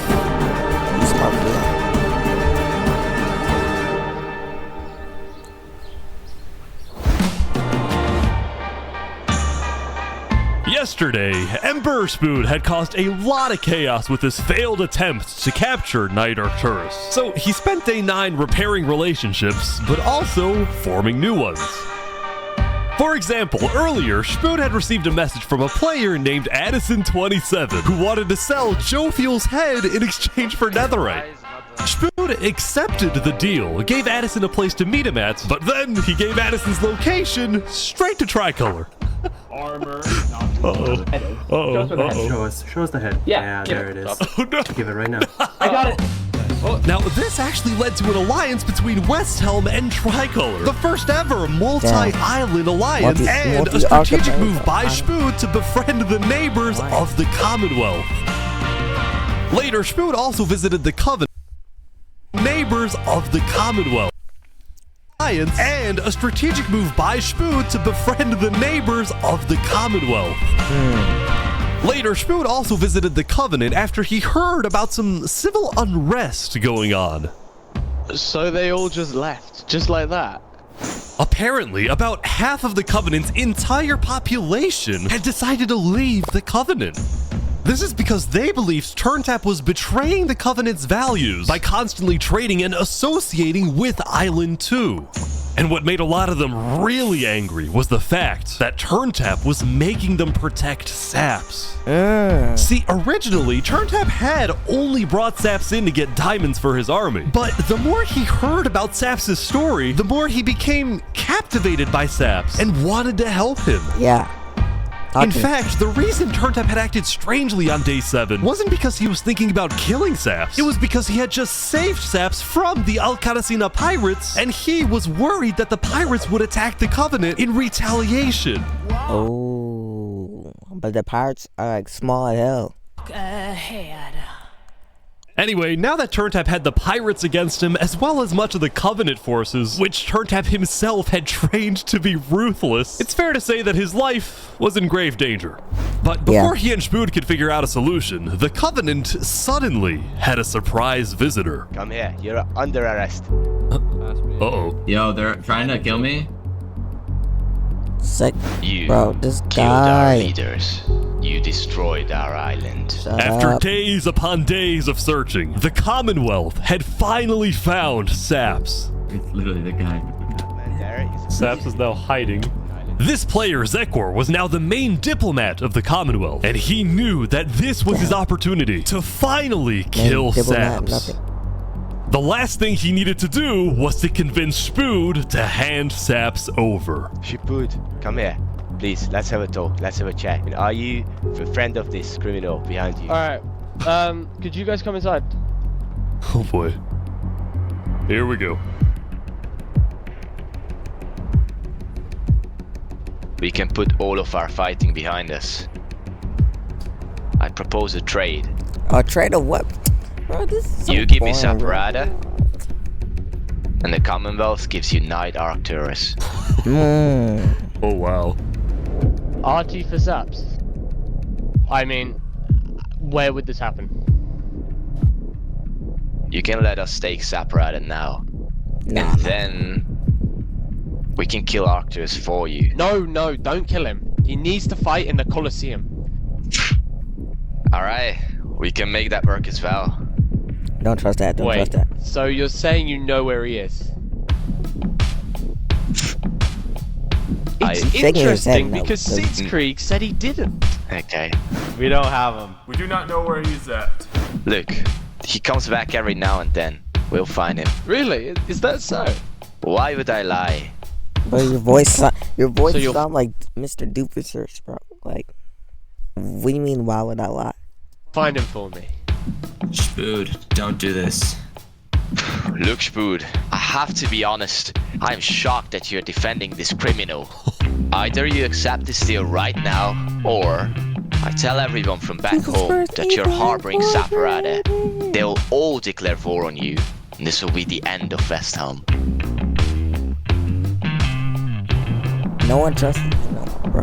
Yesterday, Emperor Spood had caused a lot of chaos with his failed attempts to capture Knight Arcturus. So he spent day 9 repairing relationships, but also forming new ones. For example, earlier, Spood had received a message from a player named Addison27 who wanted to sell Jovial's head in exchange for Netherite. Spood accepted the deal, gave Addison a place to meet him at, but then he gave Addison's location straight to Tricolor. Armor. Show us the head. Yeah, there it is. Oh no! Give it right now. I got it. Now, this actually led to an alliance between Westhelm and Tricolor, the first ever multi-island alliance, and a strategic move by Spood to befriend the neighbors of the Commonwealth. Later, Spood also visited the Covenant, neighbors of the Commonwealth, and a strategic move by Spood to befriend the neighbors of the Commonwealth. Later, Spood also visited the Covenant after he heard about some civil unrest going on. So they all just left, just like that? Apparently, about half of the Covenant's entire population had decided to leave the Covenant. This is because they believed TurnTap was betraying the Covenant's values by constantly trading and associating with Island 2. And what made a lot of them really angry was the fact that TurnTap was making them protect Saps. See, originally, TurnTap had only brought Saps in to get diamonds for his army. But the more he heard about Saps' story, the more he became captivated by Saps and wanted to help him. Yeah. In fact, the reason TurnTap had acted strangely on day 7 wasn't because he was thinking about killing Saps. It was because he had just saved Saps from the Alcaracina pirates, and he was worried that the pirates would attack the Covenant in retaliation. Oh, but the pirates are like small as hell. Anyway, now that TurnTap had the pirates against him, as well as much of the Covenant forces, which TurnTap himself had trained to be ruthless, it's fair to say that his life was in grave danger. But before he and Spood could figure out a solution, the Covenant suddenly had a surprise visitor. Come here, you're under arrest. Uh-oh. Yo, they're trying to kill me? Sick. You this killed guy. our leaders. You destroyed our island. After days upon days of searching, the Commonwealth had finally found Saps. It's literally the guy. Saps is now hiding. This player, Zekor, was now the main diplomat of the Commonwealth, and he knew that this was his opportunity to finally kill Saps. The last thing he needed to do was to convince Spood to hand Saps over. Spood, come here. Please, let's have a talk. Let's have a chat. And are you a friend of this criminal behind you? Alright. Could you guys come inside? Oh boy. Here we go. We can put all of our fighting behind us. I propose a trade. A trade of what? Bro, this is so you give me boring, Saparada, and the Commonwealth gives you Knight Arcturus. Oh wow. RT for Saps. I mean, where would this happen? You can let us take Saparada now. And then we can kill Arcturus for you. No, don't kill him. He needs to fight in the Colosseum. Alright, we can make that work as well. Don't trust that, don't trust that. So you're saying you know where he is? It's interesting because Sitzkrieg said he didn't. Okay. We don't have him. We do not know where he's at. Look, he comes back every now and then. We'll find him. Really? Is that so? Why would I lie? But your voice sound like Mr. Doofus, bro. Like, what do you mean, why would I lie? Find him for me. Spood, don't do this. Look, Spood, I have to be honest. I'm shocked that you're defending this criminal. Either you accept this deal right now, or I tell everyone from back home that you're harboring Saparade. They'll all declare war on you, and this will be the end of West Helm. No one trusts you, bro.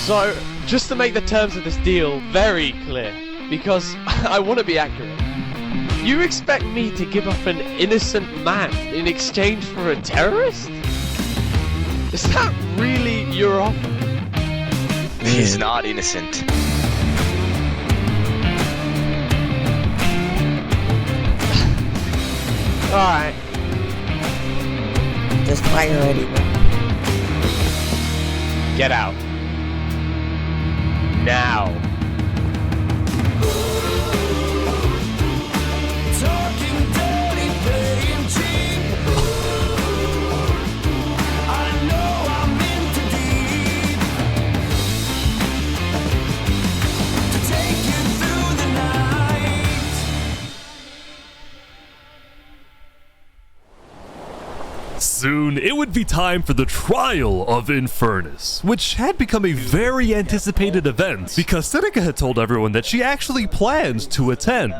So, just to make the terms of this deal very clear, because I want to be accurate, you expect me to give up an innocent man in exchange for a terrorist? Is that really your offer? He's not innocent. Alright. Just fight already, bro. Get out. Now. Soon, it would be time for the trial of Infernace, which had become a very anticipated event because Seneca had told everyone that she actually planned to attend.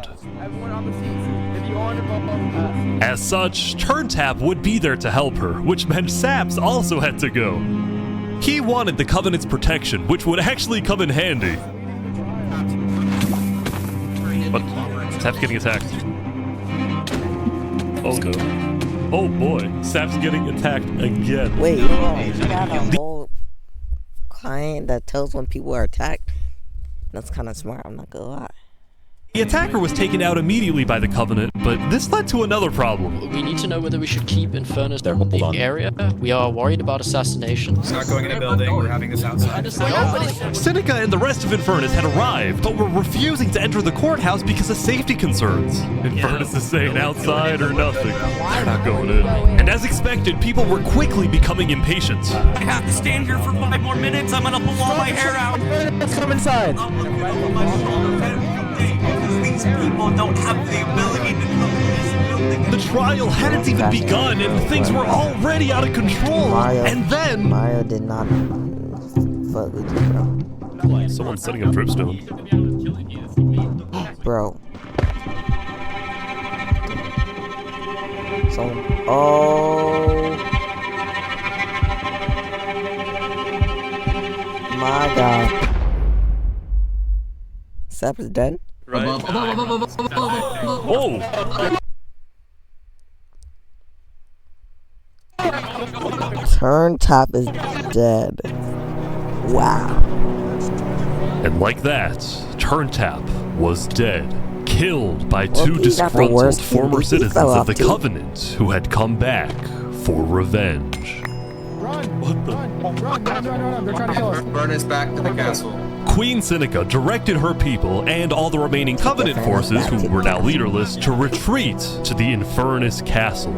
As such, Turntap would be there to help her, which meant Saps also had to go. He wanted the Covenant's protection, which would actually come in handy. What? Saps getting attacked. Oh no. Oh boy, Saps getting attacked again. Wait, you got a whole client that tells when people are attacked? That's kind of smart, I'm not gonna lie. The attacker was taken out immediately by the Covenant, but this led to another problem. We need to know whether we should keep Infernace in the area. We are worried about assassination. It's not going in a building, we're having this outside. Seneca and the rest of Infernace had arrived, but were refusing to enter the courthouse because of safety concerns. Infernace is saying outside or nothing. They're not going in. And as expected, people were quickly becoming impatient. I have to stand here for 5 more minutes. I'm gonna pull all my hair out. Let's come inside. These people don't have the ability to come in this building. The trial hadn't even begun and things were already out of control. And then... Mario did not fuck with you, bro. Someone's setting up dripstone. Bro. Someone... Oh... My God. Sap is dead? Right. Whoa! Turntap is dead. Wow. And like that, Turntap was dead. Killed by two disgruntled former citizens of the Covenant who had come back for revenge. What the? Run. They're trying to kill us. Burn us back to the castle. Queen Seneca directed her people and all the remaining Covenant forces, who were now leaderless, to retreat to the Infernace castle.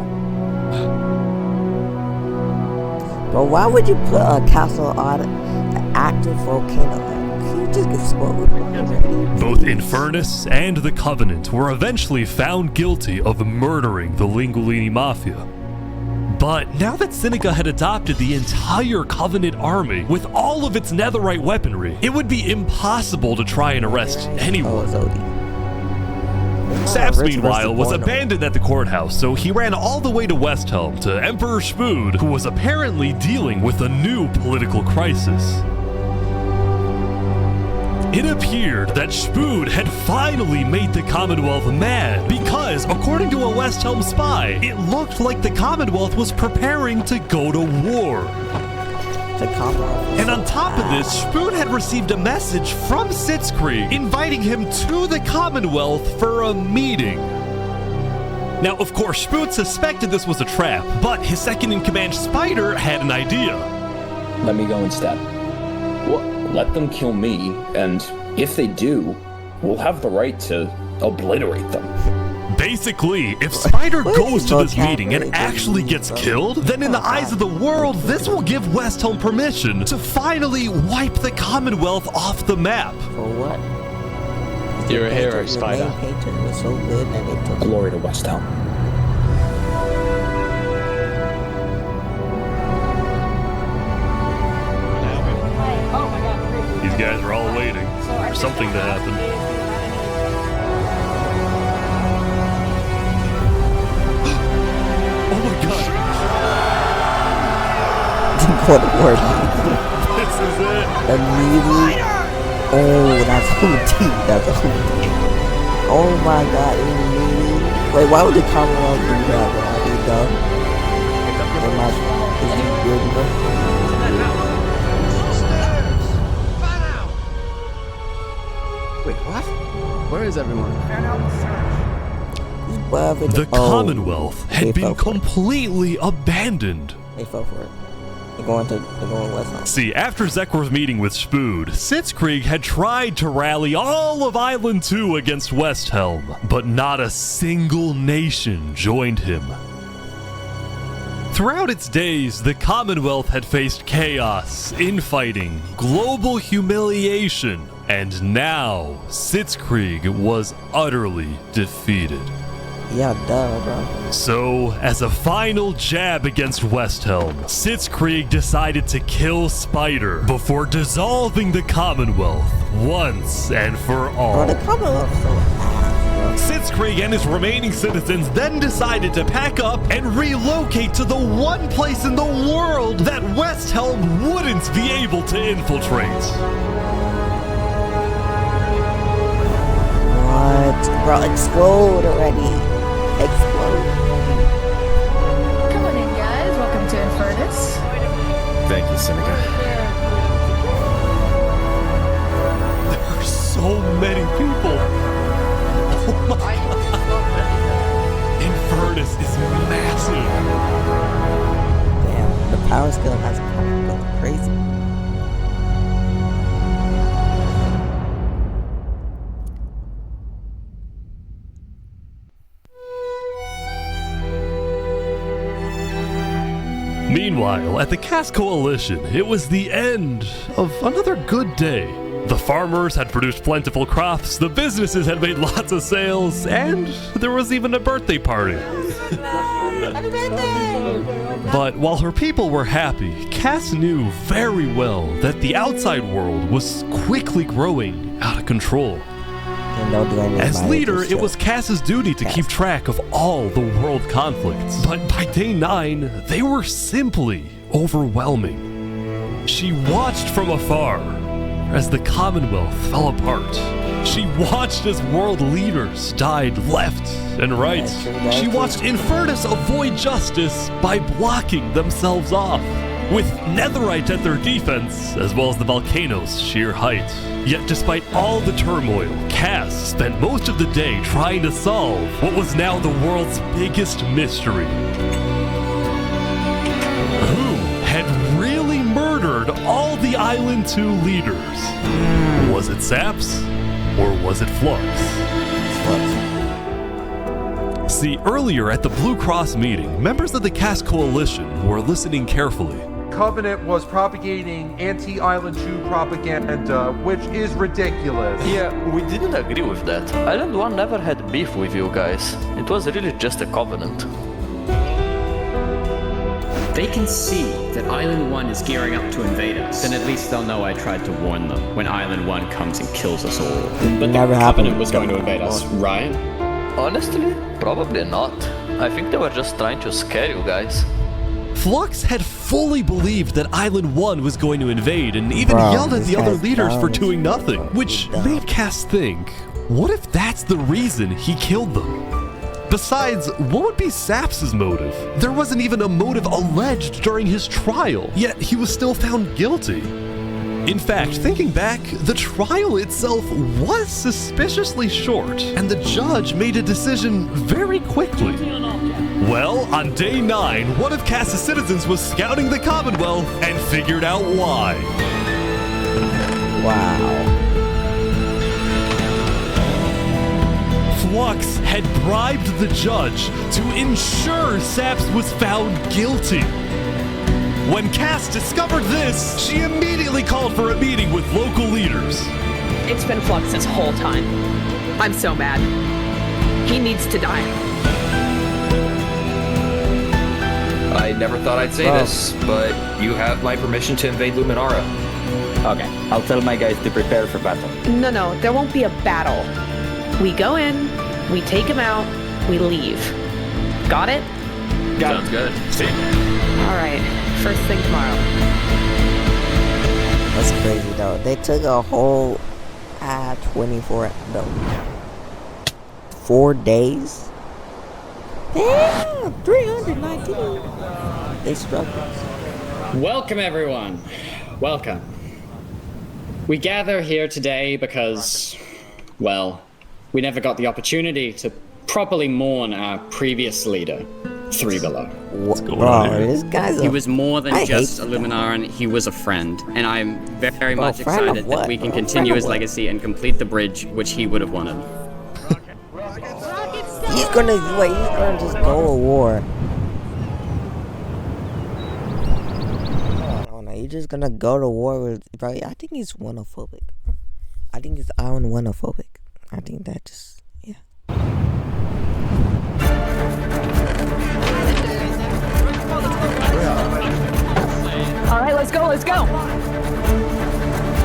Bro, why would you put a castle on an active volcano? Like, you just explode. Both Infernace and the Covenant were eventually found guilty of murdering the Lingolini Mafia. But now that Seneca had adopted the entire Covenant army with all of its Netherite weaponry, it would be impossible to try and arrest anyone. Saps, meanwhile, was abandoned at the courthouse, so he ran all the way to West Helm to Emperor Spood, who was apparently dealing with a new political crisis. It appeared that Spood had finally made the Commonwealth mad because, according to a West Helm spy, it looked like the Commonwealth was preparing to go to war. And on top of this, Spood had received a message from Sitzkree inviting him to the Commonwealth for a meeting. Now, of course, Spood suspected this was a trap, but his second-in-command Spider had an idea. Let me go instead. Let them kill me, and if they do, we'll have the right to obliterate them. Basically, if Spider goes to this meeting and actually gets killed, then in the eyes of the world, this will give West Helm permission to finally wipe the Commonwealth off the map. For what? You're a hero, Spider. Was so good that they took Glory to West Helm. These guys are all waiting for something to happen. Oh my god! What a word. This is it! Immediately. Oh, that's hooty. That's a hooty. Oh my god, immediately. Wait, why would the Commonwealth do that, bro? Are they dumb? Is he good enough? Wait, what? Where is everyone? The Commonwealth had been completely abandoned. They fell for it. They're going West Helm. See, after Zekor's meeting with Spood, Sitzkrieg had tried to rally all of Island 2 against West Helm, but not a single nation joined him. Throughout its days, the Commonwealth had faced chaos, infighting, global humiliation, and now Sitzkrieg was utterly defeated. Yeah, duh, bro. So, as a final jab against West Helm, Sitzkrieg decided to kill Spider before dissolving the Commonwealth once and for all. Bro, the Commonwealth's so ass, bro. Sitzkrieg and his remaining citizens then decided to pack up and relocate to the one place in the world that West Helm wouldn't be able to infiltrate. What? Bro, explode already. Explode. Come on in, guys. Welcome to Infernace. Thank you, Seneca. There are so many people. Oh my god. Infernace is massive. Damn, the power skill has gone crazy. Meanwhile, at the Cass Coalition, it was the end of another good day. The farmers had produced plentiful crops, the businesses had made lots of sales, and there was even a birthday party. But while her people were happy, Cass knew very well that the outside world was quickly growing out of control. As leader, it was Cass's duty to keep track of all the world conflicts. But by day 9, they were simply overwhelming. She watched from afar as the Commonwealth fell apart. She watched as world leaders died left and right. She watched Infernace avoid justice by blocking themselves off, with Netherite at their defense, as well as the Volcano's sheer height. Yet despite all the turmoil, Cass spent most of the day trying to solve what was now the world's biggest mystery. Who had really murdered all the Island 2 leaders? Was it Saps, or was it Flux? See, earlier at the Blue Cross meeting, members of the Cass Coalition were listening carefully. Covenant was propagating anti-Island 2 propaganda, which is ridiculous. Yeah, we didn't agree with that. Island 1 never had beef with you guys. It was really just a covenant. They can see that Island 1 is gearing up to invade us. Then at least they'll know I tried to warn them when Island 1 comes and kills us all. But the Covenant was going to invade us, right? Honestly, probably not. I think they were just trying to scare you guys. Flux had fully believed that Island 1 was going to invade and even yelled at the other leaders for doing nothing, which made Cass think, what if that's the reason he killed them? Besides, what would be Saps' motive? There wasn't even a motive alleged during his trial, yet he was still found guilty. In fact, thinking back, the trial itself was suspiciously short, and the judge made a decision very quickly. Well, on day 9, one of Cass's citizens was scouting the Commonwealth and figured out why. Wow. Flux had bribed the judge to ensure Saps was found guilty. When Cass discovered this, she immediately called for a meeting with local leaders. It's been Flux this whole time. I'm so mad. He needs to die. I never thought I'd say this, but you have my permission to invade Luminara. Okay, I'll tell my guys to prepare for battle. No, there won't be a battle. We go in, we take him out, we leave. Got it? Sounds good. See? Alright, first thing tomorrow. That's crazy though. They took a whole 4 days. Damn, 319. They struggled. Welcome, everyone. Welcome. We gather here today because, well, we never got the opportunity to properly mourn our previous leader, Three Below. Bro, this guy's He was more than just a Luminaran, he was a friend. And I'm very much excited that we can continue his legacy and complete the bridge which he would have wanted. He's gonna just go to war. Oh no, he's just gonna go to war with, bro. I think he's xenophobic. I think he's island xenophobic. I think that just, yeah. Alright, let's go.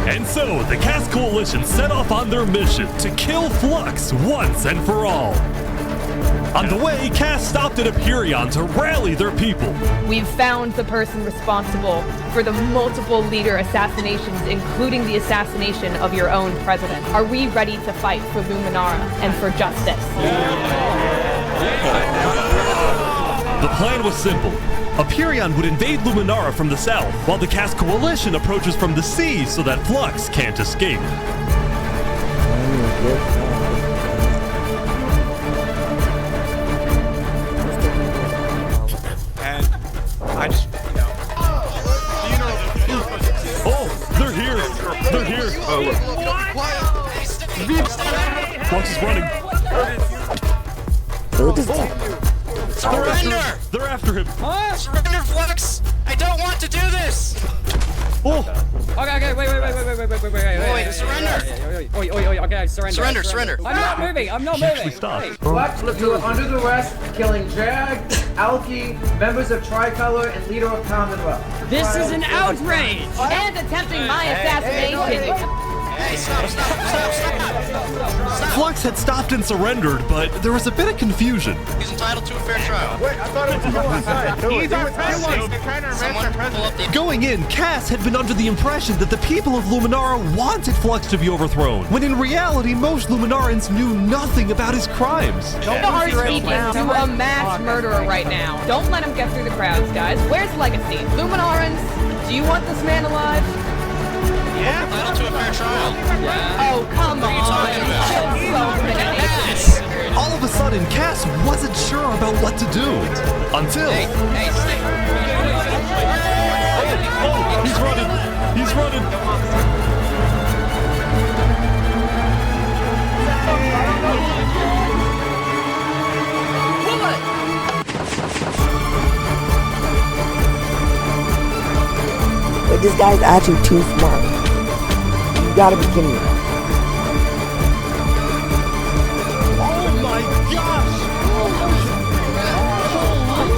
And so, the Cass Coalition set off on their mission to kill Flux once and for all. On the way, Cass stopped at Empyrean to rally their people. We've found the person responsible for the multiple leader assassinations, including the assassination of your own president. Are we ready to fight for Luminara and for justice? The plan was simple. Empyrean would invade Luminara from the south, while the Cass Coalition approaches from the sea so that Flux can't escape. And I just, Oh, they're here! They're here! Flux is running. Surrender! They're after him. Surrender, Flux! I don't want to do this! Oh! Okay, wait. Wait, surrender! Okay, surrender. Surrender. I'm not moving. Stop. Flux, you are under arrest, killing Jag, Alki, members of Tricolor, and leader of Commonwealth. This is an outrage! And attempting my assassination! Hey, stop! Flux had stopped and surrendered, but there was a bit of confusion. He's entitled to a fair trial. Wait, I thought it was homicide. He's our president. They're trying to arrest our president. Going in, Cass had been under the impression that the people of Luminara wanted Flux to be overthrown, when in reality, most Luminarans knew nothing about his crimes. Don't hard speaking to a mass murderer right now. Don't let him get through the crowds, guys. Where's Legacy? Luminarans, do you want this man alive? Yeah, entitled to a fair trial. Yeah. Oh, come on. All of a sudden, Cass wasn't sure about what to do. Until... Hey, stay. Oh, he's running. He's running. But this guy's actually too smart. You gotta be kidding me. Oh my gosh!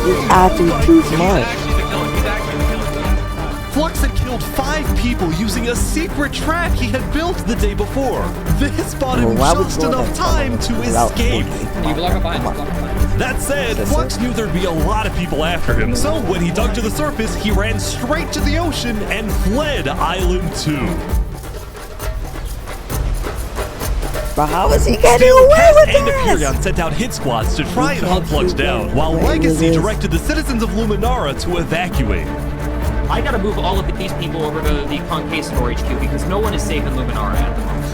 He's actually too smart. Flux had killed 5 people using a secret trap he had built the day before. This bought him just enough time to escape. That said, Flux knew there'd be a lot of people after him, so when he dug to the surface, he ran straight to the ocean and fled Island 2. But how is he getting away with and this? Empyrean sent out hit squads to try and hunt Flux down, while Legacy directed the citizens of Luminara to evacuate. I gotta move all of these people over to the Conquistador HQ because no one is safe in Luminara at the moment.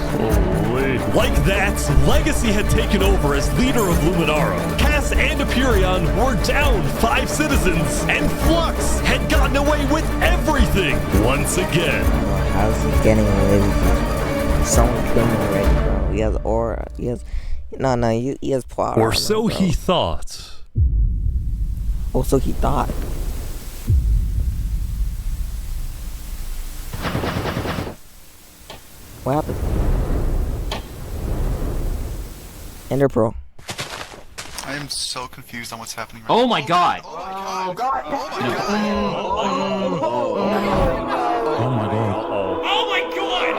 Holy. Like that, Legacy had taken over as leader of Luminara. Cass and Empyrean were down 5 citizens, and Flux had gotten away with everything once again. How's he getting away with it? Someone killed him already, bro. He has aura. No, he has plot. Or so he thought. Oh, so he thought. What happened? Ender Pearl. I am so confused on what's happening right Oh now. my god! Oh my god! Oh my god! Oh my god. Oh my god!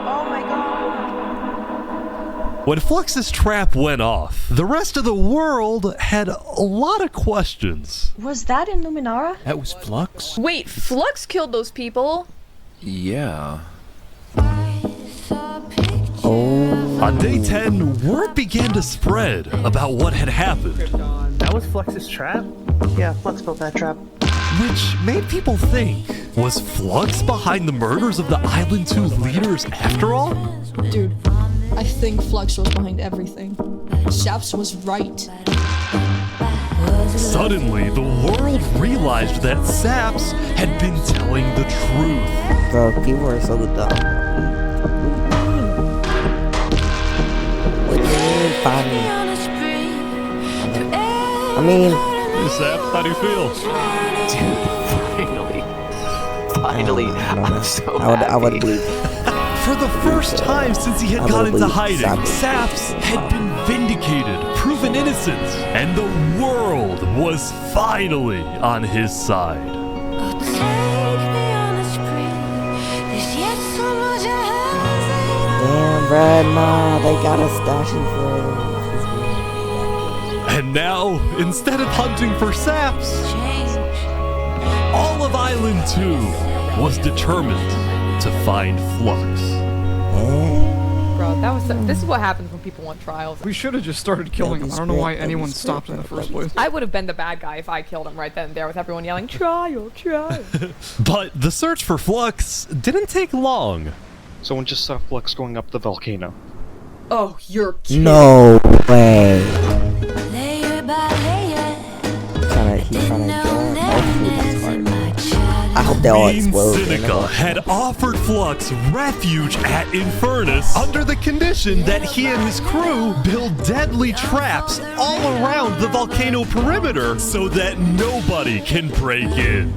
Oh my god. When Flux's trap went off, the rest of the world had a lot of questions. Was that in Luminara? That was Flux? Wait, Flux killed those people? Yeah. Oh. On day 10, word began to spread about what had happened. That was Flux's trap? Yeah, Flux built that trap. Which made people think, was Flux behind the murders of the Island 2 leaders after all? Dude, I think Flux was behind everything. Saps was right. Suddenly, the world realized that Saps had been telling the truth. Bro, people are so dumb. What do you mean, finally? I mean... Saps, how do you feel? Dude, finally, I'm so happy. I would believe. For the first time since he had gone into hiding, Saps had been vindicated, proven innocent, and the world was finally on his side. Damn, Brad, nah, they got a stashing for And now, instead of hunting for Saps, all of Island 2 was determined to find Flux. Bro, this is what happens when people want trials. We should have just started killing him. I don't know why anyone stopped in the first place. I would have been the bad guy if I killed him right then and there with everyone yelling, trial, trial. But the search for Flux didn't take long. Someone just saw Flux going up the volcano. Oh, you're kidding. No way. I hope they all explode. Seneca had offered Flux refuge at Infernace under the condition that he and his crew build deadly traps all around the volcano perimeter so that nobody can break in.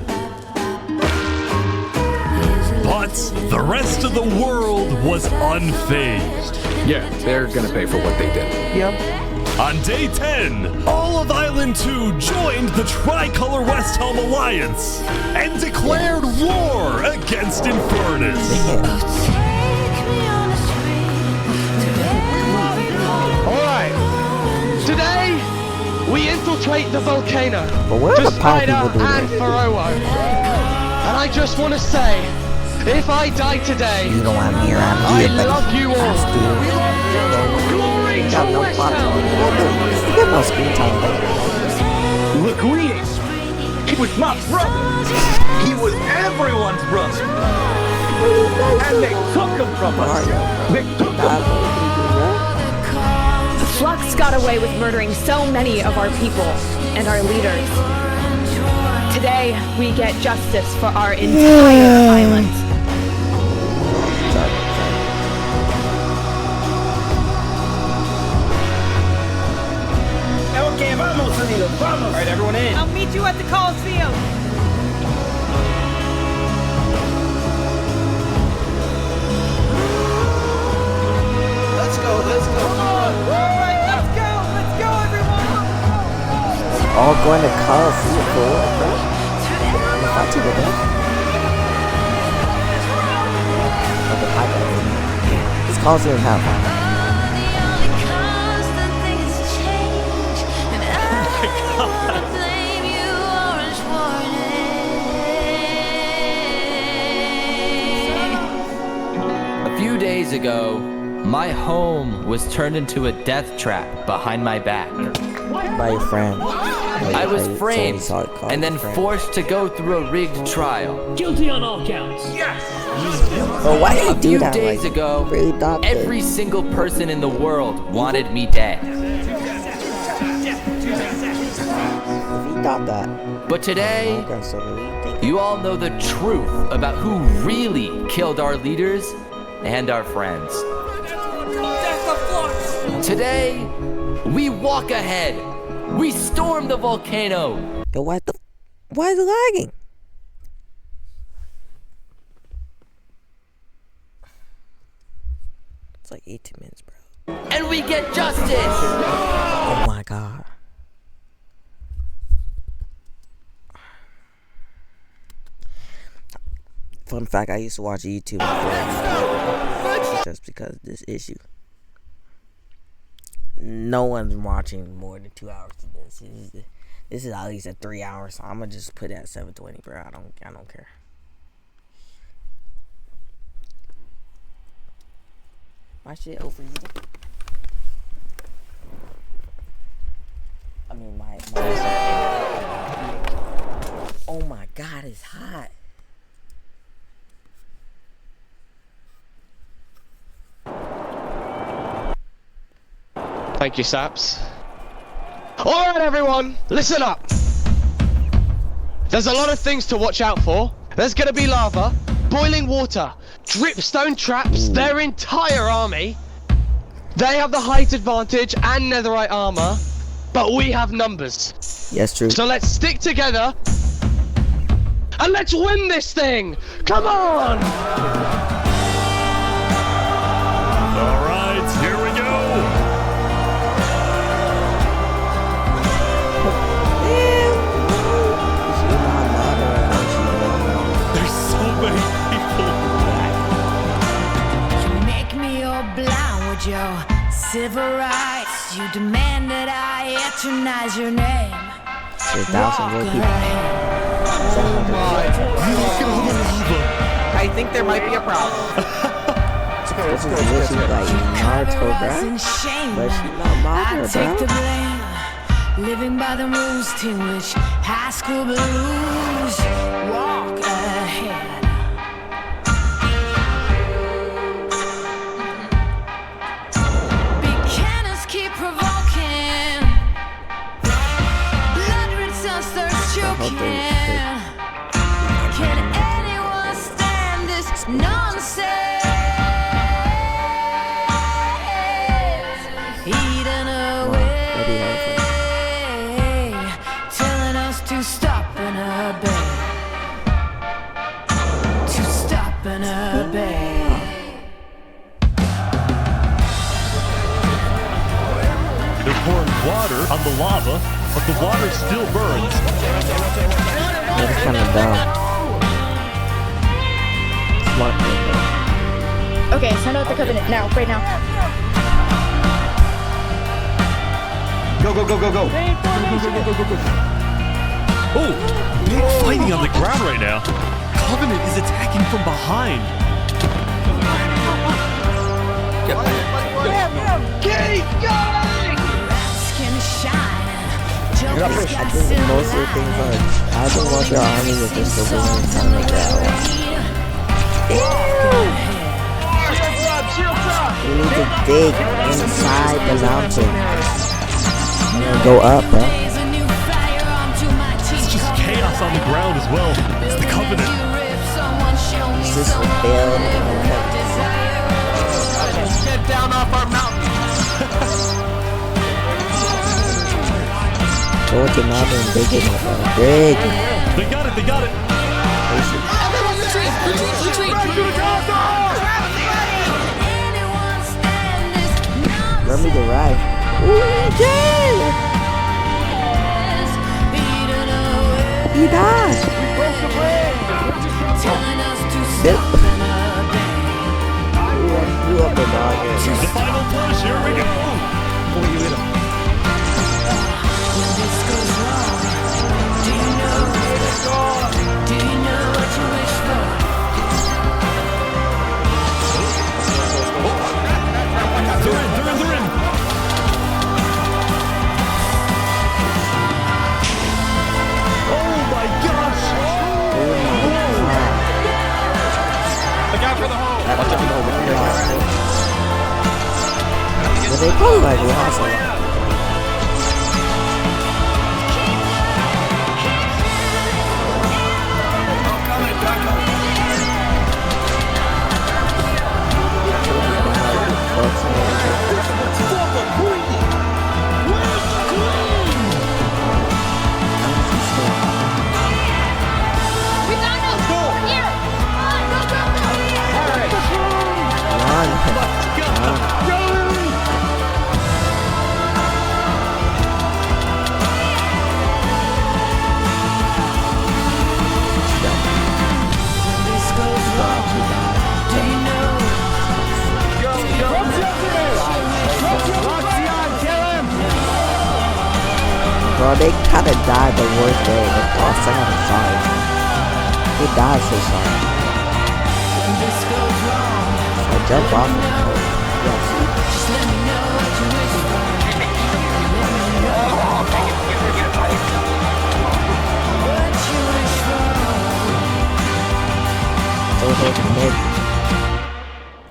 But the rest of the world was unfazed. Yeah, they're gonna pay for what they did. Yep. On day 10, all of Island 2 joined the Tricolor West Helm Alliance and declared war against Infernace. Alright, today we infiltrate the volcano to Spider and Faroe. And I just want to say, if I die today, you don't want me around I here, love you all. Glory to West Helm. You get no screen time. Look who he is. He was my brother. He was everyone's brother. And they took him from us. They took him. Flux got away with murdering so many of our people and our leaders. Today, we get justice for our entire island. Okay, vamos, amigos, vamos. All right, everyone in. I'll meet you at the Coliseum. Let's go. Come on. All right, let's go, everyone. All going to Coliseum for what, bro? Not to the death. This Coliseum have fun. A few days ago, my home was turned into a death trap behind my back. By your friend. I was framed and then forced to go through a rigged trial. Guilty on all counts. Yes! But why did you do that? A few days ago, every single person in the world wanted me dead. But today, you all know the truth about who really killed our leaders and our friends. the Flux! Today, we walk ahead. We storm the volcano. Yo, why is it lagging? It's like 18 minutes, bro. And we get justice! Oh my god. Fun fact, I used to watch YouTube before, just because of this issue. No one's watching more than 2 hours of this. This is at least at 3 hours. So I'm gonna just put it at 720, bro. I don't care. My shit overheating. I mean, my oh my god, it's hot. Thank you, Saps. Alright, everyone, listen up. There's a lot of things to watch out for. There's gonna be lava, boiling water, dripstone traps, their entire army. They have the height advantage and netherite armor, but we have numbers. Yes, true. So let's stick together and let's win this thing. Come on! Alright, here we go! There's so many people. You make me all blind with your civil rights. You demand that I eternize your name. There's thousands of people. I think there might be a problem. This is literally like Naruto, bruh. But she's not Naruto, bruh. Living by the rules, Teen Witch, high school blues. Walk ahead. Big cannons keep provoking. Blood-red suns start choking. Can anyone stand this nonsense? Eaten away. Telling us to stop and obey. To stop and obey. They're pouring water on the lava, but the water still burns. That's kind of dumb. Smart thing, though. Okay, send out the covenant now, right now. Go, go, go, go, go. Oh, big fighting on the ground right now. Covenant is attacking from behind. Keep going! Skin shine. I think most of the things are, I think most of our army is just focusing on the ground. We need to dig inside the mountain. Go up, bro. It's just chaos on the ground as well. It's the Covenant. It's just rebellion. Get down off our mountain! Go to the mountain and dig it, bro. Dig. They got it, they got it. Everyone retreat, retreat, retreat. Let me derive. He died. Yep. You up the dog here. The final push, here we go. Pull you in him. Do you know what you wish for? They're in. Oh my gosh! Look out for the hole! But they probably like lost a lot. Bro, they kinda died the worst way. Like, oh, I'm sorry. They died so sorry. I jump off.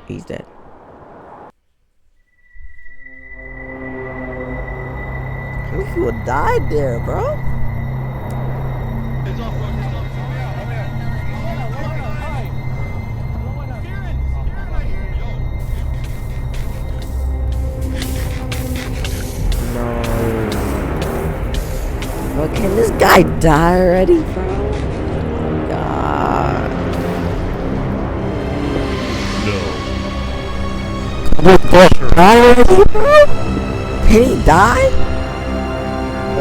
He's dead. If you would died there, bro. No. Bro, can this guy die already, bro? Oh, God. Die already, bro? Can he die?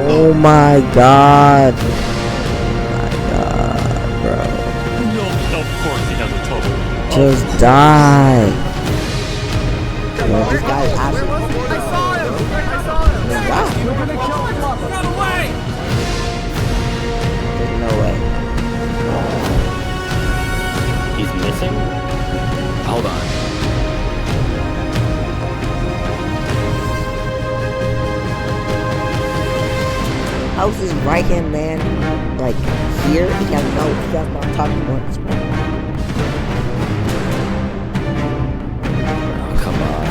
Oh my God. Oh my God, bro. No, of course he has a total. Just die. Yo, this guy is actually. I saw him! I saw him! We're gonna kill him! Run away! There's no way. He's missing? Hold on. How's his right hand man like here? He has no talking once. Oh, come on.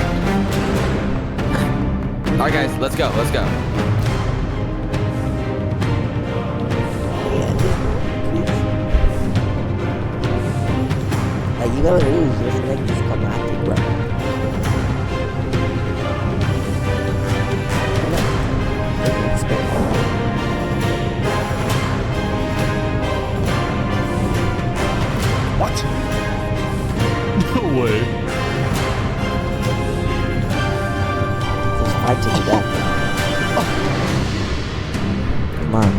Alright guys, let's go, let's go. Like you gotta lose, just make this come after you, bro. What? No way. Just fight to the death. Come on.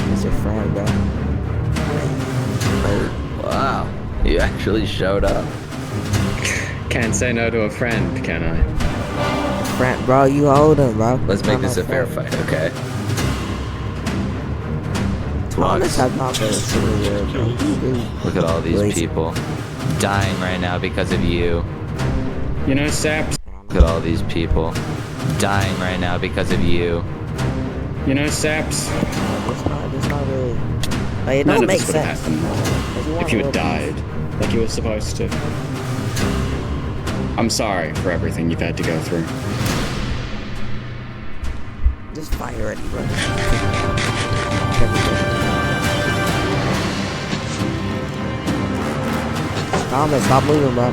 He's your friend, bro. Wow, you actually showed up. Can't say no to a friend, can I? Friend, bro, you hold him, bro. Let's make this a fair fight, okay? Thomas has not been a super bro. Look at all these people dying right now because of you. You know, Saps? Look at all these people dying right now because of you. You know, Saps? It's not really. Like, it None don't of make this would have sense. happened if you had died like you were supposed to. I'm sorry for everything you've had to go through. Just fight already, bro. Thomas, stop moving, bro.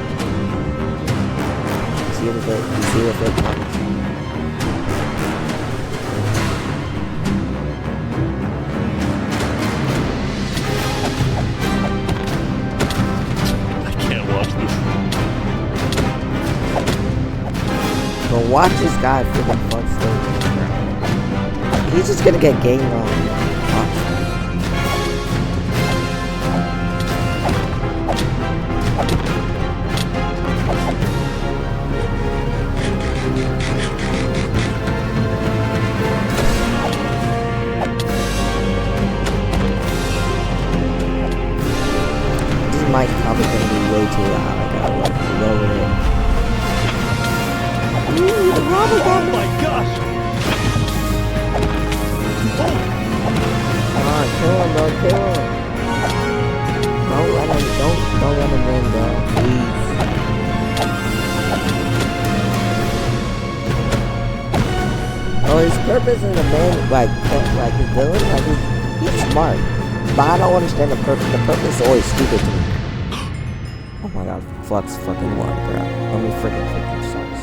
You see if it comes. I can't watch this. But watch this guy freaking fuck still. He's just gonna get game on. Mic probably gonna be way too loud. I gotta like lower it. Ooh, the lava got me. Oh my gosh! Come on, kill him, bro, kill him. Don't let him win, bro. Please. Oh, his purpose is the main, like his villain, like he's smart. But I don't understand the purpose. The purpose is always stupid to me. Oh my god, Flux fucking won, bro. Let me freaking sucks.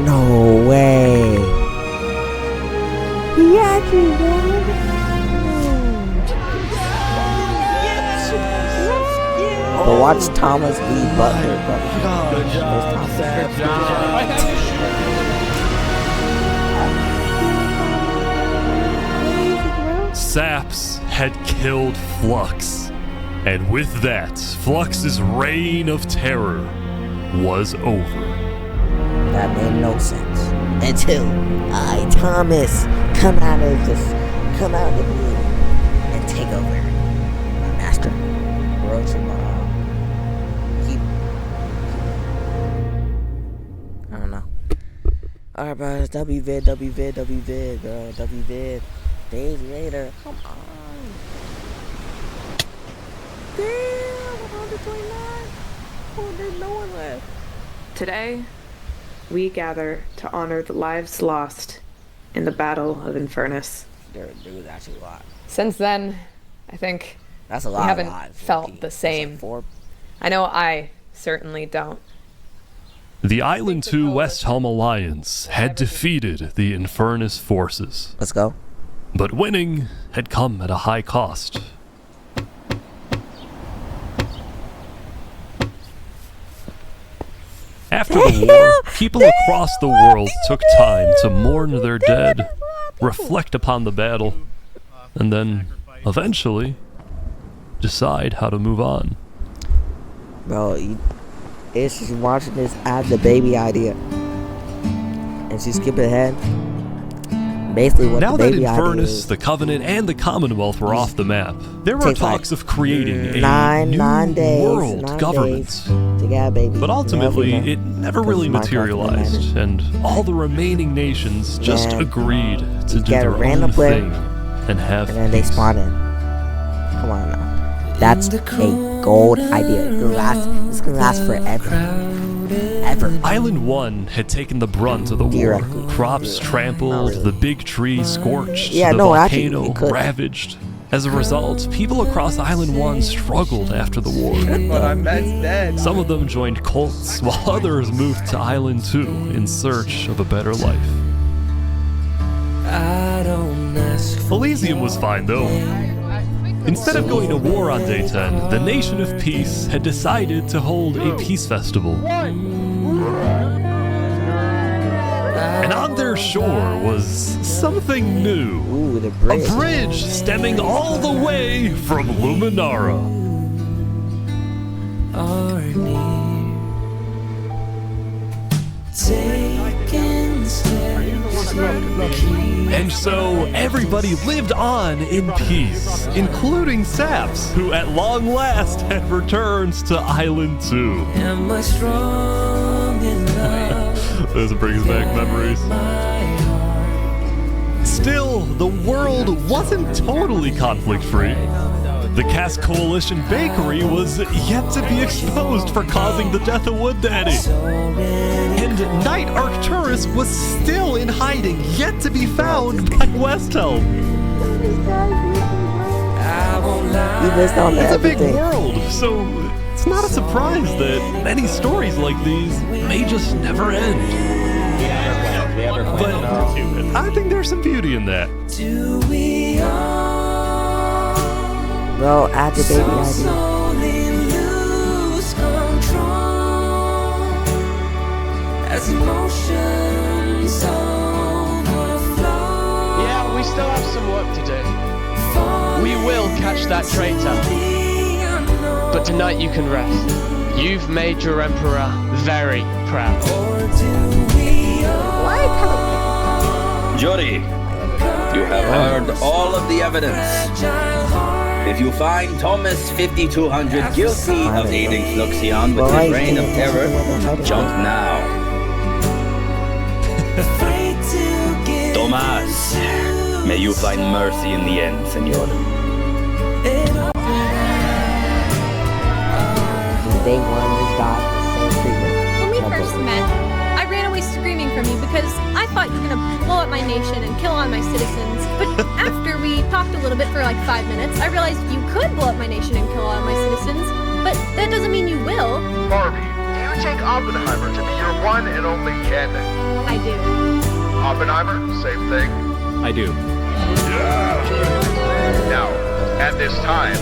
No way. He actually won. watch Thomas B. Butler, bro. Good job. Good job. Saps had killed Flux, and with that, Flux's reign of terror was over. That made no sense until Thomas come out of the blue and take over. My master, I don't know. Alright, bro, it's WVid, bro, WVid. Days later, come on. Damn, 129. Oh, there's no one left. Today, we gather to honor the lives lost in the Battle of Infernace. There was actually a lot. Since then, I think that's a lot. We haven't felt the same. I know I certainly don't. The Island 2 West Helm Alliance had defeated the Infernace forces. Let's go. But winning had come at a high cost. After the war, people across the world took time to mourn their dead, reflect upon the battle, and then, eventually, decide how to move on. Bro, it's just watching this add the baby idea. And she skip ahead. Basically what now the baby that idea Infernace, is. the Covenant, and the Commonwealth were off the map, there were talks of creating a nine days, world government. To get a baby. But ultimately, it never really materialized, and all the remaining nations just agreed to do their own thing and have and then they spawn in. Come on now. That's a gold idea. It's gonna last forever. Ever. Island 1 had taken the brunt of the war. Crops trampled, the big tree scorched, the volcano ravaged. As a result, people across Island 1 struggled after the war. But I'm dead. Some of them joined cults, while others moved to Island 2 in search of a better life. Elysium was fine though. Instead of going to war on day 10, the Nation of Peace had decided to hold a peace festival. And on their shore was something new. Ooh, the bridge. A bridge stemming all the way from Luminara. And so everybody lived on in peace, including Saps, who at long last had returned to Island 2. Those brings back memories. Still, the world wasn't totally conflict-free. The Cass Coalition Bakery was yet to be exposed for causing the death of Wood Daddy. And Knight Arcturus was still in hiding, yet to be found by Westhelm. It's a big world, so it's not a surprise that many stories like these may just never end. But I think there's some beauty in that. Bro, add the baby idea. Yeah, we still have some work to do. We will catch that traitor. But tonight you can rest. You've made your emperor very proud. Jury, you have heard all of the evidence. If you find Thomas 5200 guilty of aiding Fluxion with his reign of terror, jump now. Thomas, may you find mercy in the end, senor. Day one just got the same treatment. When we first met, I ran away screaming from you because I thought you were gonna blow up my nation and kill all my citizens. But after we talked a little bit for like 5 minutes, I realized you could blow up my nation and kill all my citizens. But that doesn't mean you will. Barbie, do you take Oppenheimer to be your one and only candidate? I do. Oppenheimer, same thing. I do. Yeah. Now, at this time,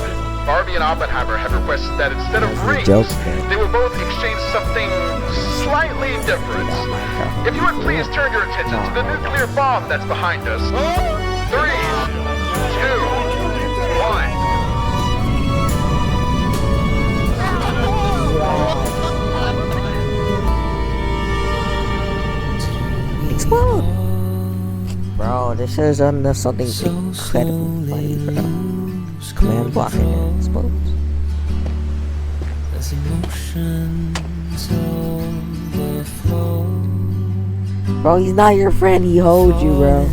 Barbie and Oppenheimer have requested that instead of rings, they will both exchange something slightly different. If you would please turn your attention to the nuclear bomb that's behind us. 3, 2, 1. Explode! Bro, this is something incredibly funny, bro. Man blocking it explodes. Bro, he's not your friend, he holds you, bro.